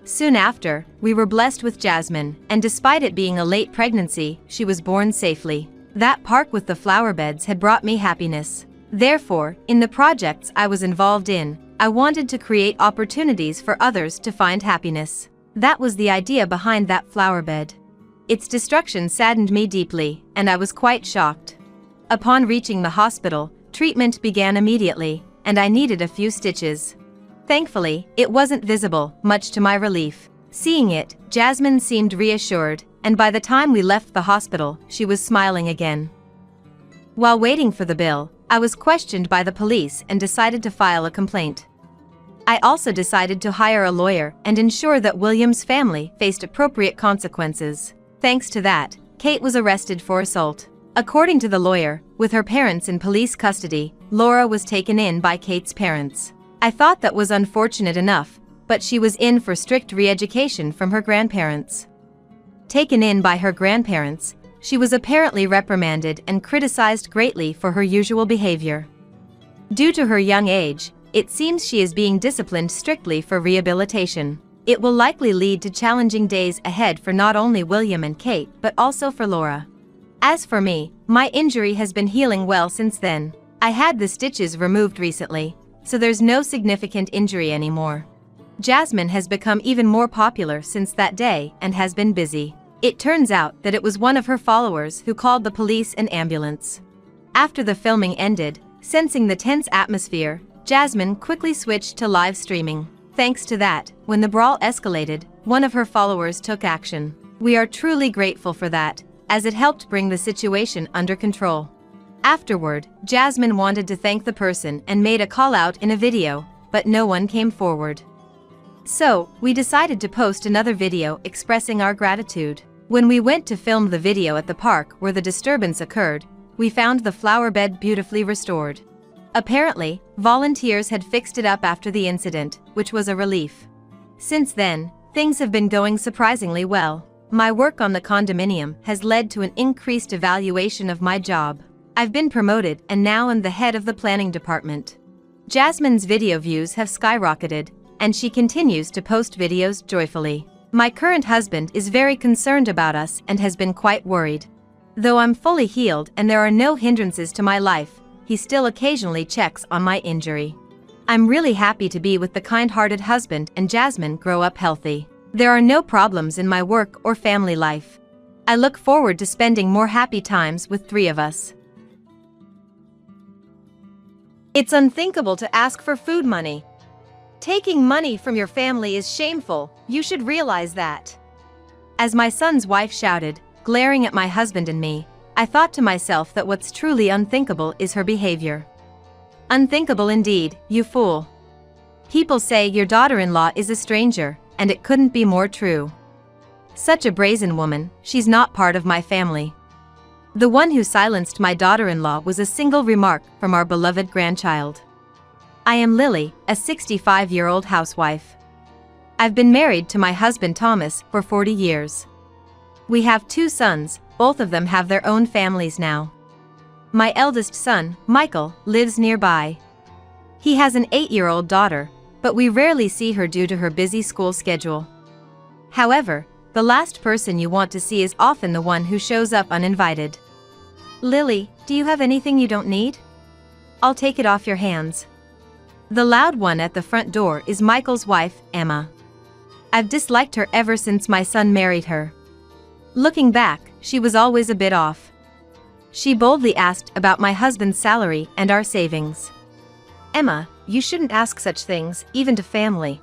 Soon after, we were blessed with Jasmine, and despite it being a late pregnancy, she was born safely. That park with the flower beds had brought me happiness. Therefore, in the projects I was involved in, I wanted to create opportunities for others to find happiness. That was the idea behind that flower bed. Its destruction saddened me deeply, and I was quite shocked. Upon reaching the hospital, treatment began immediately, and I needed a few stitches. Thankfully, it wasn't visible, much to my relief. Seeing it, Jasmine seemed reassured, and by the time we left the hospital, she was smiling again. While waiting for the bill, I was questioned by the police and decided to file a complaint. I also decided to hire a lawyer and ensure that William's family faced appropriate consequences. Thanks to that, Kate was arrested for assault. According to the lawyer, with her parents in police custody, Laura was taken in by Kate's parents. I thought that was unfortunate enough, but she was in for strict re-education from her grandparents. Taken in by her grandparents, she was apparently reprimanded and criticized greatly for her usual behavior. Due to her young age, it seems she is being disciplined strictly for rehabilitation. It will likely lead to challenging days ahead for not only William and Kate but also for Laura. As for me, my injury has been healing well since then. I had the stitches removed recently, so there's no significant injury anymore. Jasmine has become even more popular since that day and has been busy. It turns out that it was one of her followers who called the police and ambulance. After the filming ended, sensing the tense atmosphere, Jasmine quickly switched to live streaming. Thanks to that, when the brawl escalated, one of her followers took action. We are truly grateful for that, as it helped bring the situation under control. Afterward, Jasmine wanted to thank the person and made a call out in a video, but no one came forward. So, we decided to post another video expressing our gratitude. When we went to film the video at the park where the disturbance occurred, we found the flower bed beautifully restored. Apparently, volunteers had fixed it up after the incident, which was a relief. Since then, things have been going surprisingly well. My work on the condominium has led to an increased evaluation of my job. I've been promoted and now am the head of the planning department. Jasmine's video views have skyrocketed, and she continues to post videos joyfully. My current husband is very concerned about us and has been quite worried. Though I'm fully healed and there are no hindrances to my life, he still occasionally checks on my injury. I'm really happy to be with the kind-hearted husband and Jasmine grow up healthy. There are no problems in my work or family life. I look forward to spending more happy times with three of us. It's unthinkable to ask for food money. Taking money from your family is shameful, you should realize that. As my son's wife shouted, glaring at my husband and me, I thought to myself that what's truly unthinkable is her behavior. Unthinkable indeed, you fool. People say your daughter-in-law is a stranger, and it couldn't be more true. Such a brazen woman, she's not part of my family. The one who silenced my daughter-in-law was a single remark from our beloved grandchild. I am Lily, a 65-year-old housewife. I've been married to my husband Thomas for 40 years. We have 2 sons, both of them have their own families now. My eldest son, Michael, lives nearby. He has an 8-year-old daughter, but we rarely see her due to her busy school schedule. However, the last person you want to see is often the one who shows up uninvited. Lily, do you have anything you don't need? I'll take it off your hands. The loud one at the front door is Michael's wife, Emma. I've disliked her ever since my son married her. Looking back, she was always a bit off. She boldly asked about my husband's salary and our savings. Emma, you shouldn't ask such things, even to family.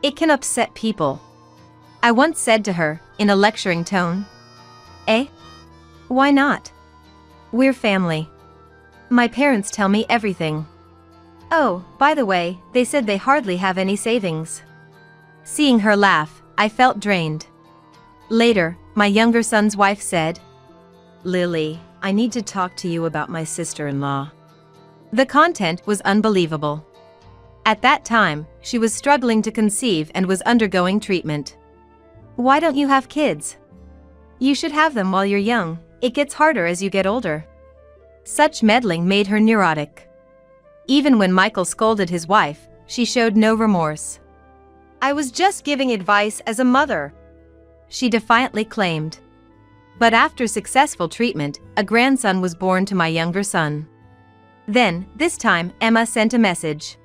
It can upset people. I once said to her, in a lecturing tone. Eh? Why not? We're family. My parents tell me everything. Oh, by the way, they said they hardly have any savings. Seeing her laugh, I felt drained. Later, my younger son's wife said, Lily, I need to talk to you about my sister-in-law. The content was unbelievable. At that time, she was struggling to conceive and was undergoing treatment. Why don't you have kids? You should have them while you're young, it gets harder as you get older. Such meddling made her neurotic. Even when Michael scolded his wife, she showed no remorse. I was just giving advice as a mother, she defiantly claimed. But after successful treatment, a grandson was born to my younger son. Then, this time, Emma sent a message.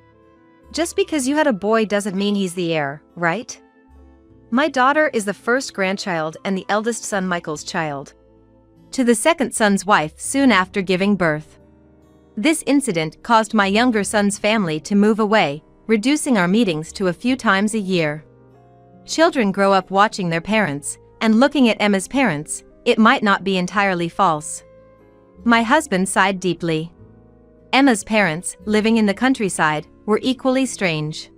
Just because you had a boy doesn't mean he's the heir, right? My daughter is the first grandchild and the eldest son Michael's child. To the second son's wife soon after giving birth. This incident caused my younger son's family to move away, reducing our meetings to a few times a year. Children grow up watching their parents, and looking at Emma's parents, it might not be entirely false. My husband sighed deeply. Emma's parents, living in the countryside, were equally strange.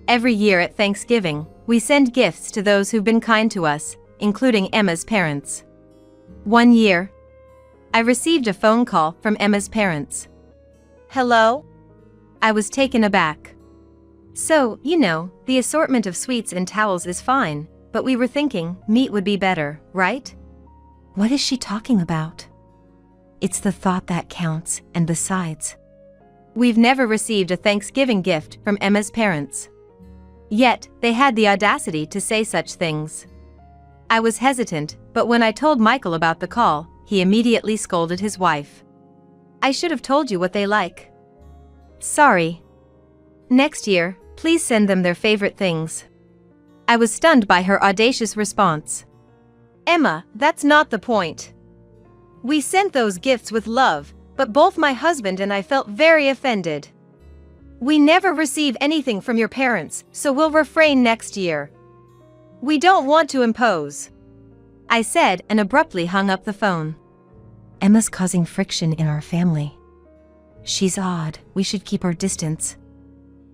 Every year at Thanksgiving, we send gifts to those who've been kind to us, including Emma's parents. One year, I received a phone call from Emma's parents. Hello? I was taken aback. So, the assortment of sweets and towels is fine, but we were thinking meat would be better, right? What is she talking about? It's the thought that counts, and besides, we've never received a Thanksgiving gift from Emma's parents. Yet, they had the audacity to say such things. I was hesitant, but when I told Michael about the call, he immediately scolded his wife. I should have told you what they like. Sorry. Next year, please send them their favorite things. I was stunned by her audacious response. Emma, that's not the point. We sent those gifts with love, but both my husband and I felt very offended. We never receive anything from your parents, so we'll refrain next year. We don't want to impose, I said and abruptly hung up the phone. Emma's causing friction in our family. She's odd, we should keep our distance.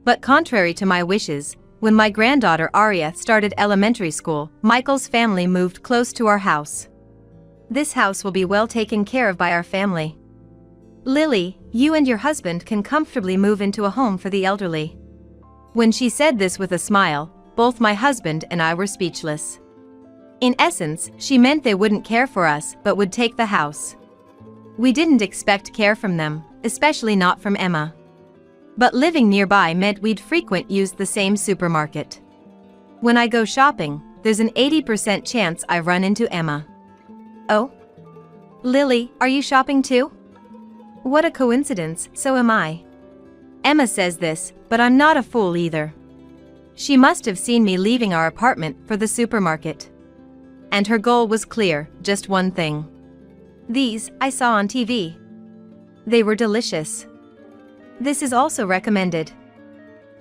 But contrary to my wishes, when my granddaughter Aria started elementary school, Michael's family moved close to our house. This house will be well taken care of by our family. Lily, you and your husband can comfortably move into a home for the elderly. When she said this with a smile, both my husband and I were speechless. In essence, she meant they wouldn't care for us but would take the house. We didn't expect care from them, especially not from Emma. But living nearby meant we'd frequent use the same supermarket. When I go shopping, there's an 80% chance I run into Emma. Oh? Lily, are you shopping too? What a coincidence, so am I. Emma says this, but I'm not a fool either. She must have seen me leaving our apartment for the supermarket. And her goal was clear, just one thing. These, I saw on TV. They were delicious. This is also recommended.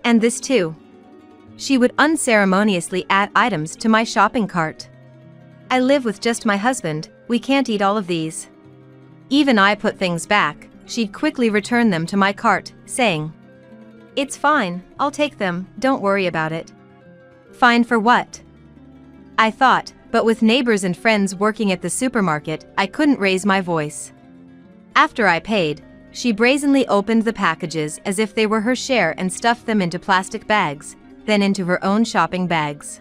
And this too. She would unceremoniously add items to my shopping cart. I live with just my husband, we can't eat all of these. Even I put things back, she'd quickly return them to my cart, saying, "It's fine, I'll take them, don't worry about it." Fine for what? I thought, but with neighbors and friends working at the supermarket, I couldn't raise my voice. After I paid, she brazenly opened the packages as if they were her share and stuffed them into plastic bags, then into her own shopping bags.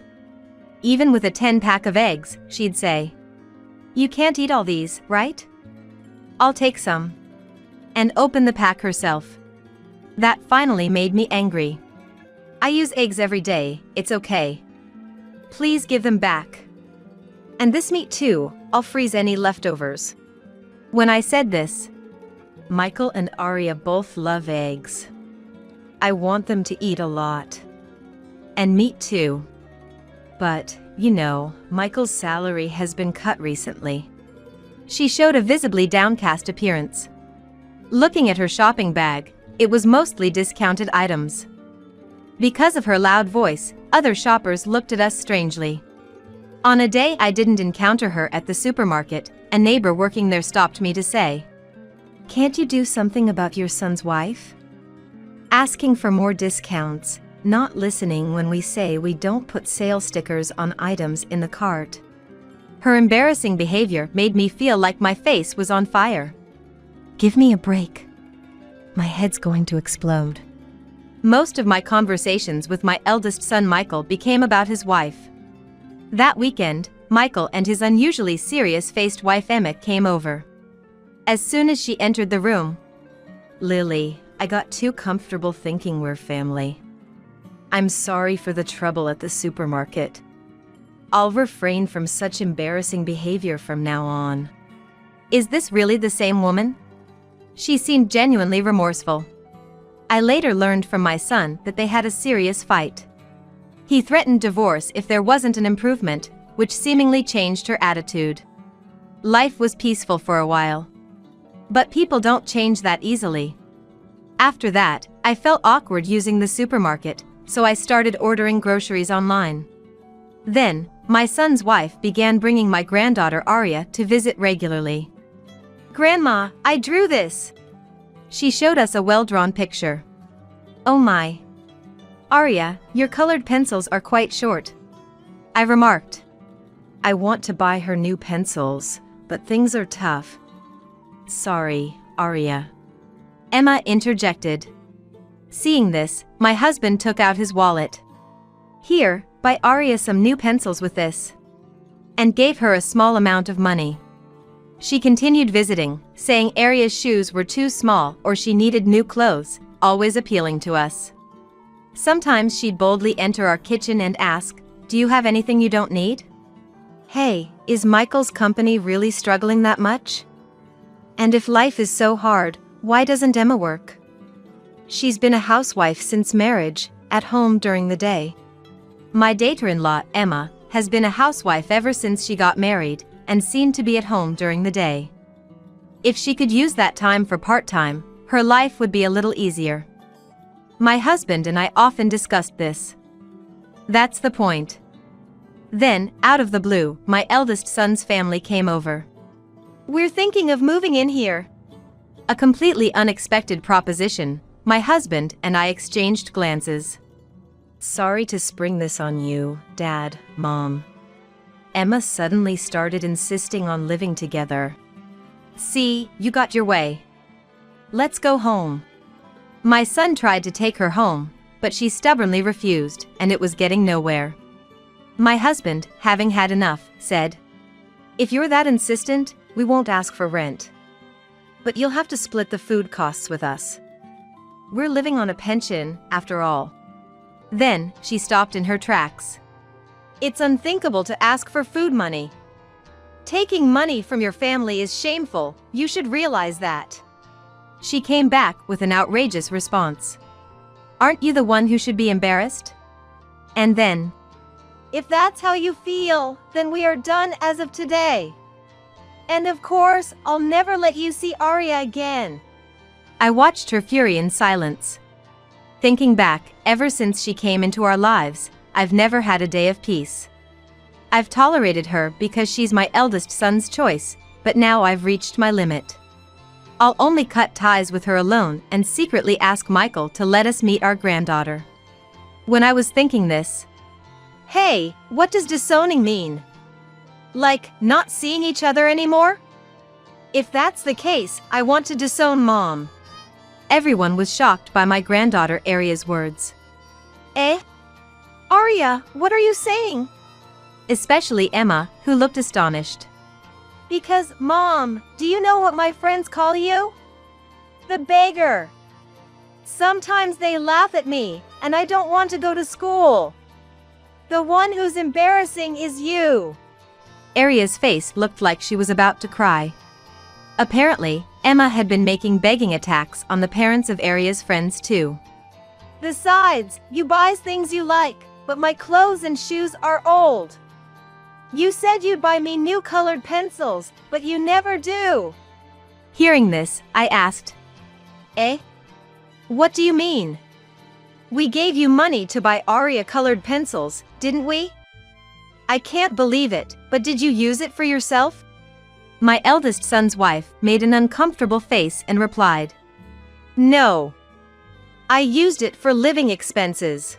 Even with a 10-pack of eggs, she'd say, "You can't eat all these, right? I'll take some." And open the pack herself. That finally made me angry. I use eggs every day, it's okay. Please give them back. And this meat too, I'll freeze any leftovers. When I said this, Michael and Aria both love eggs. I want them to eat a lot. And meat too. But, Michael's salary has been cut recently. She showed a visibly downcast appearance. Looking at her shopping bag, it was mostly discounted items. Because of her loud voice, other shoppers looked at us strangely. On a day I didn't encounter her at the supermarket, a neighbor working there stopped me to say, "Can't you do something about your son's wife? Asking for more discounts, not listening when we say we don't put sale stickers on items in the cart." Her embarrassing behavior made me feel like my face was on fire. Give me a break. My head's going to explode. Most of my conversations with my eldest son Michael became about his wife. That weekend, Michael and his unusually serious-faced wife Emma came over. As soon as she entered the room, "Lily, I got too comfortable thinking we're family. I'm sorry for the trouble at the supermarket. I'll refrain from such embarrassing behavior from now on." Is this really the same woman? She seemed genuinely remorseful. I later learned from my son that they had a serious fight. He threatened divorce if there wasn't an improvement, which seemingly changed her attitude. Life was peaceful for a while. But people don't change that easily. After that, I felt awkward using the supermarket, so I started ordering groceries online. Then, my son's wife began bringing my granddaughter Arya to visit regularly. Grandma, I drew this. She showed us a well-drawn picture. Oh my. Arya, your colored pencils are quite short, I remarked. I want to buy her new pencils, but things are tough. Sorry, Arya. Emma interjected. Seeing this, my husband took out his wallet. Here, buy Arya some new pencils with this. And gave her a small amount of money. She continued visiting, saying Arya's shoes were too small or she needed new clothes, always appealing to us. Sometimes she'd boldly enter our kitchen and ask, "Do you have anything you don't need?" Hey, is Michael's company really struggling that much? And if life is so hard, why doesn't Emma work? She's been a housewife since marriage, at home during the day. My daughter-in-law, Emma, has been a housewife ever since she got married, and seemed to be at home during the day. If she could use that time for part-time, her life would be a little easier. My husband and I often discussed this. That's the point. Then, out of the blue, my eldest son's family came over. We're thinking of moving in here. A completely unexpected proposition. My husband and I exchanged glances. Sorry to spring this on you, Dad, Mom. Emma suddenly started insisting on living together. See, you got your way. Let's go home. My son tried to take her home, but she stubbornly refused, and it was getting nowhere. My husband, having had enough, said, "If you're that insistent, we won't ask for rent. But you'll have to split the food costs with us. We're living on a pension, after all." Then, she stopped in her tracks. It's unthinkable to ask for food money. Taking money from your family is shameful, you should realize that. She came back with an outrageous response. Aren't you the one who should be embarrassed? And then, if that's how you feel, then we are done as of today. And of course, I'll never let you see Arya again. I watched her fury in silence. Thinking back, ever since she came into our lives, I've never had a day of peace. I've tolerated her because she's my eldest son's choice, but now I've reached my limit. I'll only cut ties with her alone and secretly ask Michael to let us meet our granddaughter. When I was thinking this, hey, what does disowning mean? Like, not seeing each other anymore? If that's the case, I want to disown Mom. Everyone was shocked by my granddaughter Arya's words. Eh? Arya, what are you saying? Especially Emma, who looked astonished. Because, Mom, do you know what my friends call you? The beggar. Sometimes they laugh at me, and I don't want to go to school. The one who's embarrassing is you. Arya's face looked like she was about to cry. Apparently, Emma had been making begging attacks on the parents of Arya's friends too. Besides, you buy things you like, but my clothes and shoes are old. You said you'd buy me new colored pencils, but you never do. Hearing this, I asked, Eh? What do you mean? We gave you money to buy Arya colored pencils, didn't we? I can't believe it, but did you use it for yourself? My eldest son's wife made an uncomfortable face and replied, No. I used it for living expenses.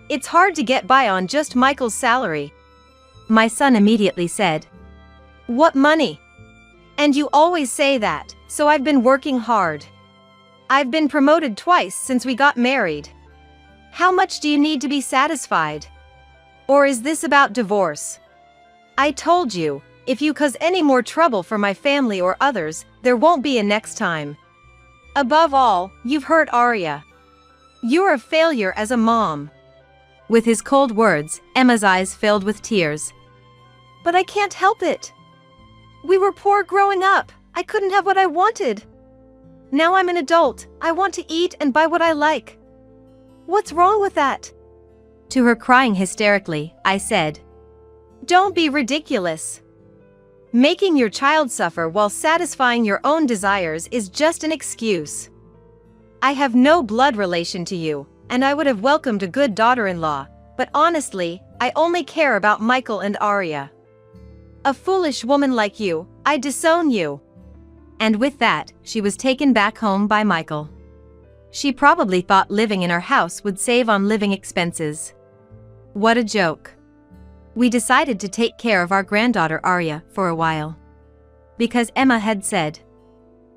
It's hard to get by on just Michael's salary. My son immediately said, What money? And you always say that, so I've been working hard. I've been promoted twice since we got married. How much do you need to be satisfied? Or is this about divorce? I told you, if you cause any more trouble for my family or others, there won't be a next time. Above all, you've hurt Arya. You're a failure as a mom. With his cold words, Emma's eyes filled with tears. But I can't help it. We were poor growing up. I couldn't have what I wanted. Now I'm an adult, I want to eat and buy what I like. What's wrong with that? To her crying hysterically, I said, Don't be ridiculous. Making your child suffer while satisfying your own desires is just an excuse. I have no blood relation to you, and I would have welcomed a good daughter-in-law, but honestly, I only care about Michael and Arya. A foolish woman like you, I disown you. And with that, she was taken back home by Michael. She probably thought living in our house would save on living expenses. What a joke. We decided to take care of our granddaughter Arya for a while. Because Emma had said,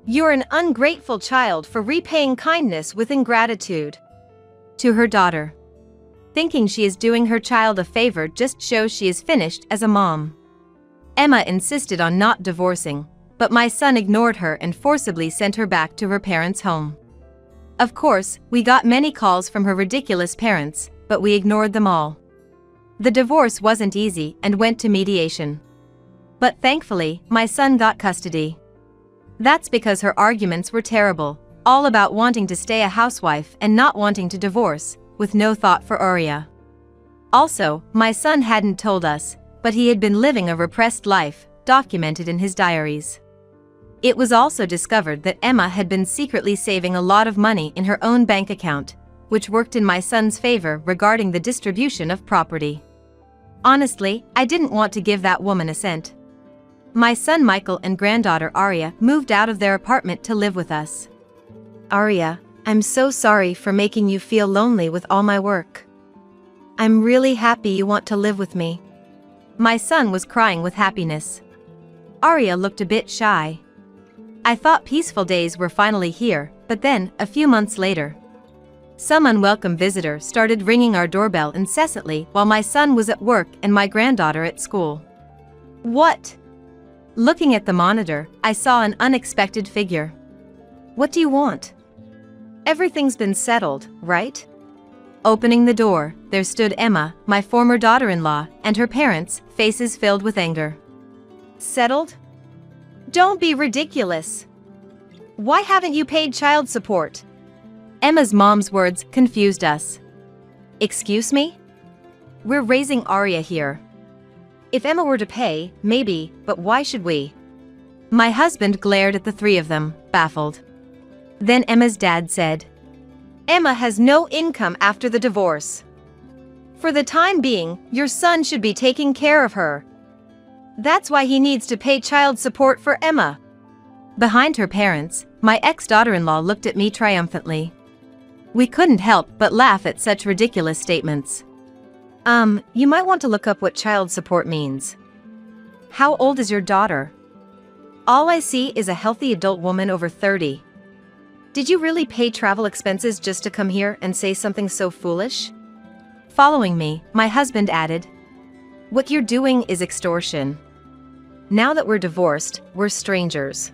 You're an ungrateful child for repaying kindness with ingratitude. To her daughter. Thinking she is doing her child a favor just shows she is finished as a mom. Emma insisted on not divorcing, but my son ignored her and forcibly sent her back to her parents' home. Of course, we got many calls from her ridiculous parents, but we ignored them all. The divorce wasn't easy and went to mediation. But thankfully, my son got custody. That's because her arguments were terrible, all about wanting to stay a housewife and not wanting to divorce, with no thought for Arya. Also, my son hadn't told us, but he had been living a repressed life, documented in his diaries. It was also discovered that Emma had been secretly saving a lot of money in her own bank account, which worked in my son's favor regarding the distribution of property. Honestly, I didn't want to give that woman a cent. My son Michael and granddaughter Arya moved out of their apartment to live with us. Arya, I'm so sorry for making you feel lonely with all my work. I'm really happy you want to live with me. My son was crying with happiness. Arya looked a bit shy. I thought peaceful days were finally here, but then, a few months later, some unwelcome visitor started ringing our doorbell incessantly while my son was at work and my granddaughter at school. What? Looking at the monitor, I saw an unexpected figure. What do you want? Everything's been settled, right? Opening the door, there stood Emma, my former daughter-in-law, and her parents, faces filled with anger. Settled? Don't be ridiculous. Why haven't you paid child support? Emma's mom's words confused us. Excuse me? We're raising Arya here. If Emma were to pay, maybe, but why should we? My husband glared at the three of them, baffled. Then Emma's dad said, Emma has no income after the divorce. For the time being, your son should be taking care of her. That's why he needs to pay child support for Emma. Behind her parents, my ex-daughter-in-law looked at me triumphantly. We couldn't help but laugh at such ridiculous statements. You might want to look up what child support means. How old is your daughter? All I see is a healthy adult woman over 30. Did you really pay travel expenses just to come here and say something so foolish? Following me, my husband added, What you're doing is extortion. Now that we're divorced, we're strangers.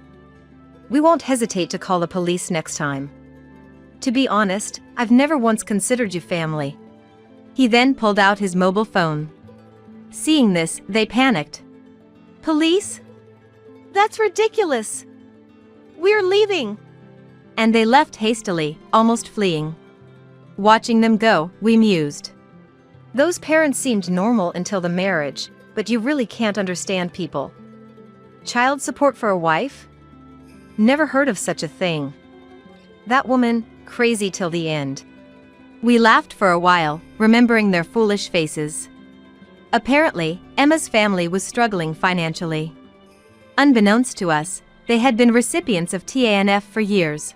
We won't hesitate to call the police next time. To be honest, I've never once considered you family. He then pulled out his mobile phone. Seeing this, they panicked. Police? That's ridiculous. We're leaving. And they left hastily, almost fleeing. Watching them go, we mused. Those parents seemed normal until the marriage, but you really can't understand people. Child support for a wife? Never heard of such a thing. That woman, crazy till the end. We laughed for a while, remembering their foolish faces. Apparently, Emma's family was struggling financially. Unbeknownst to us, they had been recipients of TANF for years,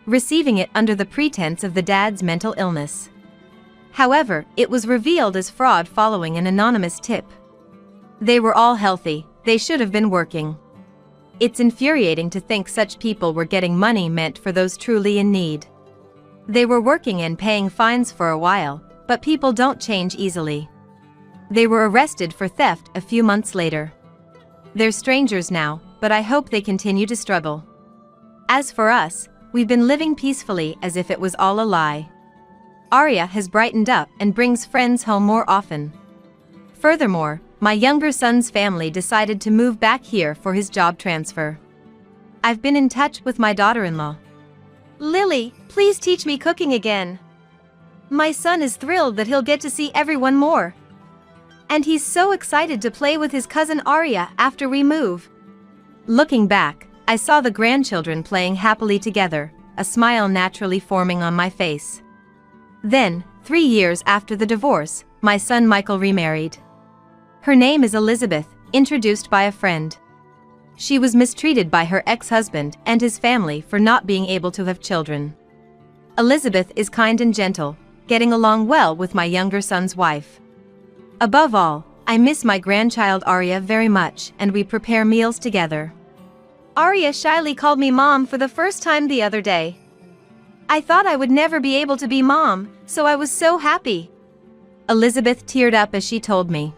receiving it under the pretense of the dad's mental illness. However, it was revealed as fraud following an anonymous tip. They were all healthy, they should have been working. It's infuriating to think such people were getting money meant for those truly in need. They were working and paying fines for a while, but people don't change easily. They were arrested for theft a few months later. They're strangers now, but I hope they continue to struggle. As for us, we've been living peacefully as if it was all a lie. Arya has brightened up and brings friends home more often. Furthermore, my younger son's family decided to move back here for his job transfer. I've been in touch with my daughter-in-law. Lily, please teach me cooking again. My son is thrilled that he'll get to see everyone more. And he's so excited to play with his cousin Arya after we move. Looking back, I saw the grandchildren playing happily together, a smile naturally forming on my face. Then, 3 years after the divorce, my son Michael remarried. Her name is Elizabeth, introduced by a friend. She was mistreated by her ex-husband and his family for not being able to have children. Elizabeth is kind and gentle, getting along well with my younger son's wife. Above all, I miss my grandchild Arya very much, and we prepare meals together. Arya shyly called me mom for the first time the other day. I thought I would never be able to be mom, so I was so happy. Elizabeth teared up as she told me.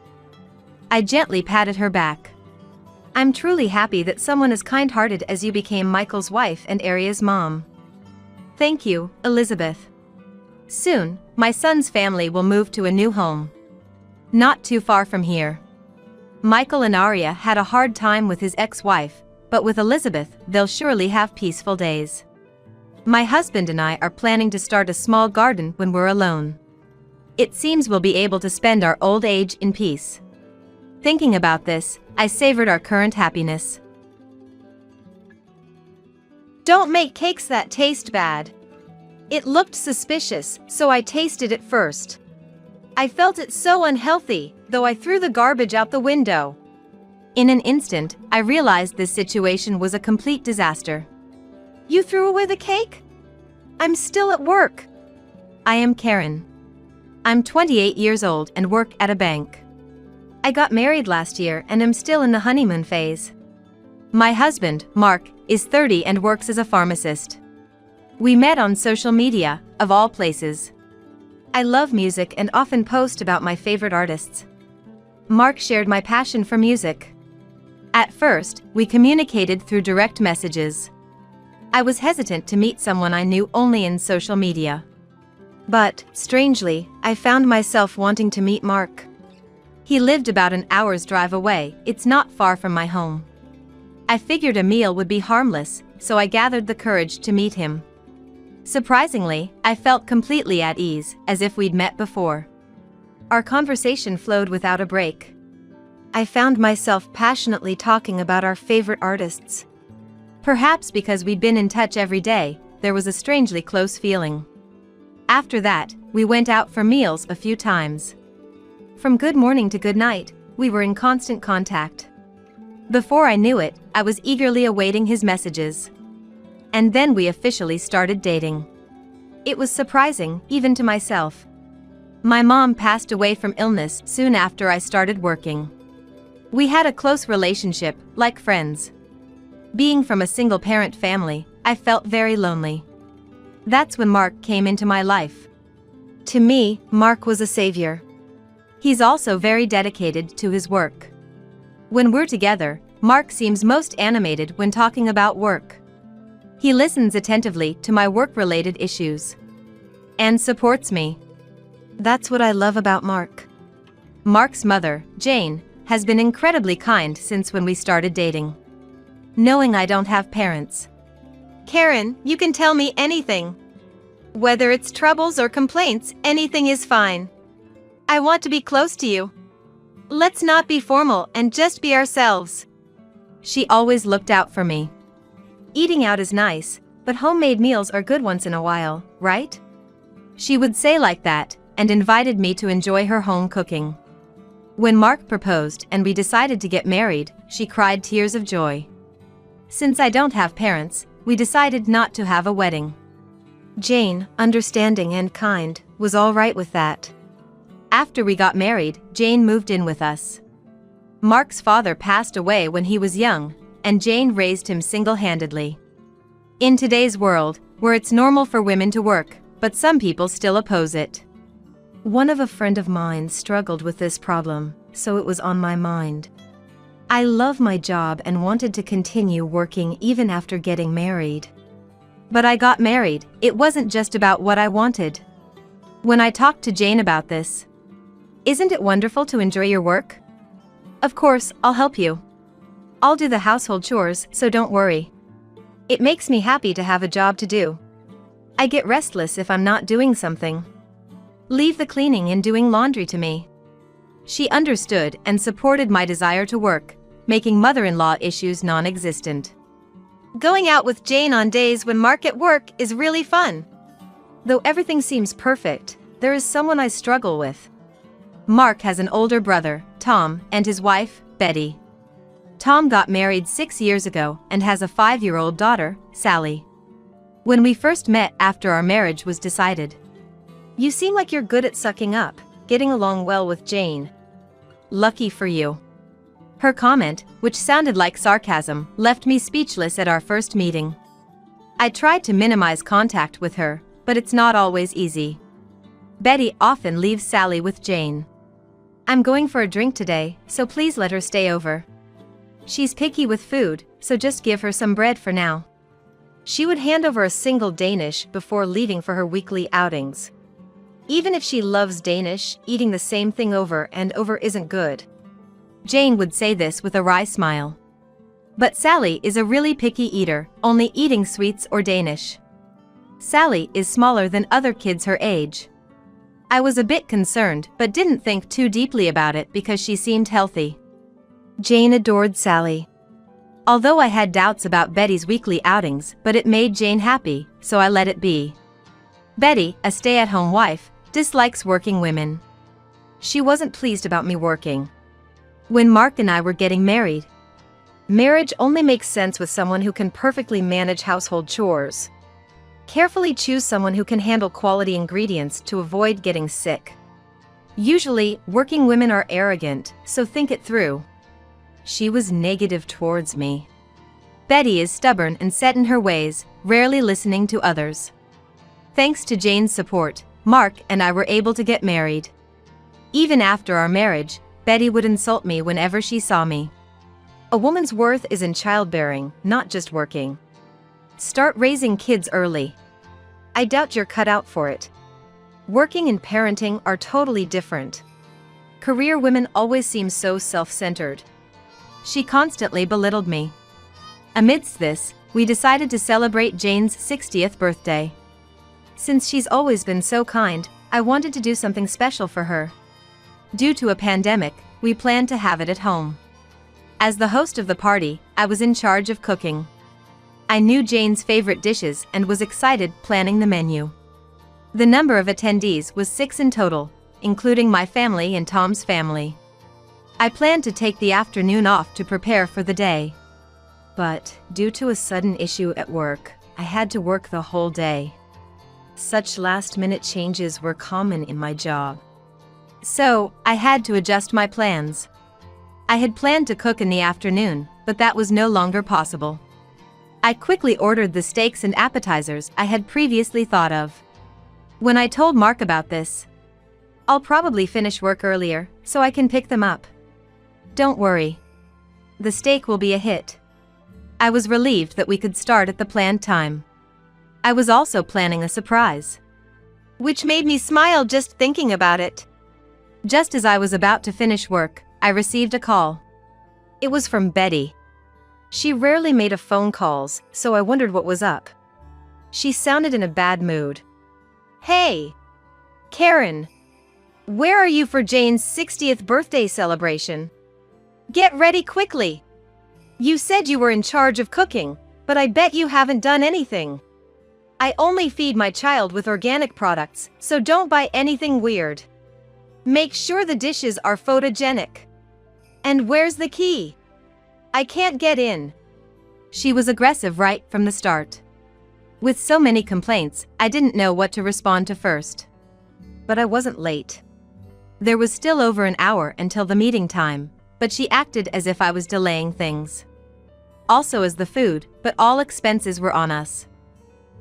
I gently patted her back. I'm truly happy that someone as kind-hearted as you became Michael's wife and Arya's mom. Thank you, Elizabeth. Soon, my son's family will move to a new home. Not too far from here. Michael and Arya had a hard time with his ex-wife, but with Elizabeth, they'll surely have peaceful days. My husband and I are planning to start a small garden when we're alone. It seems we'll be able to spend our old age in peace. Thinking about this, I savored our current happiness. Don't make cakes that taste bad. It looked suspicious, so I tasted it first. I felt it so unhealthy, though I threw the garbage out the window. In an instant, I realized this situation was a complete disaster. You threw away the cake? I'm still at work. I am Karen. I'm 28 years old and work at a bank. I got married last year and am still in the honeymoon phase. My husband, Mark, is 30 and works as a pharmacist. We met on social media, of all places. I love music and often post about my favorite artists. Mark shared my passion for music. At first, we communicated through direct messages. I was hesitant to meet someone I knew only in social media. But, strangely, I found myself wanting to meet Mark. He lived about an hour's drive away. It's not far from my home. I figured a meal would be harmless, so I gathered the courage to meet him. Surprisingly, I felt completely at ease, as if we'd met before. Our conversation flowed without a break. I found myself passionately talking about our favorite artists. Perhaps because we'd been in touch every day, there was a strangely close feeling. After that, we went out for meals a few times. From good morning to good night, we were in constant contact. Before I knew it, I was eagerly awaiting his messages. And then we officially started dating. It was surprising, even to myself. My mom passed away from illness soon after I started working. We had a close relationship, like friends. Being from a single-parent family, I felt very lonely. That's when Mark came into my life. To me, Mark was a savior. He's also very dedicated to his work. When we're together, Mark seems most animated when talking about work. He listens attentively to my work-related issues. And supports me. That's what I love about Mark. Mark's mother, Jane, has been incredibly kind since when we started dating. Knowing I don't have parents. Karen, you can tell me anything. Whether it's troubles or complaints, anything is fine. I want to be close to you. Let's not be formal and just be ourselves. She always looked out for me. Eating out is nice, but homemade meals are good once in a while, right? She would say like that, and invited me to enjoy her home cooking. When Mark proposed and we decided to get married, she cried tears of joy. Since I don't have parents, we decided not to have a wedding. Jane, understanding and kind, was all right with that. After we got married, Jane moved in with us. Mark's father passed away when he was young, and Jane raised him single-handedly. In today's world, where it's normal for women to work, but some people still oppose it. One of a friend of mine struggled with this problem, so it was on my mind. I love my job and wanted to continue working even after getting married. But I got married, it wasn't just about what I wanted. When I talked to Jane about this, "Isn't it wonderful to enjoy your work?" "Of course, I'll help you. I'll do the household chores, so don't worry." It makes me happy to have a job to do. I get restless if I'm not doing something. Leave the cleaning and doing laundry to me. She understood and supported my desire to work, making mother-in-law issues non-existent. Going out with Jane on days when Mark at work is really fun. Though everything seems perfect, there is someone I struggle with. Mark has an older brother, Tom, and his wife, Betty. Tom got married 6 years ago and has a 5-year-old daughter, Sally. When we first met after our marriage was decided. You seem like you're good at sucking up, getting along well with Jane. Lucky for you. Her comment, which sounded like sarcasm, left me speechless at our first meeting. I tried to minimize contact with her, but it's not always easy. Betty often leaves Sally with Jane. I'm going for a drink today, so please let her stay over. She's picky with food, so just give her some bread for now. She would hand over a single Danish before leaving for her weekly outings. Even if she loves Danish, eating the same thing over and over isn't good. Jane would say this with a wry smile. But Sally is a really picky eater, only eating sweets or Danish. Sally is smaller than other kids her age. I was a bit concerned but didn't think too deeply about it because she seemed healthy. Jane adored Sally. Although I had doubts about Betty's weekly outings, but it made Jane happy, so I let it be. Betty, a stay-at-home wife, dislikes working women. She wasn't pleased about me working. When Mark and I were getting married, marriage only makes sense with someone who can perfectly manage household chores. Carefully choose someone who can handle quality ingredients to avoid getting sick. Usually, working women are arrogant, so think it through. She was negative towards me. Betty is stubborn and set in her ways, rarely listening to others. Thanks to Jane's support, Mark and I were able to get married. Even after our marriage, Betty would insult me whenever she saw me. A woman's worth is in childbearing, not just working. Start raising kids early. I doubt you're cut out for it. Working and parenting are totally different. Career women always seem so self-centered. She constantly belittled me. Amidst this, we decided to celebrate Jane's 60th birthday. Since she's always been so kind, I wanted to do something special for her. Due to a pandemic, we planned to have it at home. As the host of the party, I was in charge of cooking. I knew Jane's favorite dishes and was excited planning the menu. The number of attendees was 6 in total, including my family and Tom's family. I planned to take the afternoon off to prepare for the day. But, due to a sudden issue at work, I had to work the whole day. Such last-minute changes were common in my job. So, I had to adjust my plans. I had planned to cook in the afternoon, but that was no longer possible. I quickly ordered the steaks and appetizers I had previously thought of. When I told Mark about this, "I'll probably finish work earlier, so I can pick them up. Don't worry. The steak will be a hit." I was relieved that we could start at the planned time. I was also planning a surprise, which made me smile just thinking about it. Just as I was about to finish work, I received a call. It was from Betty. She rarely made a phone calls, so I wondered what was up. She sounded in a bad mood. "Hey, Karen. Where are you for Jane's 60th birthday celebration? Get ready quickly. You said you were in charge of cooking, but I bet you haven't done anything. I only feed my child with organic products, so don't buy anything weird. Make sure the dishes are photogenic. And where's the key? I can't get in." She was aggressive right from the start. With so many complaints, I didn't know what to respond to first. But I wasn't late. There was still over an hour until the meeting time, but she acted as if I was delaying things. Also as the food, but all expenses were on us.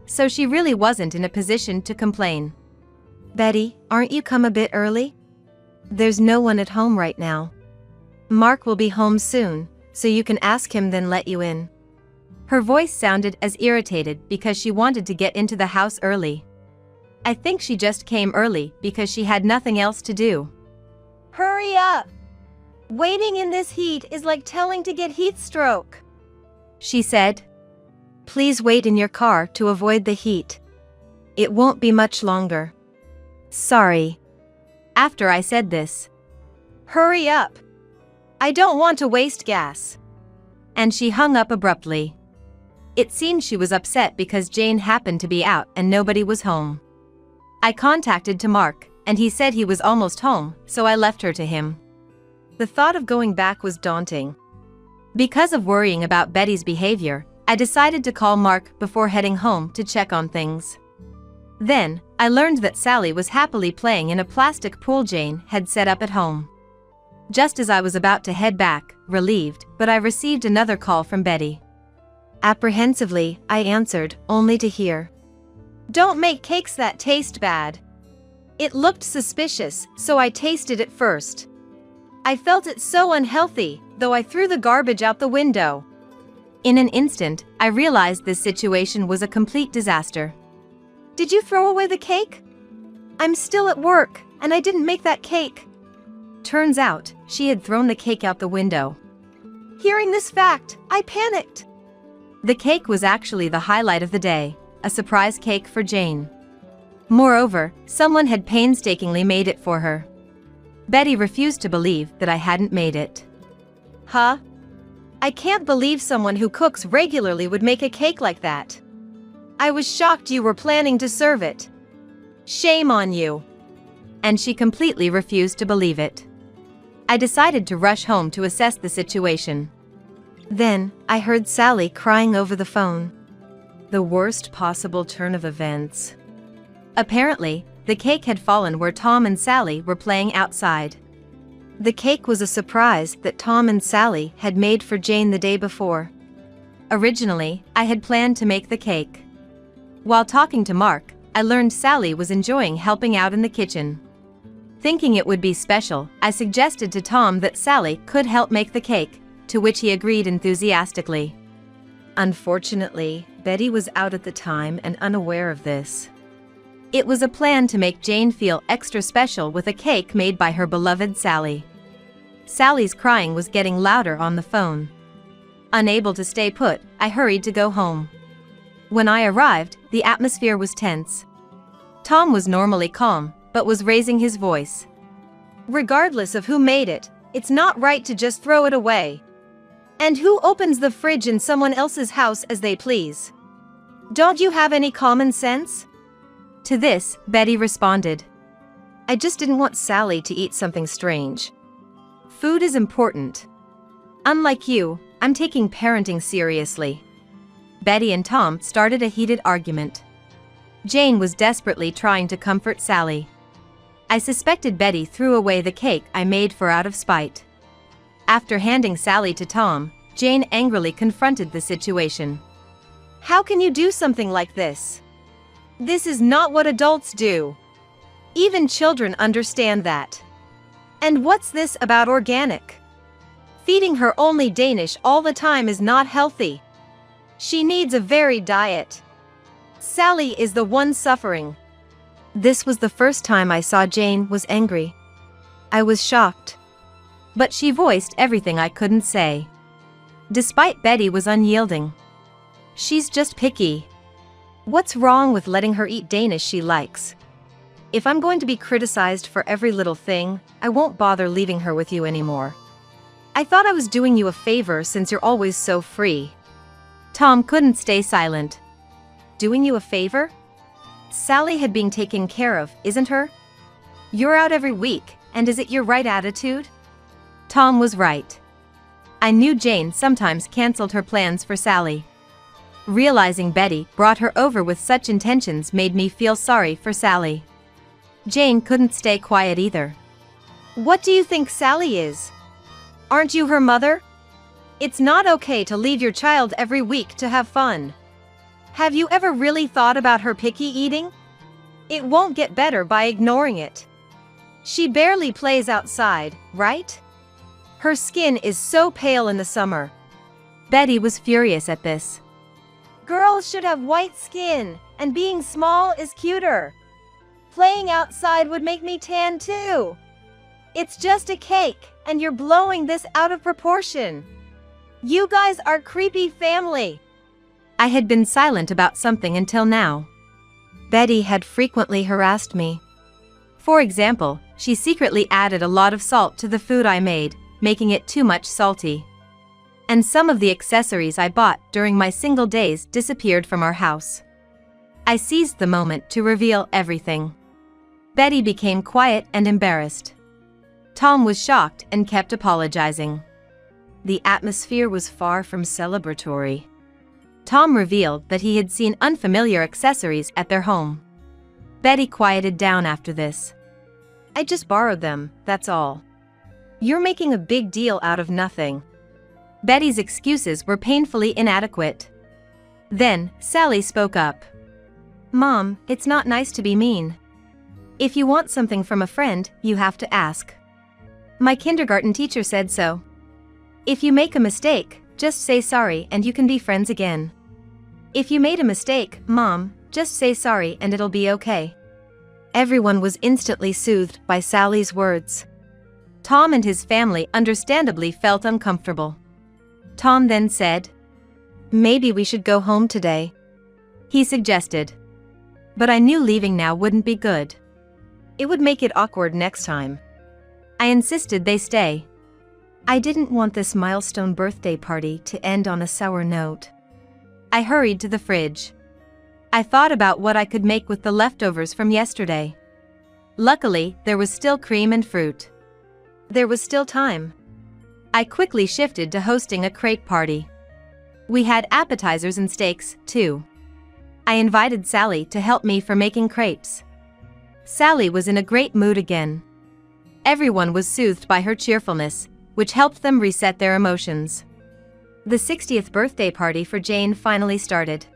So she really wasn't in a position to complain. "Betty, aren't you come a bit early? There's no one at home right now. Mark will be home soon, so you can ask him then let you in." Her voice sounded as irritated because she wanted to get into the house early. I think she just came early because she had nothing else to do. "Hurry up! Waiting in this heat is like telling to get heat stroke," she said. please wait in your car to avoid the heat? It won't be much longer. Sorry. After I said this, Hurry up. I don't want to waste gas. and she hung up abruptly. It seemed she was upset because Jane happened to be out and nobody was home. I contacted to Mark, and he said he was almost home, so I left her to him. The thought of going back was daunting. Because of worrying about Betty's behavior, I decided to call Mark before heading home to check on things. Then, I learned that Sally was happily playing in a plastic pool Jane had set up at home. Just as I was about to head back, relieved, but I received another call from Betty. Apprehensively, I answered, only to hear, Don't make cakes that taste bad. It looked suspicious, so I tasted it first. I felt it so unhealthy, though I threw the garbage out the window. In an instant, I realized this situation was a complete disaster. Did you throw away the cake? I'm still at work, and I didn't make that cake. Turns out, she had thrown the cake out the window. Hearing this fact, I panicked. The cake was actually the highlight of the day, a surprise cake for Jane. Moreover, someone had painstakingly made it for her. Betty refused to believe that I hadn't made it. Huh? I can't believe someone who cooks regularly would make a cake like that. I was shocked you were planning to serve it. Shame on you. And she completely refused to believe it. I decided to rush home to assess the situation. Then, I heard Sally crying over the phone. The worst possible turn of events. Apparently, the cake had fallen where Tom and Sally were playing outside. The cake was a surprise that Tom and Sally had made for Jane the day before. Originally, I had planned to make the cake. While talking to Mark, I learned Sally was enjoying helping out in the kitchen. Thinking it would be special, I suggested to Tom that Sally could help make the cake, to which he agreed enthusiastically. Unfortunately, Betty was out at the time and unaware of this. It was a plan to make Jane feel extra special with a cake made by her beloved Sally. Sally's crying was getting louder on the phone. Unable to stay put, I hurried to go home. When I arrived, the atmosphere was tense. Tom was normally calm, but was raising his voice. Regardless of who made it, it's not right to just throw it away. And who opens the fridge in someone else's house as they please? Don't you have any common sense? To this, Betty responded, I just didn't want Sally to eat something strange. Food is important. Unlike you, I'm taking parenting seriously. Betty and Tom started a heated argument. Jane was desperately trying to comfort Sally. I suspected Betty threw away the cake I made for out of spite. After handing Sally to Tom, Jane angrily confronted the situation. How can you do something like this? This is not what adults do. Even children understand that. And what's this about organic? Feeding her only Danish all the time is not healthy. She needs a varied diet. Sally is the one suffering. This was the first time I saw Jane was angry. I was shocked. But she voiced everything I couldn't say. Despite Betty was unyielding. She's just picky. What's wrong with letting her eat Danish she likes? If I'm going to be criticized for every little thing, I won't bother leaving her with you anymore. I thought I was doing you a favor since you're always so free. Tom couldn't stay silent. Doing you a favor? Sally had been taken care of, isn't her? You're out every week, and is it your right attitude? Tom was right. I knew Jane sometimes canceled her plans for Sally. Realizing Betty brought her over with such intentions made me feel sorry for Sally. Jane couldn't stay quiet either. What do you think Sally is? Aren't you her mother? It's not okay to leave your child every week to have fun. Have you ever really thought about her picky eating? It won't get better by ignoring it. She barely plays outside, right? Her skin is so pale in the summer. Betty was furious at this. Girls should have white skin, and being small is cuter. Playing outside would make me tan too. It's just a cake, and you're blowing this out of proportion. You guys are creepy family. I had been silent about something until now. Betty had frequently harassed me. For example, she secretly added a lot of salt to the food I made, making it too much salty. And some of the accessories I bought during my single days disappeared from our house. I seized the moment to reveal everything. Betty became quiet and embarrassed. Tom was shocked and kept apologizing. The atmosphere was far from celebratory. Tom revealed that he had seen unfamiliar accessories at their home. Betty quieted down after this. I just borrowed them, that's all. You're making a big deal out of nothing. Betty's excuses were painfully inadequate. Then, Sally spoke up. Mom, it's not nice to be mean. If you want something from a friend, you have to ask. My kindergarten teacher said so. If you make a mistake, just say sorry and you can be friends again. If you made a mistake, Mom, just say sorry and it'll be okay. Everyone was instantly soothed by Sally's words. Tom and his family understandably felt uncomfortable. Tom then said, Maybe we should go home today. He suggested. But I knew leaving now wouldn't be good. It would make it awkward next time. I insisted they stay. I didn't want this milestone birthday party to end on a sour note. I hurried to the fridge. I thought about what I could make with the leftovers from yesterday. Luckily, there was still cream and fruit. There was still time. I quickly shifted to hosting a crepe party. We had appetizers and steaks, too. I invited Sally to help me for making crepes. Sally was in a great mood again. Everyone was soothed by her cheerfulness, which helped them reset their emotions. The 60th birthday party for Jane finally started.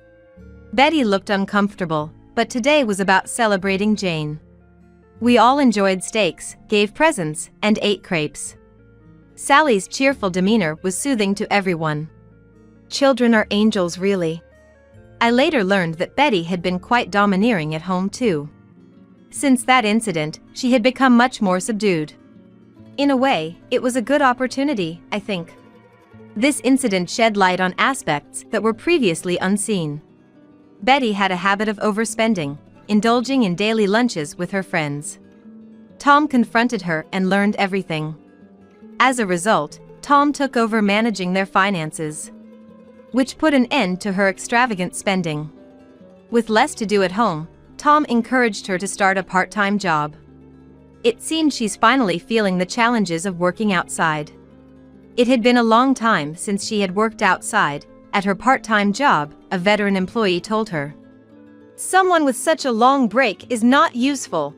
Betty looked uncomfortable, but today was about celebrating Jane. We all enjoyed steaks, gave presents, and ate crepes. Sally's cheerful demeanor was soothing to everyone. Children are angels, really. I later learned that Betty had been quite domineering at home too. Since that incident, she had become much more subdued. In a way, it was a good opportunity, I think. This incident shed light on aspects that were previously unseen. Betty had a habit of overspending, indulging in daily lunches with her friends. Tom confronted her and learned everything. As a result, Tom took over managing their finances, which put an end to her extravagant spending. With less to do at home, Tom encouraged her to start a part-time job. It seems she's finally feeling the challenges of working outside. It had been a long time since she had worked outside. At her part-time job, a veteran employee told her, Someone with such a long break is not useful.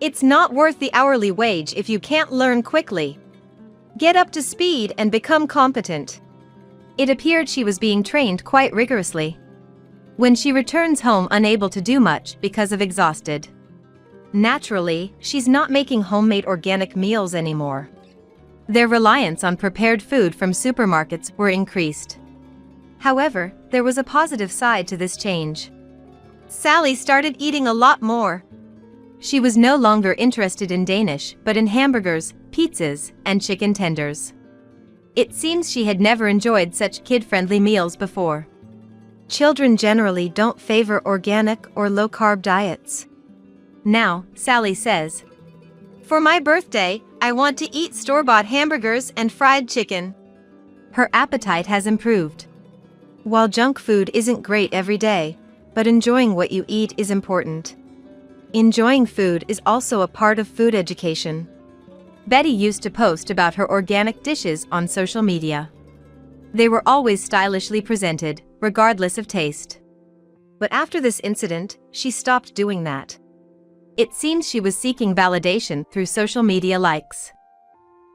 It's not worth the hourly wage if you can't learn quickly. Get up to speed and become competent. It appeared she was being trained quite rigorously. When she returns home unable to do much because of exhausted. Naturally, she's not making homemade organic meals anymore. Their reliance on prepared food from supermarkets were increased. However, there was a positive side to this change. Sally started eating a lot more. She was no longer interested in Danish, but in hamburgers, pizzas, and chicken tenders. It seems she had never enjoyed such kid-friendly meals before. Children generally don't favor organic or low-carb diets. Now, Sally says, For my birthday, I want to eat store-bought hamburgers and fried chicken. Her appetite has improved. While junk food isn't great every day, but enjoying what you eat is important. Enjoying food is also a part of food education. Betty used to post about her organic dishes on social media. They were always stylishly presented, regardless of taste. But after this incident, she stopped doing that. It seems she was seeking validation through social media likes.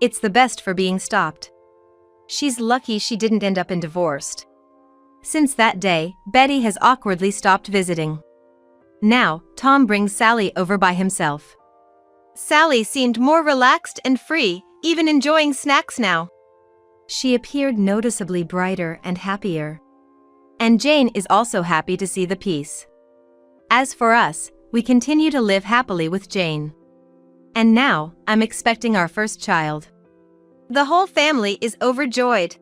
It's the best for being stopped. She's lucky she didn't end up in divorced. Since that day, Betty has awkwardly stopped visiting. Now, Tom brings Sally over by himself. Sally seemed more relaxed and free, even enjoying snacks now. She appeared noticeably brighter and happier. And Jane is also happy to see the peace. As for us, we continue to live happily with Jane. And now, I'm expecting our first child. The whole family is overjoyed.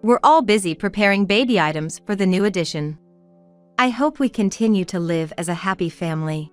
We're all busy preparing baby items for the new addition. I hope we continue to live as a happy family.